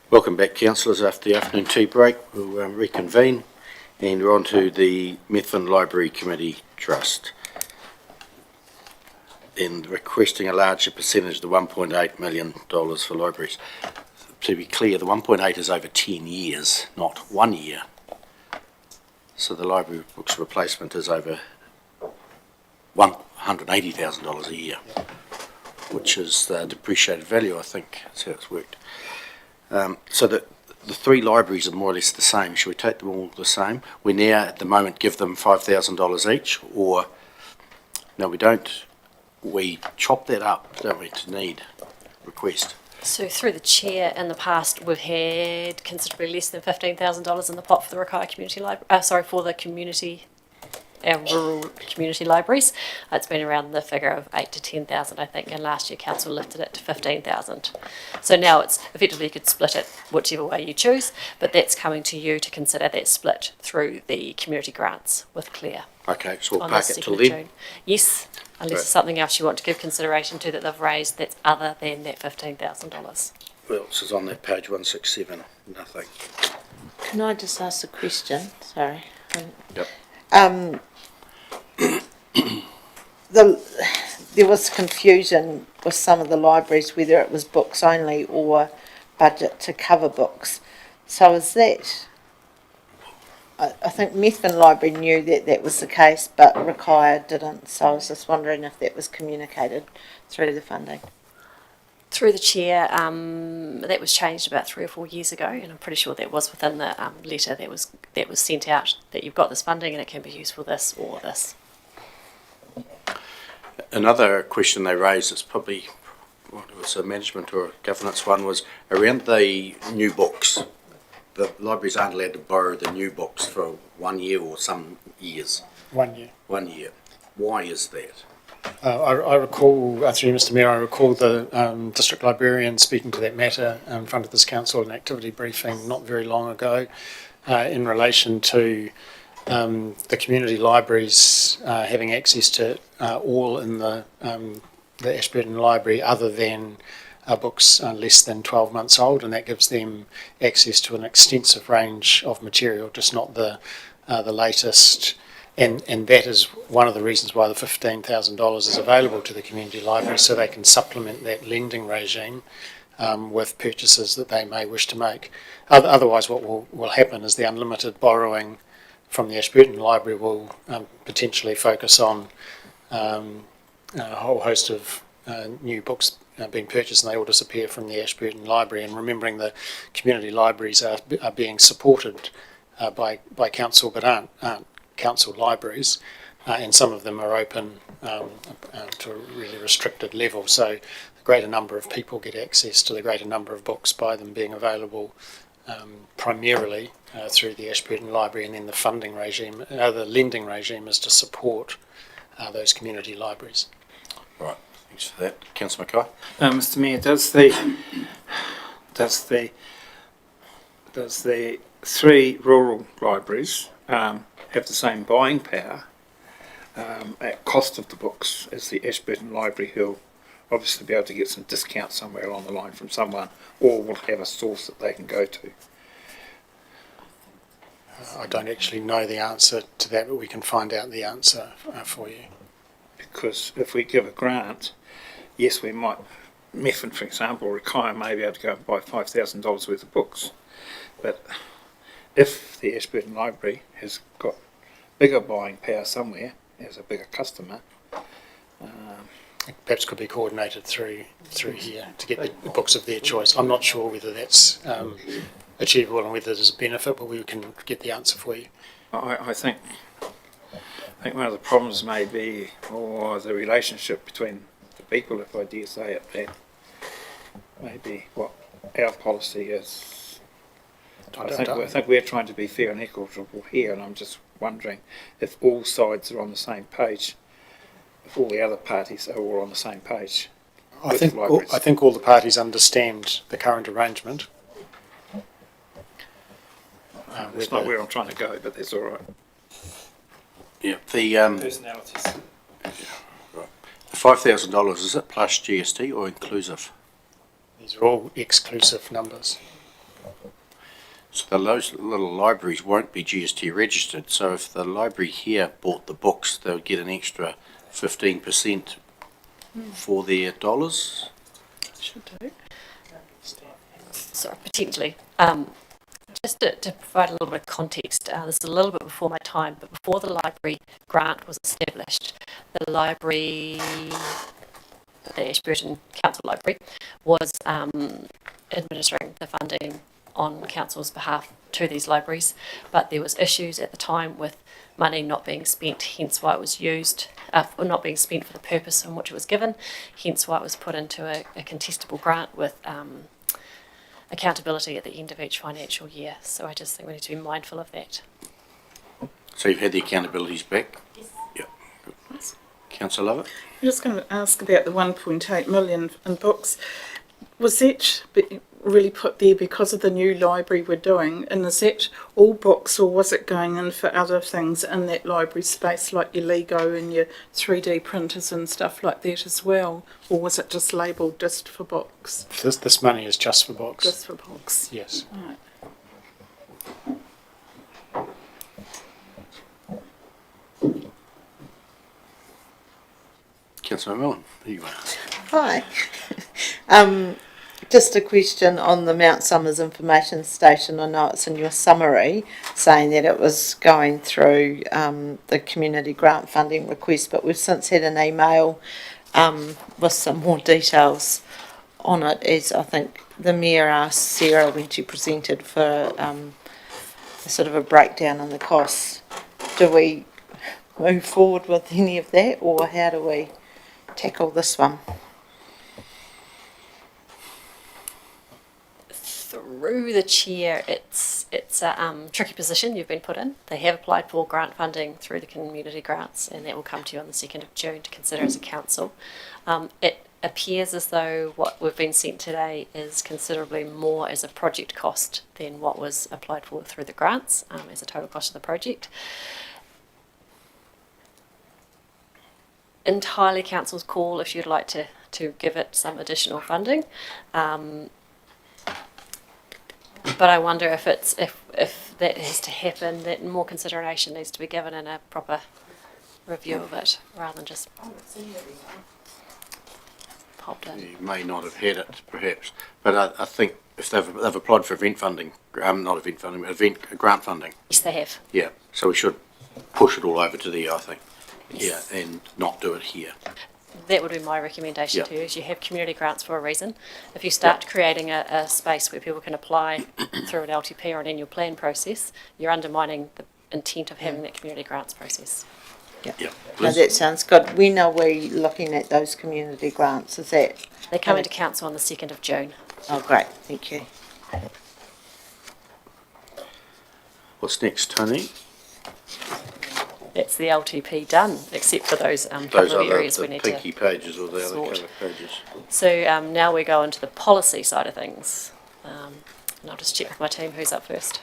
Welcome back, councillors. After the afternoon tea break, we'll reconvene, and we're on to the Methven Library Committee Trust. And requesting a larger percentage of the $1.8 million for libraries. To be clear, the 1.8 is over 10 years, not 1 year. So the library books replacement is over $180,000 a year, which is the depreciated value, I think. That's how it's worked. So the three libraries are more or less the same. Should we take them all the same? We now, at the moment, give them $5,000 each, or no, we don't. We chop that up, don't we, to need request. So through the chair, in the past, we've had considerably less than $15,000 in the pot for the Rakaia Community Library. For the community, our rural community libraries. It's been around the figure of 8 to 10,000, I think, and last year council lifted it to 15,000. So now it's effectively you could split it whichever way you choose, but that's coming to you to consider that split through the community grants with Claire. Okay, so we'll On park the it till 2nd of then. June. Yes, unless Right. there's something else you want to give consideration to that they've raised that's other than that $15,000. What else is on that page 167? Nothing. Can I just ask a question? Sorry. Yep. There was confusion with some of the libraries whether it was books only or budget to cover books. So is that? I think Methven Library knew that that was the case, but Rakaia didn't. So I was just wondering if that was communicated through the funding. Through the chair, that was changed about 3 or 4 years ago, and I'm pretty sure that was within the letter that was sent out, that you've got this funding and it can be used for this or this. Another question they raised is probably, what it was a management or a governance one, was around the new books. The libraries aren't allowed to borrow the new books for 1 year or some years. 1 year. 1 year. Why is that? I recall, through Mr Mayor, I recall the district librarian speaking to that matter in front of this council in an activity briefing not very long ago in relation to the community libraries having access to all in the Ashburton Library other than books less than 12 months old, and that gives them access to an extensive range of material, just not the latest. And that is one of the reasons why the $15,000 is available to the community library, so they can supplement that lending regime with purchases that they may wish to make. Otherwise, what will happen is the unlimited borrowing from the Ashburton Library will potentially focus on a whole host of new books being purchased, and they all disappear from the Ashburton Library. And remembering the community libraries are being supported by council, but aren't council libraries, and some of them are open to a really restricted level. So the greater number of people get access to the greater number of books by them being available primarily through the Ashburton Library, and then the funding regime, the lending regime is to support those community libraries. Right, thanks for that. Councillor Mackay? Mr Mayor, does the three rural libraries have the same buying power at cost of the books as the Ashburton Library, who'll obviously be able to get some discount somewhere along the line from someone, or will have a source that they can go to? I don't actually know the answer to that, but we can find out the answer for you. Because if we give a grant, yes, we might, Methven, for example, Rakaia may be able to go and buy $5,000 worth of books. But if the Ashburton Library has got bigger buying power somewhere, as a bigger customer, perhaps could be coordinated through here to get the books of their choice. I'm not sure whether that's achievable and whether there's a benefit, but we can get the answer for you. I think one of the problems may be, or the relationship between the people, if I dare say it, that maybe what our policy is. I think we're trying to be fair and equitable here, and I'm just wondering if all sides are on the same page, if all the other parties are all on the same page. I think all the parties understand the current arrangement. It's not where I'm trying to go, but that's all right. Yeah, the personalities. Right. The $5,000, is it plus GST or inclusive? These are all exclusive numbers. So those little libraries won't be GST registered, so if the library here bought the books, they would get an extra 15% for their dollars? Should do. Sorry, potentially. Just to provide a little bit of context, this is a little bit before my time, but before the library grant was established, the library, the Ashburton Council Library, was administering the funding on council's behalf to these libraries, but there was issues at the time with money not being spent, hence why it was used, or not being spent for the purpose in which it was given, hence why it was put into a contestable grant with accountability at the end of each financial year. So I just think we need to be mindful of that. So you've had the accountabilities back? Yes. Yep. Councillor Lovett? I'm just going to ask about the 1.8 million in books. Was that really put there because of the new library we're doing? And is that all books, or was it going in for other things in that library space, like your Lego and your 3D printers and stuff like that as well? Or was it just labelled just for books? This money is just for books. Just for books. Yes. Right. Councillor Millen, who you want? Hi. Just a question on the Mount Somers Information Station. I know it's in your summary saying that it was going through the community grant funding request, but we've since had an email with some more details on it, as I think the Mayor asked Sarah when she presented for a sort of a breakdown on the costs. Do we move forward with any of that, or how do we tackle this one? Through the chair, it's a tricky position you've been put in. They have applied for grant funding through the community grants, and that will come to you on the 2nd of June to consider as a council. It appears as though what we've been sent today is considerably more as a project cost than what was applied for through the grants as a total cost of the project. Entirely council's call if you'd like to give it some additional funding. But I wonder if that has to happen, that more consideration needs to be given in a proper review of it, rather than just popped in. You may not have had it, perhaps, but I think if they've applied for event funding, not event funding, but grant funding. Yes, they have. Yeah, so we should push it all over to there, I think. Yes. Yeah, and not do it here. That would be my recommendation Yep. to you, is you have community grants for a reason. If you start creating a space where people can apply through an LTP or an annual plan process, you're undermining the intent of having that community grants process. Yeah. No, that sounds good. When are we looking at those community grants? Is that... They come into council on the 2nd of June. Oh, great. Thank you. What's next, Tony? That's the LTP done, except for those couple Those of are areas the we need pinky to pages or the other sort. cover pages. So now we go into the policy side of things. And I'll just check with my team who's up first.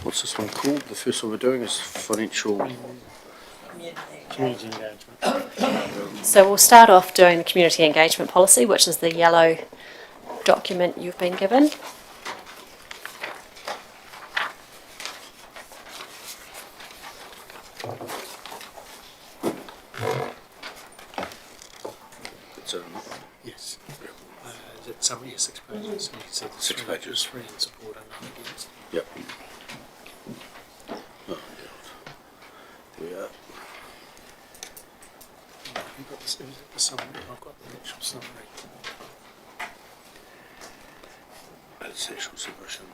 What's this one called? The first one we're doing is financial... Community engagement. So we'll start off doing the community engagement policy, which is the yellow document you've been given. It's Yes. Is it summary? 6 pages. So you can see the 6 pages. 3 in support and none against. Yep. Oh, God. There we are. You've got the summary. I've got the actual summary. That's actual submission.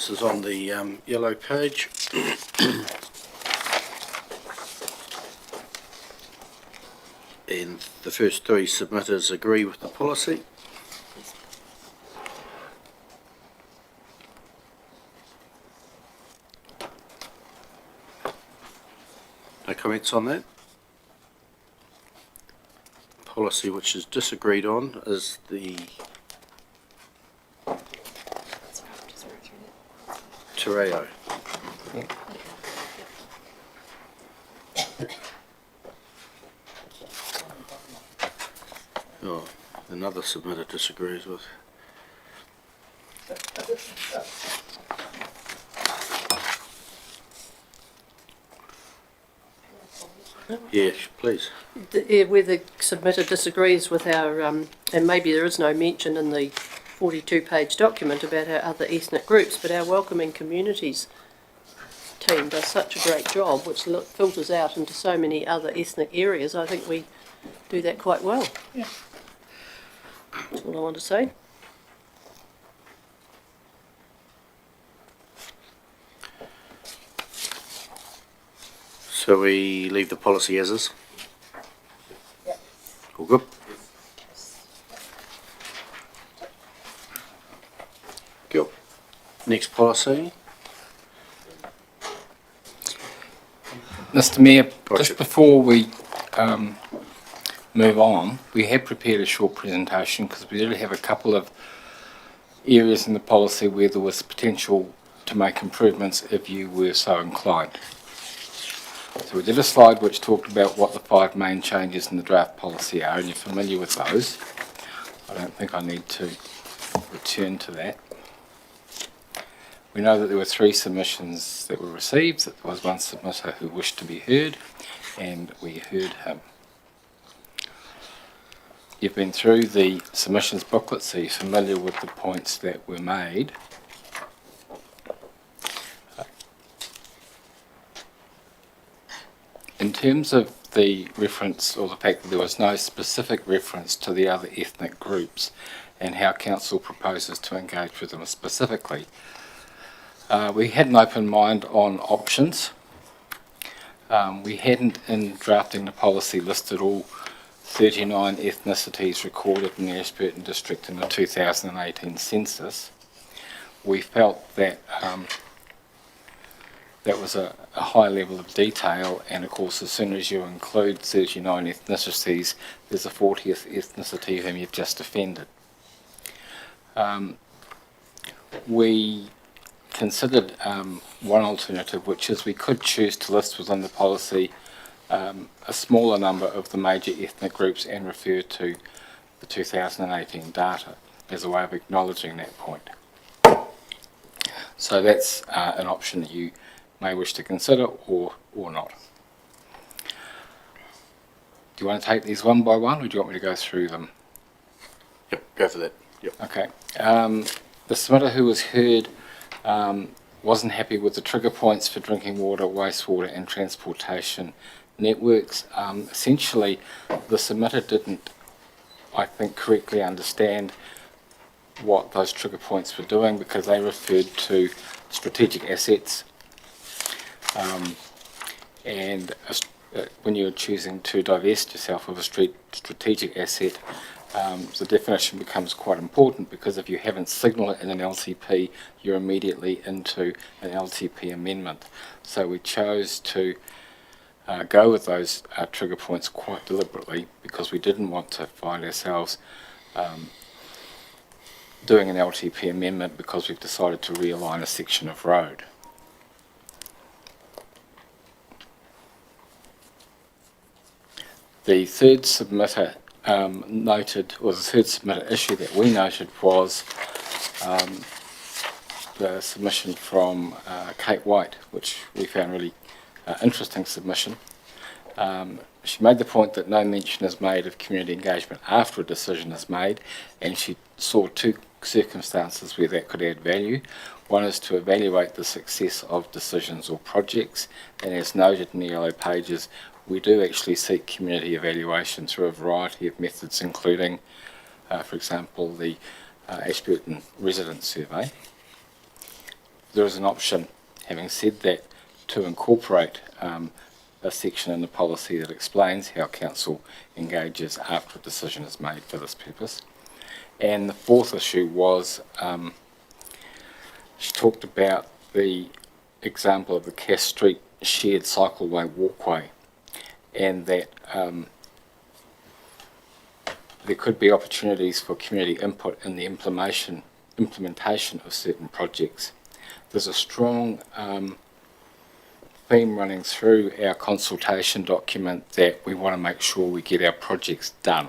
This is on the yellow page. And the first three submitters agree with the policy. No comments on that. Policy which is disagreed on is the Terreo. Oh, another submitter disagrees with. Yes, please. Where the submitter disagrees with our, and maybe there is no mention in the 42-page document about our other ethnic groups, but our Welcoming Communities team does such a great job, which filters out into so many other ethnic areas. I think we do that quite well. Yeah. That's all I want to say. So we leave the policy as is? Yep. All good? Cool. Next policy. Mr Mayor, Roger. just before we move on, we have prepared a short presentation because we did have a couple of areas in the policy where there was potential to make improvements if you were so inclined. So we did a slide which talked about what the 5 main changes in the draft policy are, and you're familiar with those. I don't think I need to return to that. We know that there were 3 submissions that were received, that there was one submitter who wished to be heard, and we heard him. You've been through the submissions booklet, so you're familiar with the points that were made. In terms of the reference, or the fact that there was no specific reference to the other ethnic groups and how Council proposes to engage with them specifically, we had an open mind on options. We hadn't, in drafting the policy, listed all 39 ethnicities recorded in the Ashburton district in the 2018 census. We felt that that was a high level of detail, and of course as soon as you include 39 ethnicities, there's a 40th ethnicity whom you've just offended. We considered one alternative, which is we could choose to list within the policy a smaller number of the major ethnic groups and refer to the 2018 data as a way of acknowledging that point. So that's an option that you may wish to consider or not. Do you want to take these one by one, or do you want me to go through them? Yep, go for that. Yep. Okay. The submitter who was heard wasn't happy with the trigger points for drinking water, wastewater and transportation networks. Essentially, the submitter didn't, I think, correctly understand what those trigger points were doing, because they referred to strategic assets. And when you're choosing to divest yourself of a strategic asset, the definition becomes quite important, because if you haven't signalled it in an LTP, you're immediately into an LTP amendment. So we chose to go with those trigger points quite deliberately, because we didn't want to find ourselves doing an LTP amendment because we've decided to realign a section of road. The third submitter noted, or the third submitter issue that we noted, was the submission from Kate White, which we found really interesting submission. She made the point that no mention is made of community engagement after a decision is made, and she saw 2 circumstances where that could add value. One is to evaluate the success of decisions or projects, and as noted in the yellow pages, we do actually seek community evaluation through a variety of methods, including, for example, the Ashburton Resident Survey. there is an option, having said that, to incorporate a section in the policy that explains how council engages after a decision is made for this purpose. And the fourth issue was, she talked about the example of the Cass Street shared cycleway walkway, and that there could be opportunities for community input in the implementation of certain projects. There's a strong theme running through our consultation document that we want to make sure we get our projects done.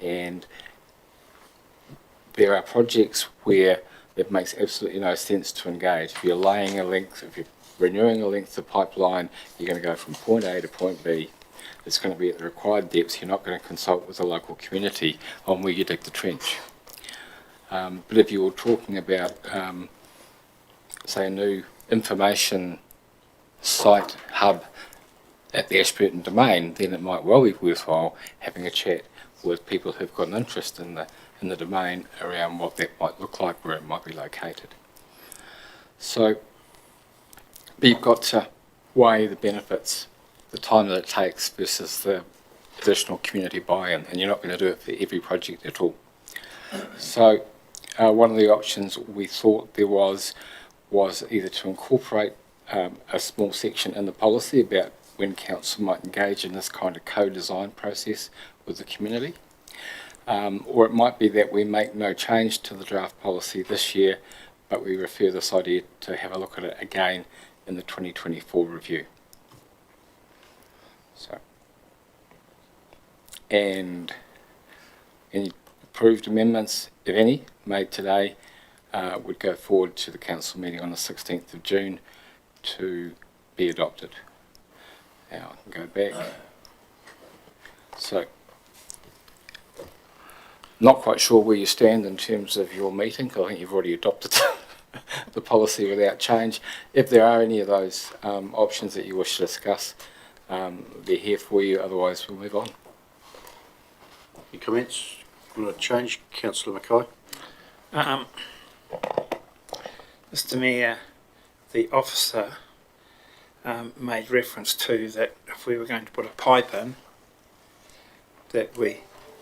And there are projects where it makes absolutely no sense to engage. If you're laying a length, if you're renewing a length of pipeline, you're going to go from point A to point B. It's going to be at the required depths. You're not going to consult with the local community on where you dig the trench. But if you were talking about, say, a new information site hub at the Ashburton domain, then it might well be worthwhile having a chat with people who've got an interest in the domain around what that might look like, where it might be located. So you've got to weigh the benefits, the time that it takes versus the additional community buy-in, and you're not going to do it for every project at all. So one of the options we thought there was either to incorporate a small section in the policy about when council might engage in this kind of co-design process with the community, or it might be that we make no change to the draft policy this year, but we refer this idea to have a look at it again in the 2024 review. So, and any approved amendments, if any, made today would go forward to the council meeting on the 16th of June to be adopted. Now I can go back. So, not quite sure where you stand in terms of your meeting, because I think you've already adopted the policy without change. If there are any of those options that you wish to discuss, they're here for you, otherwise we'll move on. Any comments? Want to change, Councillor Mackay? Mr Mayor, the officer made reference to that if we were going to put a pipe in, that we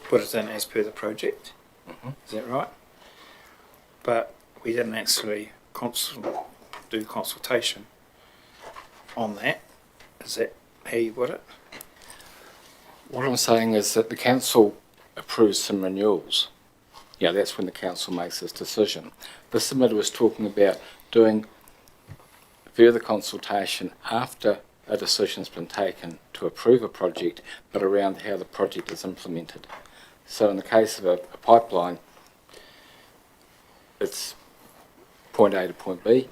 put it in as per the project. Is that right? But we didn't actually do consultation on that. Is that how you put it? What I'm saying is that the council approves some renewals. Yeah, that's when the council makes this decision. The submitter was talking about doing further consultation after a decision's been taken to approve a project, but around how the project is implemented. So in the case of a pipeline, it's point A to point B.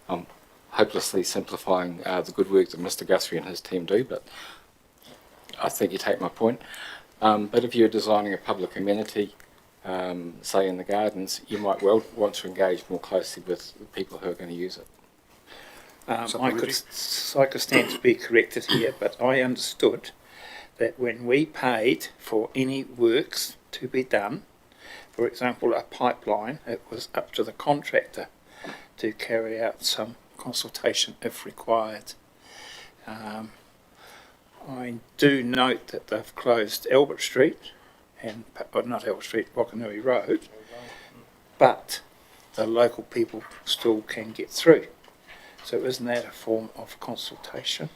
I'm hopelessly simplifying the good work that Mr Guthrie and his team do, but I think you take my point. But if you're designing a public amenity, say in the gardens, you might well want to engage more closely with the people who are going to use it. I could stand to be corrected here, but I understood that when we paid for any works to be done, for example a pipeline, it was up to the contractor to carry out some consultation if required. I do note that they've closed Albert Street, and not Albert Street, Wakanui Road, but the local people still can get through. So isn't that a form of consultation?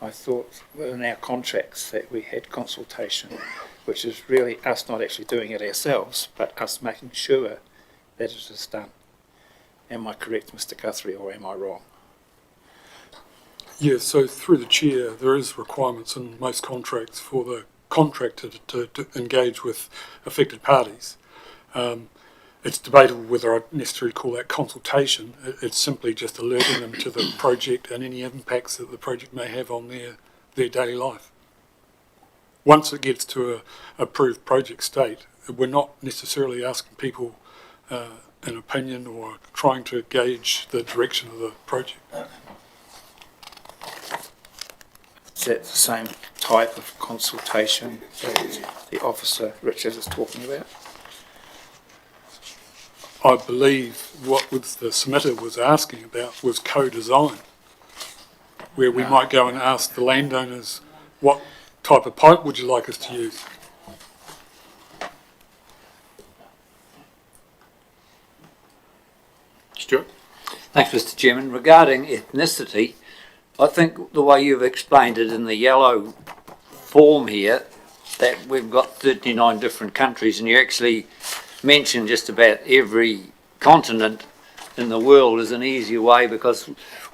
I thought in our contracts that we had consultation, which is really us not actually doing it ourselves, but us making sure that it is done. Am I correct, Mr Guthrie, or am I wrong? Yeah, so through the chair, there is requirements in most contracts for the contractor to engage with affected parties. It's debatable whether I'd necessarily call that consultation. It's simply just alerting them to the project and any impacts that the project may have on their daily life. Once it gets to a approved project state, we're not necessarily asking people an opinion or trying to gauge the direction of the project. Is that the same type of consultation that the officer Richard is talking about? I believe what was the submitter was asking about was co-design, where we might go and ask the landowners, what type of pipe would you like us to use? Stuart? Thanks, Mr. Chairman. Regarding ethnicity, I think the way you've explained it in the yellow form here, that we've got 39 different countries, and you actually mentioned just about every continent in the world is an easier way, because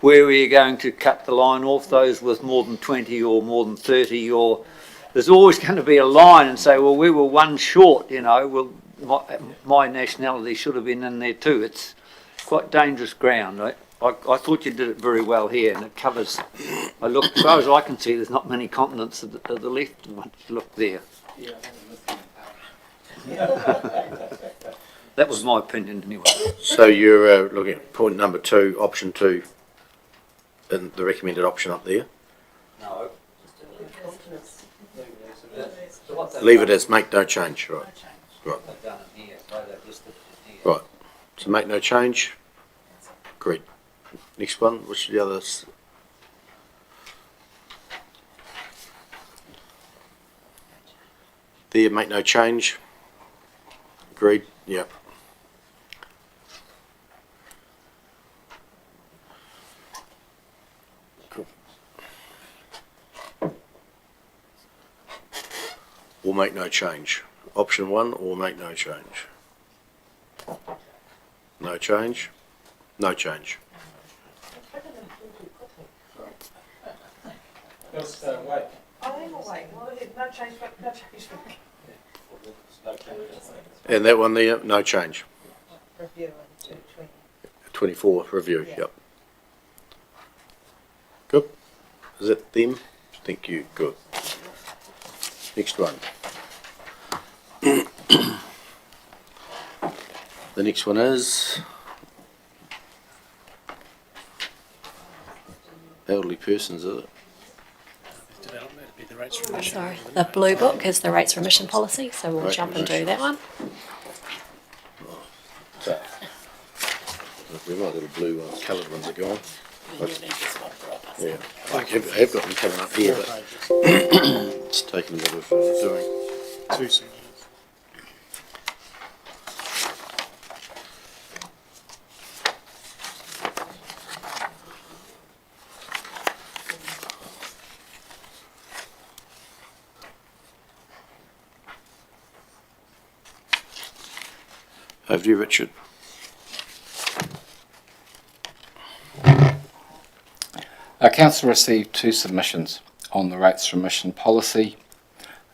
where are you going to cut the line off? Those with more than 20 or more than 30, or there's always going to be a line and say, well, we were one short, you know, well, my nationality should have been in there too. It's quite dangerous ground. I thought you did it very well here, and it covers, as far as I can see, there's not many continents at the left once you look there. That was my opinion anyway. So you're looking at point number 2, option 2, and the recommended option up there? No. Leave it as make no change, right? Right. Right. So make no change. Great. Next one, which are the others? There, make no change. Agreed. Yep. Cool. Or make no change. Option 1, or make no change. No change. No change. Just wait. I am awake. No change, no change. And that one there, no change. Review 24, review, yep. Good. Is it them? Thank you, good. Next one. The next one is elderly persons, is it? Sorry, the blue book is the rates remission policy, so we'll jump and do that one. So, we might little blue coloured ones are gone. Yeah, I have got them coming up here, but it's taken a bit of doing. 2 seconds. Over to you, Richard. Council received 2 submissions on the rates remission policy.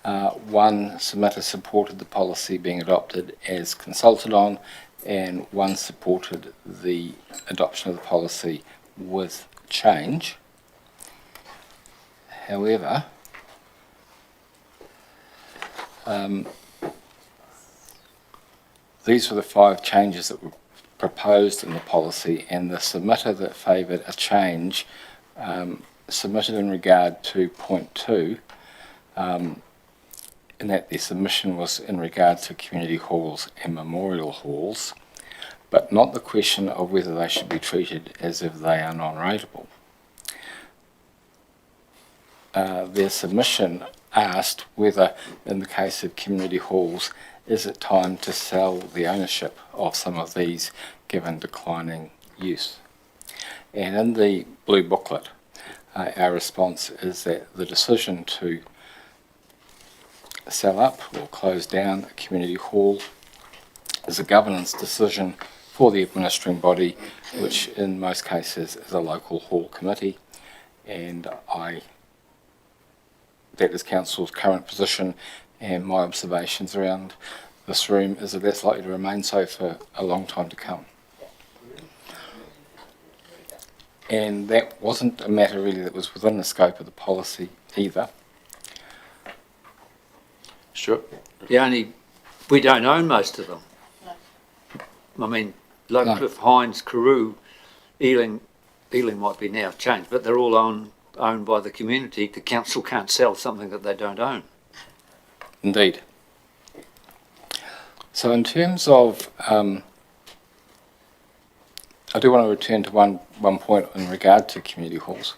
One submitter supported the policy being adopted as consulted on, and one supported the adoption of the policy with change. However, these were the 5 changes that were proposed in the policy, and the submitter that favoured a change submitted in regard to point 2, in that the submission was in regard to community halls and memorial halls, but not the question of whether they should be treated as if they are non-rateable. Their submission asked whether, in the case of community halls, is it time to sell the ownership of some of these given declining use? And in the blue booklet, our response is that the decision to sell up or close down a community hall is a governance decision for the administering body, which in most cases is a local hall committee, and that is Council's current position, and my observations around this room is that that's likely to remain so for a long time to come. And that wasn't a matter really that was within the scope of the policy either. Sure. We don't own most of them. I mean, Lowcliffe, Hines, Carew, Ealing might be now changed, but they're all owned by the community. The council can't sell something that they don't own. Indeed. So in terms of I do want to return to one point in regard to community halls.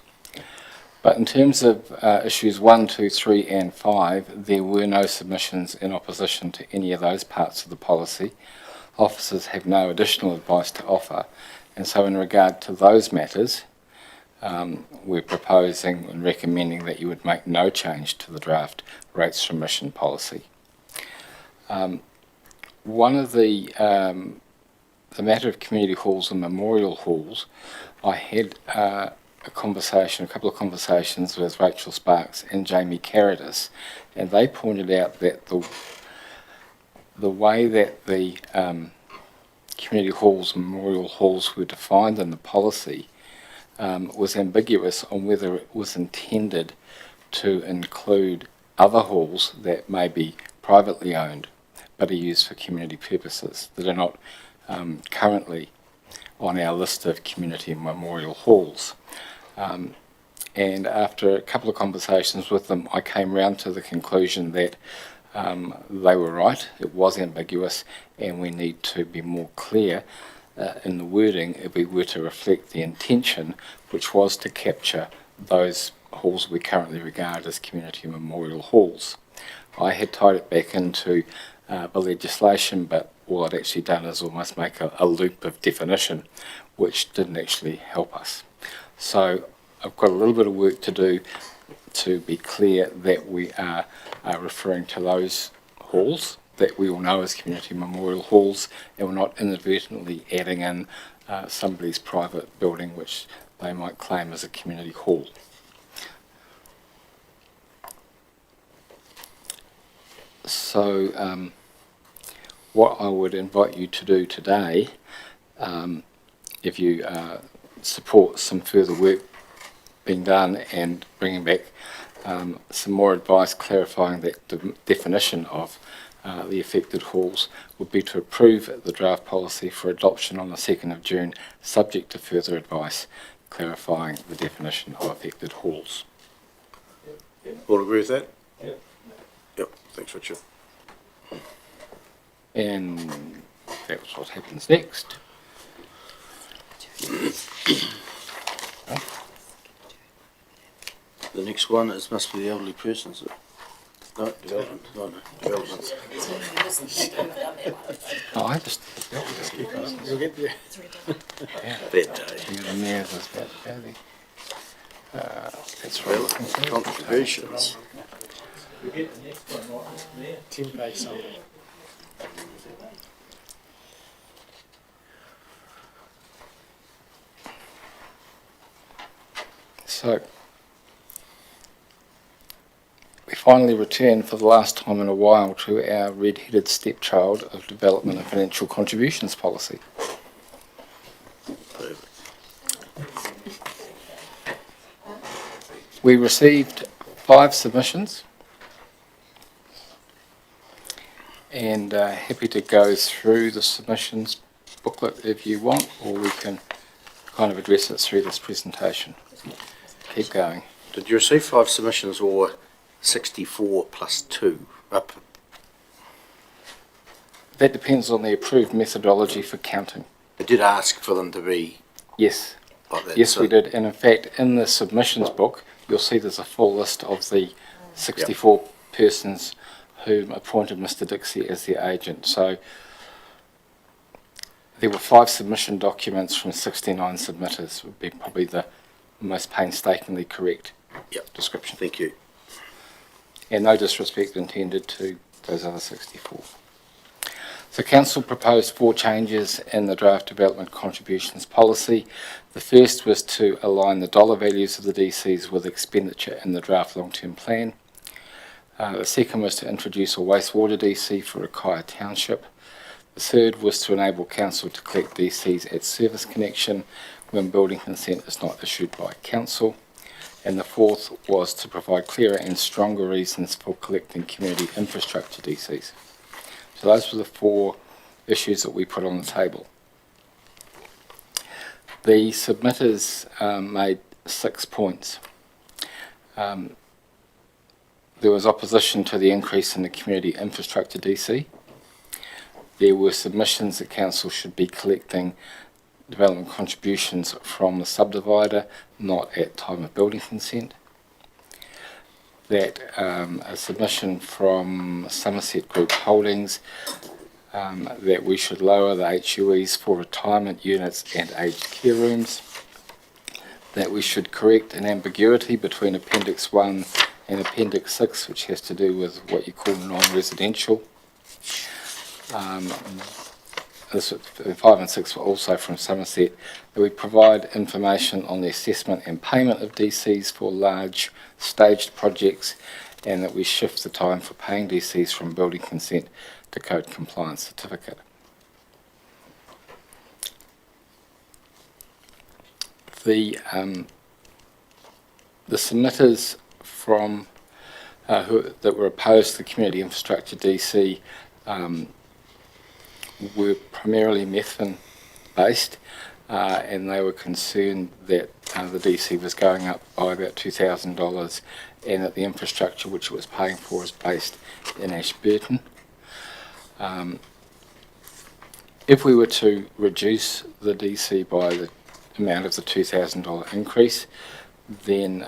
But in terms of issues 1, 2, 3 and 5, there were no submissions in opposition to any of those parts of the policy. Officers have no additional advice to offer, and so in regard to those matters, we're proposing and recommending that you would make no change to the draft rates remission policy. One of the matter of community halls and memorial halls, I had a couple of conversations with Rachel Sparks and Jamie Carradis, and they pointed out that the way that the community halls and memorial halls were defined in the policy was ambiguous on whether it was intended to include other halls that may be privately owned but are used for community purposes that are not currently on our list of community memorial halls. And after a couple of conversations with them, I came round to the conclusion that they were right, it was ambiguous, and we need to be more clear in the wording if we were to reflect the intention, which was to capture those halls we currently regard as community memorial halls. I had tied it back into the legislation, but all I'd actually done is almost make a loop of definition, which didn't actually help us. So I've got a little bit of work to do to be clear that we are referring to those halls that we all know as community memorial halls, and we're not inadvertently adding in somebody's private building which they might claim as a community hall. So what I would invite you to do today, if you support some further work being done and bringing back some more advice clarifying that the definition of the affected halls, would be to approve the draft policy for adoption on the 2nd of June, subject to further advice clarifying the definition of affected halls. All agree with that? Yep, thanks Richard. And that's what happens next. The next one must be the elderly persons. No, development. No, development. Oh, I just... You'll get there. Bad day. The mayor's is about to go there. That's right. Contributions. We get the next one, right? 10-page summary. So, we finally return for the last time in a while to our red-headed stepchild of development and financial contributions policy. We received 5 submissions, and happy to go through the submissions booklet if you want, or we can kind of address it through this presentation. Keep going. Did you receive 5 submissions or 64 plus 2? That depends on the approved methodology for counting. I did ask for them to be Yes. like that. Yes, so we did. And in fact, in the submissions book, you'll see there's a full list of the 64 persons who appointed Mr. Dixie as the agent. So there were 5 submission documents from 69 submitters, would be probably the most painstakingly correct description. Thank you. And no disrespect intended to those other 64. So Council proposed 4 changes in the draft development contributions policy. The first was to align the dollar values of the DCs with expenditure in the draft long-term plan. The second was to introduce a wastewater DC for Rakaia Township. The third was to enable Council to collect DCs at service connection when building consent is not issued by Council. And the fourth was to provide clearer and stronger reasons for collecting community infrastructure DCs. So those were the 4 issues that we put on the table. The submitters made 6 points. There was opposition to the increase in the community infrastructure DC. There were submissions that Council should be collecting development contributions from the subdivider, not at time of building consent. That a submission from Somerset Group Holdings that we should lower the HUEs for retirement units and aged care rooms. That we should correct an ambiguity between Appendix 1 and Appendix 6, which has to do with what you call non-residential. 5 and 6 were also from Somerset. That we provide information on the assessment and payment of DCs for large staged projects, and that we shift the time for paying DCs from building consent to code compliance certificate. The submitters from that were opposed to the community infrastructure DC were primarily Methven based, and they were concerned that the DC was going up by about $2,000, and that the infrastructure which it was paying for is based in Ashburton. If we were to reduce the DC by the amount of the $2,000 increase, then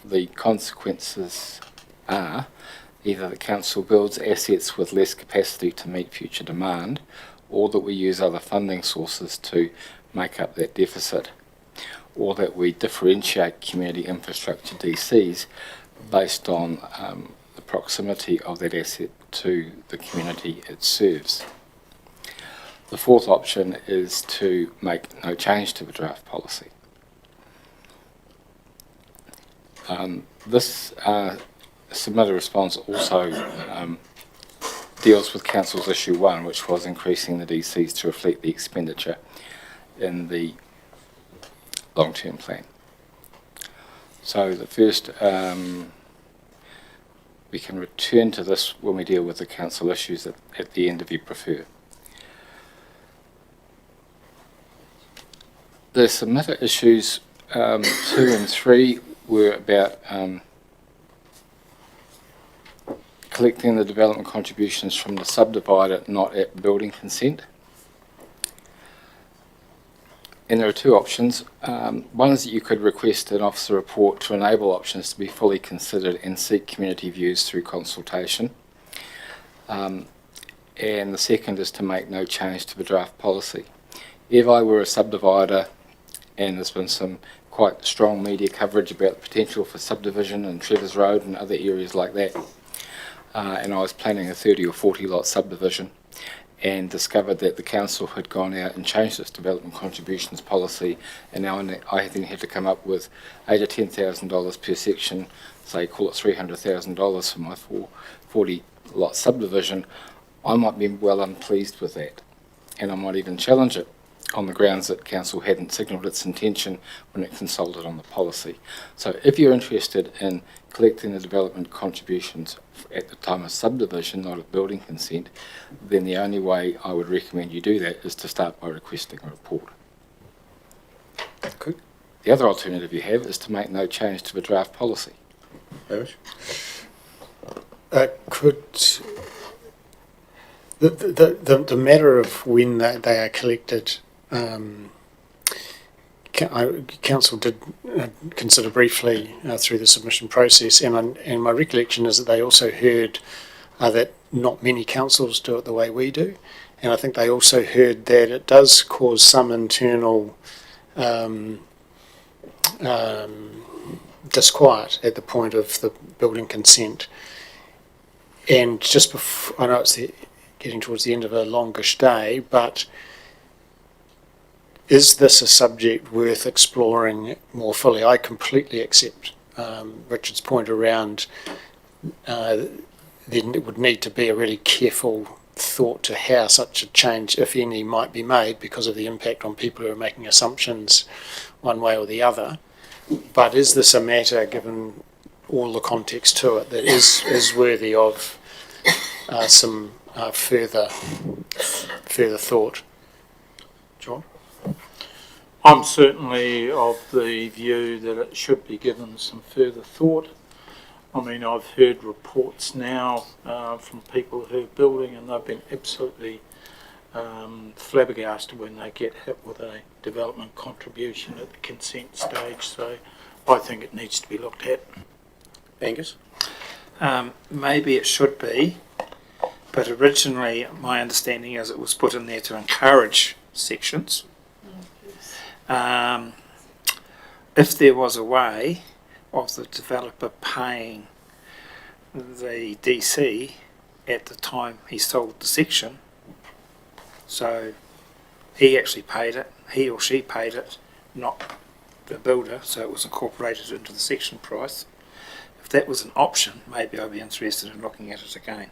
the consequences are either the council builds assets with less capacity to meet future demand, or that we use other funding sources to make up that deficit, or that we differentiate community infrastructure DCs based on the proximity of that asset to the community it serves. The fourth option is to make no change to the draft policy. This submitter response also deals with Council's issue 1, which was increasing the DCs to reflect the expenditure in the long-term plan. So the first, we can return to this when we deal with the Council issues at the end if you prefer. The submitter issues 2 and 3 were about collecting the development contributions from the subdivider, not at building consent. And there are two options. One is that you could request an officer report to enable options to be fully considered and seek community views through consultation. And the second is to make no change to the draft policy. If I were a subdivider, and there's been some quite strong media coverage about the potential for subdivision in Trevor's Road and other areas like that, and I was planning a 30 or 40 lot subdivision and discovered that the council had gone out and changed its development contributions policy, and now I then had to come up with $8,000 to $10,000 per section, say call it $300,000 for my 40 lot subdivision, I might be well unpleased with that, and I might even challenge it on the grounds that council hadn't signalled its intention when it consulted on the policy. So if you're interested in collecting the development contributions at the time of subdivision, not of building consent, then the only way I would recommend you do that is to start by requesting a report. Good. The other alternative you have is to make no change to the draft policy. Could the matter of when they are collected, council did consider briefly through the submission process, and my recollection is that they also heard that not many councils do it the way we do, and I think they also heard that it does cause some internal disquiet at the point of the building consent. And just before, I know it's getting towards the end of a longish day, but is this a subject worth exploring more fully? I completely accept Richard's point around then it would need to be a really careful thought to how such a change, if any, might be made because of the impact on people who are making assumptions one way or the other. But is this a matter, given all the context to it, that is worthy of some further thought? John? I'm certainly of the view that it should be given some further thought. I mean, I've heard reports now from people who are building, and they've been absolutely flabbergasted when they get hit with a development contribution at the consent stage, so I think it needs to be looked at. Angus? Maybe it should be, but originally my understanding is it was put in there to encourage sections. If there was a way of the developer paying the DC at the time he sold the section, so he actually paid it, he or she paid it, not the builder, so it was incorporated into the section price. If that was an option, maybe I'd be interested in looking at it again.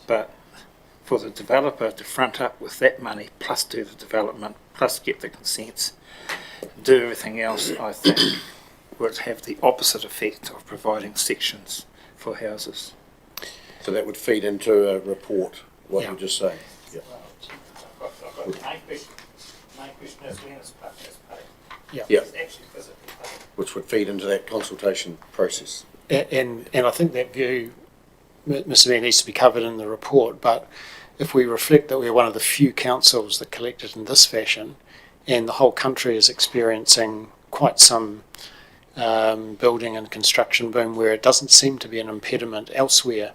But for the developer to front up with that money, plus do the development, plus get the consents, do everything else, I think would have the opposite effect of providing sections for houses. So that would feed into a report, what you're just saying. Yeah. Yeah. Which would feed into that consultation process. And I think that view, Mr. Mayor, needs to be covered in the report, but if we reflect that we're one of the few councils that collected in this fashion, and the whole country is experiencing quite some building and construction boom where it doesn't seem to be an impediment elsewhere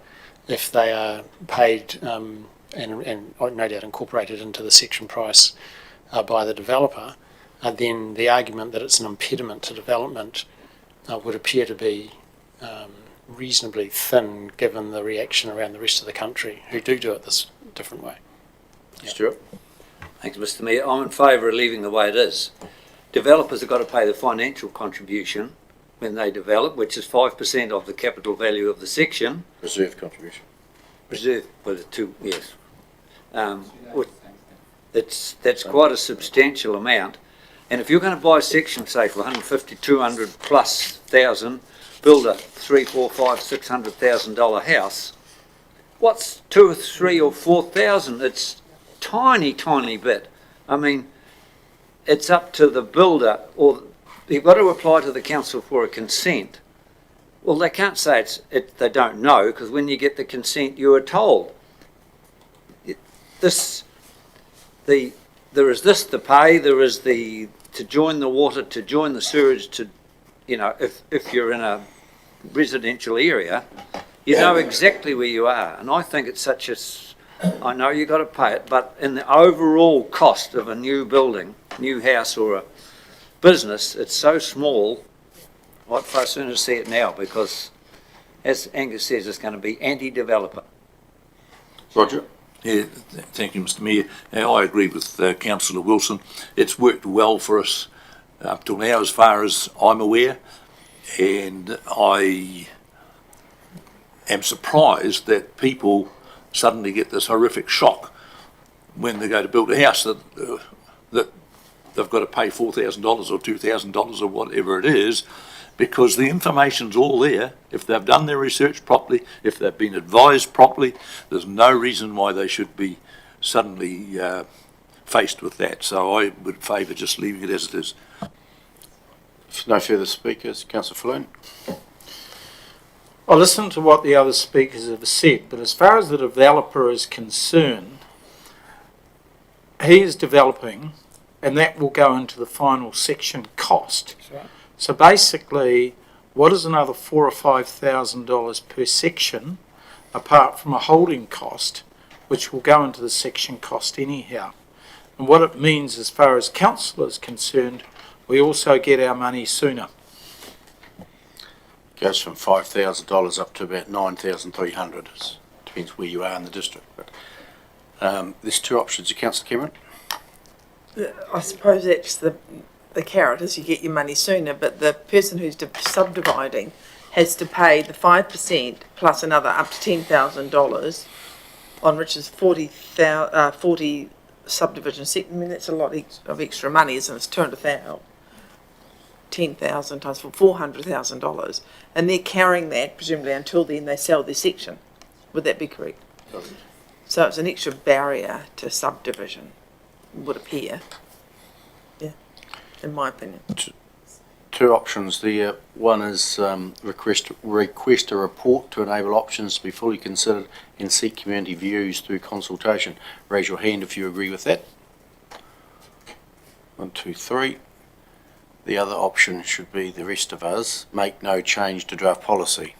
if they are paid and no doubt incorporated into the section price by the developer, then the argument that it's an impediment to development would appear to be reasonably thin given the reaction around the rest of the country who do it this different way. Yeah. Stuart? Thanks, Mr. Mayor. I'm in favour of leaving the way it is. Developers have got to pay the financial contribution when they develop, which is 5% of the capital value of the section. Reserve contribution. Reserve, well, yes. That's quite a substantial amount. And if you're going to buy a section, say, for 150, 200 plus thousand, build a $300,000, $400,000, $600,000 house, what's 2,000 or 3,000 or 4,000? It's tiny bit. I mean, it's up to the builder, or you've got to apply to the council for a consent. Well, they can't say they don't know, because when you get the consent, you are told. There is this to pay, there is to join the water, to join the sewage, to, if you're in a residential area, you know exactly where you are. And I think it's I know you've got to pay it, but in the overall cost of a new building, new house or a business, it's so small, I'd far sooner see it now, because, as Angus says, it's going to be anti-developer. Roger? Yeah, thank you, Mr. Mayor. I agree with Councillor Wilson. It's worked well for us up till now, as far as I'm aware, and I am surprised that people suddenly get this horrific shock when they go to build a house that they've got to pay $4,000 or $2,000 or whatever it is, because the information's all there. If they've done their research properly, if they've been advised properly, there's no reason why they should be suddenly faced with that. So I would favour just leaving it as it is. If no further speakers, Councillor Falloon. I listened to what the other speakers have said, but as far as the developer is concerned, he is developing, and that will go into the final section cost. Right. So basically, what is another $4,000 or $5,000 per section, apart from a holding cost, which will go into the section cost anyhow? And what it means as far as council is concerned, we also get our money sooner. Goes from $5,000 up to about $9,300. Depends where you are in the district. But there's two options. Councillor Cameron? I suppose that's the carrot, is you get your money sooner, but the person who's subdividing has to pay the 5% plus another up to $10,000 on which is 40 subdivisions. I mean, that's a lot of extra money, isn't it? It's 200,000. 10,000 times for $400,000, and they're carrying that presumably until then they sell their section. Would that be correct? So it's an extra barrier to subdivision, would appear. Yeah, in my opinion. To two options there. One is request a report to enable options to be fully considered and seek community views through consultation. Raise your hand if you agree with that. 1, 2, 3. The other option should be the rest of us. Make no change to draft policy.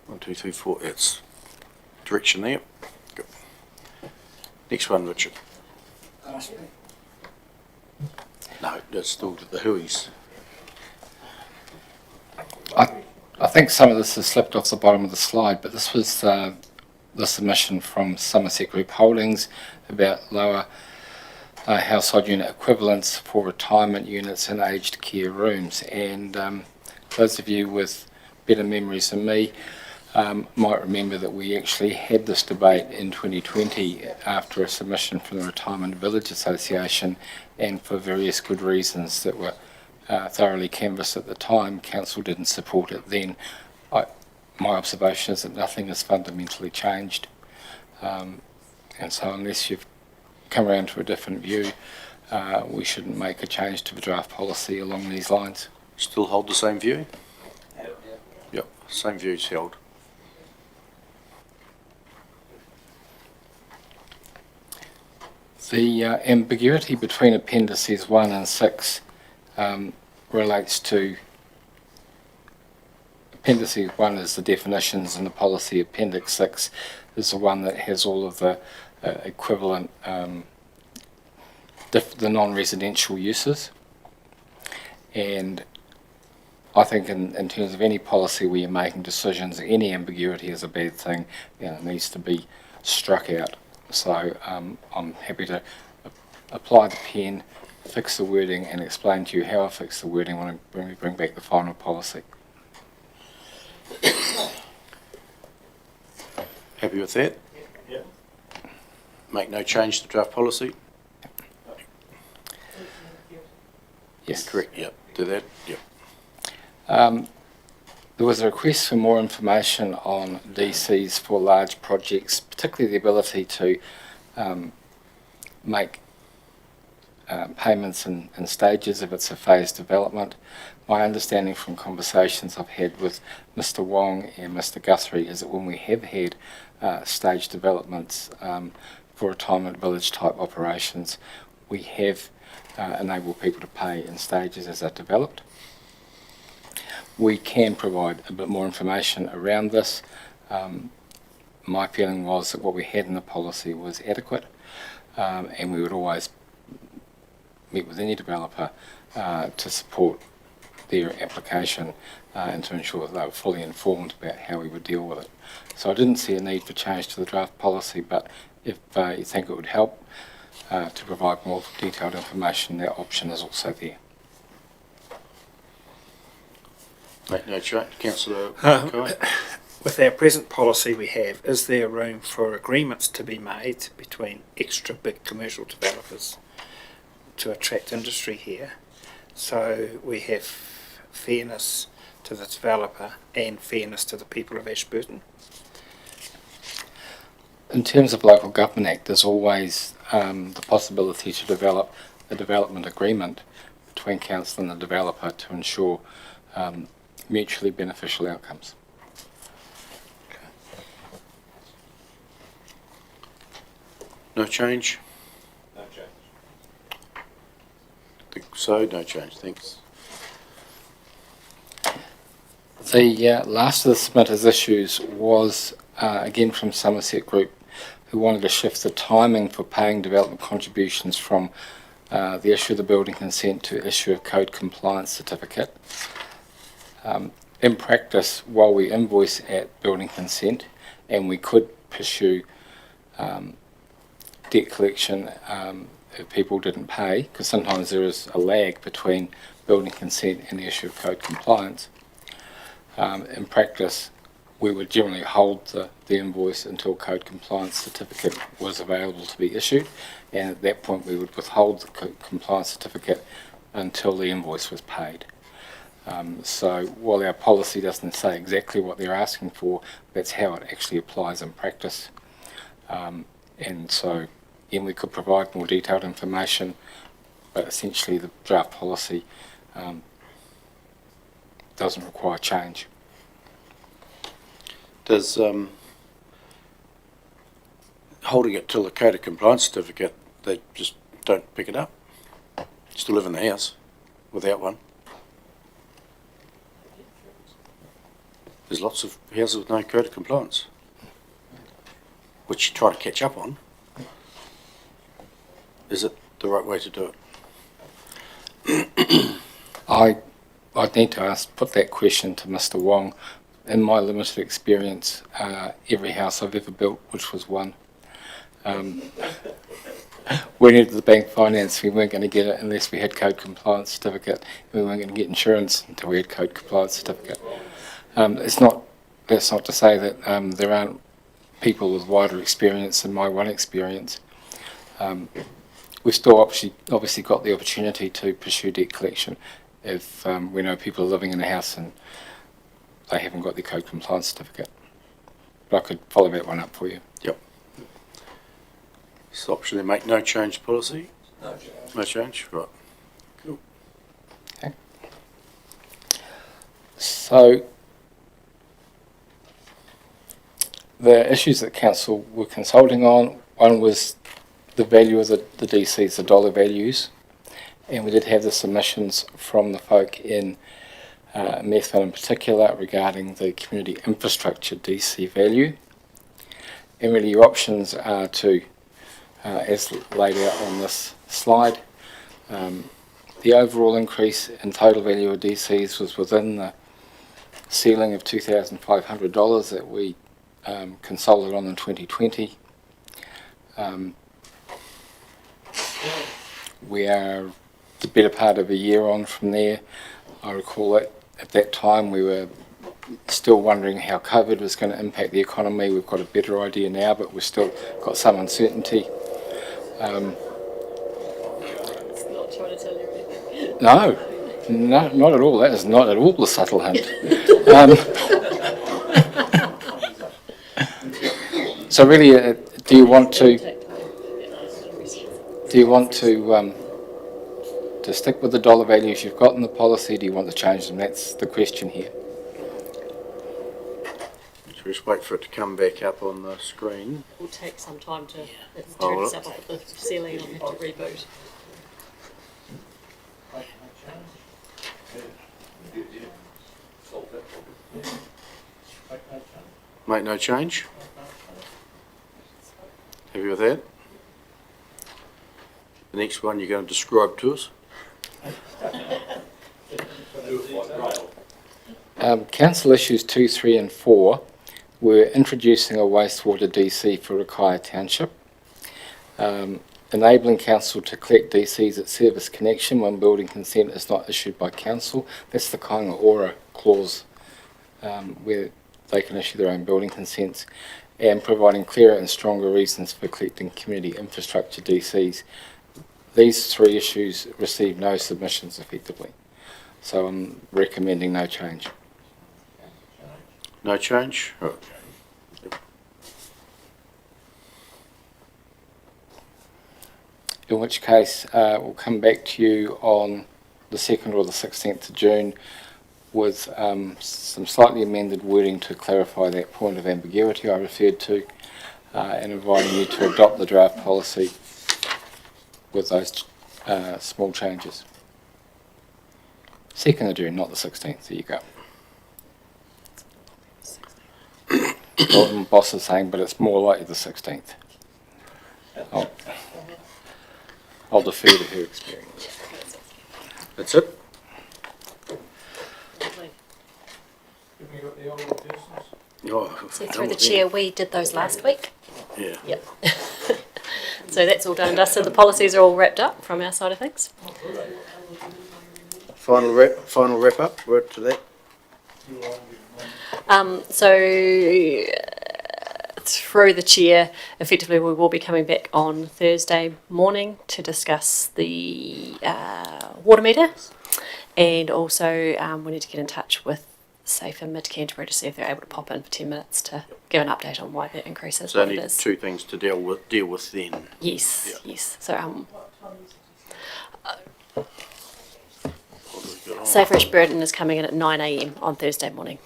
1, 2, 3, 4. It's direction there. Good. Next one, Richard. No, that's still to the Hueys. I think some of this has slipped off the bottom of the slide, but this was the submission from Somerset Group Holdings about lower household unit equivalents for retirement units and aged care rooms. And those of you with better memories than me might remember that we actually had this debate in 2020 after a submission from the Retirement Village Association, and for various good reasons that were thoroughly canvassed at the time, Council didn't support it then. My observation is that nothing has fundamentally changed, and so unless you've come around to a different view, we shouldn't make a change to the draft policy along these lines. Still hold the same view? Yep, same views held. The ambiguity between appendices 1 and 6 relates to appendices 1 is the definitions, and the policy. Appendix 6 is the one that has all of the equivalent, the non-residential uses. And I think in terms of any policy where you're making decisions, any ambiguity is a bad thing, and it needs to be struck out. So I'm happy to apply the pen, fix the wording, and explain to you how I fix the wording when we bring back the final policy. Happy with that? Yep. Make no change to draft policy? Yes. Correct, yep. Do that, yep. There was a request for more information on DCs for large projects, particularly the ability to make payments in stages if it's a phased development. My understanding from conversations I've had with Mr. Wong and Mr. Guthrie is that when we have had stage developments for retirement village type operations, we have enabled people to pay in stages as they're developed. We can provide a bit more information around this. My feeling was that what we had in the policy was adequate, and we would always meet with any developer to support their application and to ensure that they were fully informed about how we would deal with it. So I didn't see a need for change to the draft policy, but if you think it would help to provide more detailed information, that option is also there. Make no change, Councillor. With our present policy we have, is there room for agreements to be made between extra big commercial developers to attract industry here, so we have fairness to the developer and fairness to the people of Ashburton? In terms of Local Government Act, there's always the possibility to develop a development agreement between council and the developer to ensure mutually beneficial outcomes. No change? No change. Think so, no change, thanks. The last of the submitters' issues was again from Somerset Group, who wanted to shift the timing for paying development contributions from the issue of the building consent to issue of code compliance certificate. In practice, while we invoice at building consent, and we could pursue debt collection if people didn't pay, because sometimes there is a lag between building consent and the issue of code compliance, in practice we would generally hold the invoice until code compliance certificate was available to be issued, and at that point we would withhold the compliance certificate until the invoice was paid. So while our policy doesn't say exactly what they're asking for, that's how it actually applies in practice. And so, again, we could provide more detailed information, but essentially the draft policy doesn't require change. Does holding it till the code of compliance certificate, they just don't pick it up? Still live in the house without one. There's lots of houses with no code of compliance, which you try to catch up on. Is it the right way to do it? I'd need to put that question to Mr. Wong. In my limited experience, every house I've ever built, which was one, went into the bank finance. We weren't going to get it unless we had code compliance certificate. We weren't going to get insurance until we had code compliance certificate. That's not to say that there aren't people with wider experience than my one experience. We've still obviously got the opportunity to pursue debt collection if we know people are living in a house and they haven't got their code compliance certificate. But I could follow that one up for you. Yep. So option they make no change policy? No change. No change? Right. Cool. Okay. So the issues that council were consulting on, one was the value of the DCs, the dollar values, and we did have the submissions from the folk in Methven in particular regarding the community infrastructure DC value. And really your options are to, as laid out on this slide, the overall increase in total value of DCs was within the ceiling of $2,500 that we consulted on in 2020. We are the better part of a year on from there. I recall that at that time we were still wondering how COVID was going to impact the economy. We've got a better idea now, but we've still got some uncertainty. It's not trying to tell you anything. No, not at all. That is not at all the subtle hint. So really, do you want to stick with the dollar values you've got in the policy? Do you want to change them? That's the question here. Should we just wait for it to come back up on the screen? It will take some time to it's Oh, turn well, itself off at the ceiling and I'll have to reboot. Make no change? Happy with that? The next one you're going to describe to us? Council issues 2, 3 and 4 were introducing a wastewater DC for Rakaia Township, enabling council to collect DCs at service connection when building consent is not issued by council. That's the Kainga Ora clause where they can issue their own building consents, and providing clearer and stronger reasons for collecting community infrastructure DCs. These three issues received no submissions effectively, so I'm recommending no change. No change? Right. In which case we'll come back to you on the 2nd or the 16th of June with some slightly amended wording to clarify that point of ambiguity I referred to, and inviting you to adopt the draft policy with those small changes. 2nd of June, not the 16th. There you go. Well, my boss is saying, but it's more likely the 16th. I'll defer to her experience. That's it? Oh, So through the chair, we did those last week. Yeah. Yep. So that's all done and dusted. The policies are all wrapped up from our side of things. Final wrap up, word to that. Through the chair, effectively we will be coming back on Thursday morning to discuss the water meter, and also we need to get in touch with Safe in Mid-Canterbury to see if they're able to pop in for 10 minutes to give an update on why that increase is So what only it is. two things to deal with then. Yes, yes. So What have we Safer Ashburton is coming in at 9 a.m. on Thursday morning.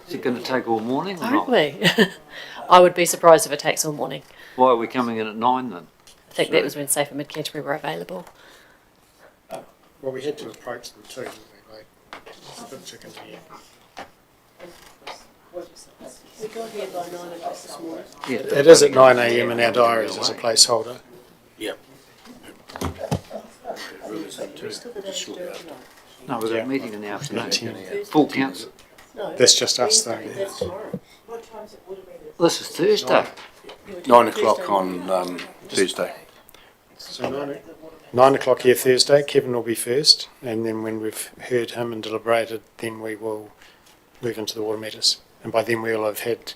Is it going to take all morning or Aren't not? we? I would be surprised if it takes all morning. Why are we coming in at 9 then? I think that was when Safer Mid Canterbury were available. Well, we had to approach them too, didn't we? Like, it's a bit chicken here. We got here by 9 o'clock this morning. Yeah. It is at 9 a.m. in our diaries as a placeholder. Yep. No, we've got a meeting in the afternoon. 10. Full council. That's just us though. That's tomorrow. This is Thursday. 9 o'clock on Thursday. So 9 o'clock here Thursday. Kevin will be first, and then when we've heard him and deliberated, then we will move into the water matters. And by then we'll have had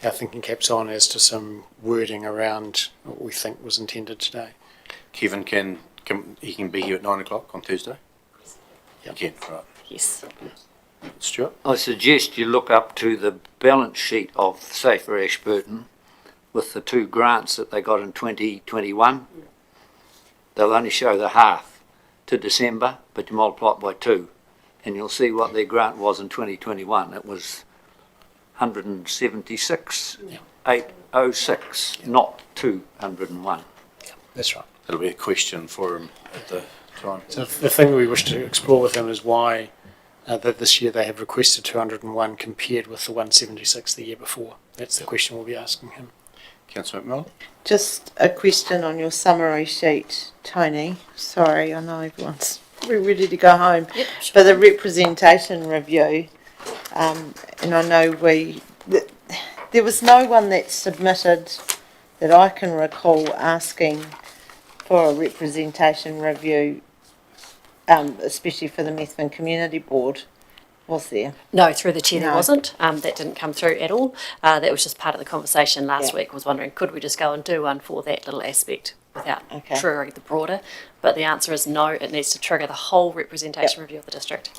our thinking caps on as to some wording around what we think was intended today. Kevin can be here at 9 o'clock on Thursday? Yep. He can, right. Yes. Stuart? I suggest you look up to the balance sheet of Safer Ashburton with the 2 grants that they got in 2021. They'll only show the half to December, but you multiply it by 2 and you'll see what their grant was in 2021. It was 176,806, not 201. That's right. That'll be a question for him at the time. So the thing we wish to explore with him is why that this year they have requested 201 compared with the 176 the year before. That's the question we'll be asking him. Councillor McMillan? Just a question on your summary sheet, Tony. Sorry, I know everyone's ready to go home. Yep, But the representation review, and I know there was no one that submitted that I can recall asking for a representation review, especially for the Methven Community Board, was there? No, through the chair there No. wasn't. That didn't come through at all. That was just part of the conversation last Yeah. week. I was wondering, could we just go and do one for that little aspect without Okay. triggering the broader? But the answer is no, it needs to trigger the whole representation review of the district.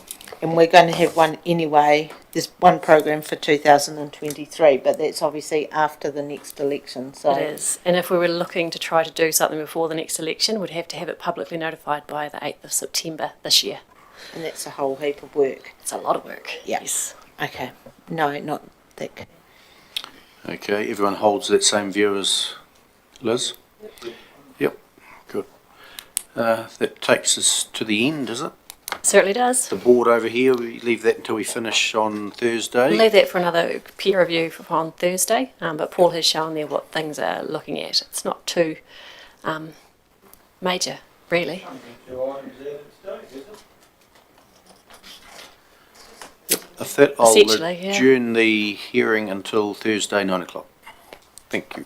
And we're going to have one anyway. There's one program for 2023, but that's obviously after the next election. So It is. And if we were looking to try to do something before the next election, we'd have to have it publicly notified by the 8th of September this year. And that's a whole heap of work. It's a lot of work. Yeah. Yes. Okay. No, not that. Okay, everyone holds that same view as Liz? Yep, good. That takes us to the end, does it? Certainly does. The board over here, we leave that until we finish on Thursday. We'll leave that for another peer review on Thursday, but Paul has shown there what things are looking at. It's not too major, really. If that, I'll Essentially, yeah. adjourn the hearing until Thursday, 9 o'clock. Thank you.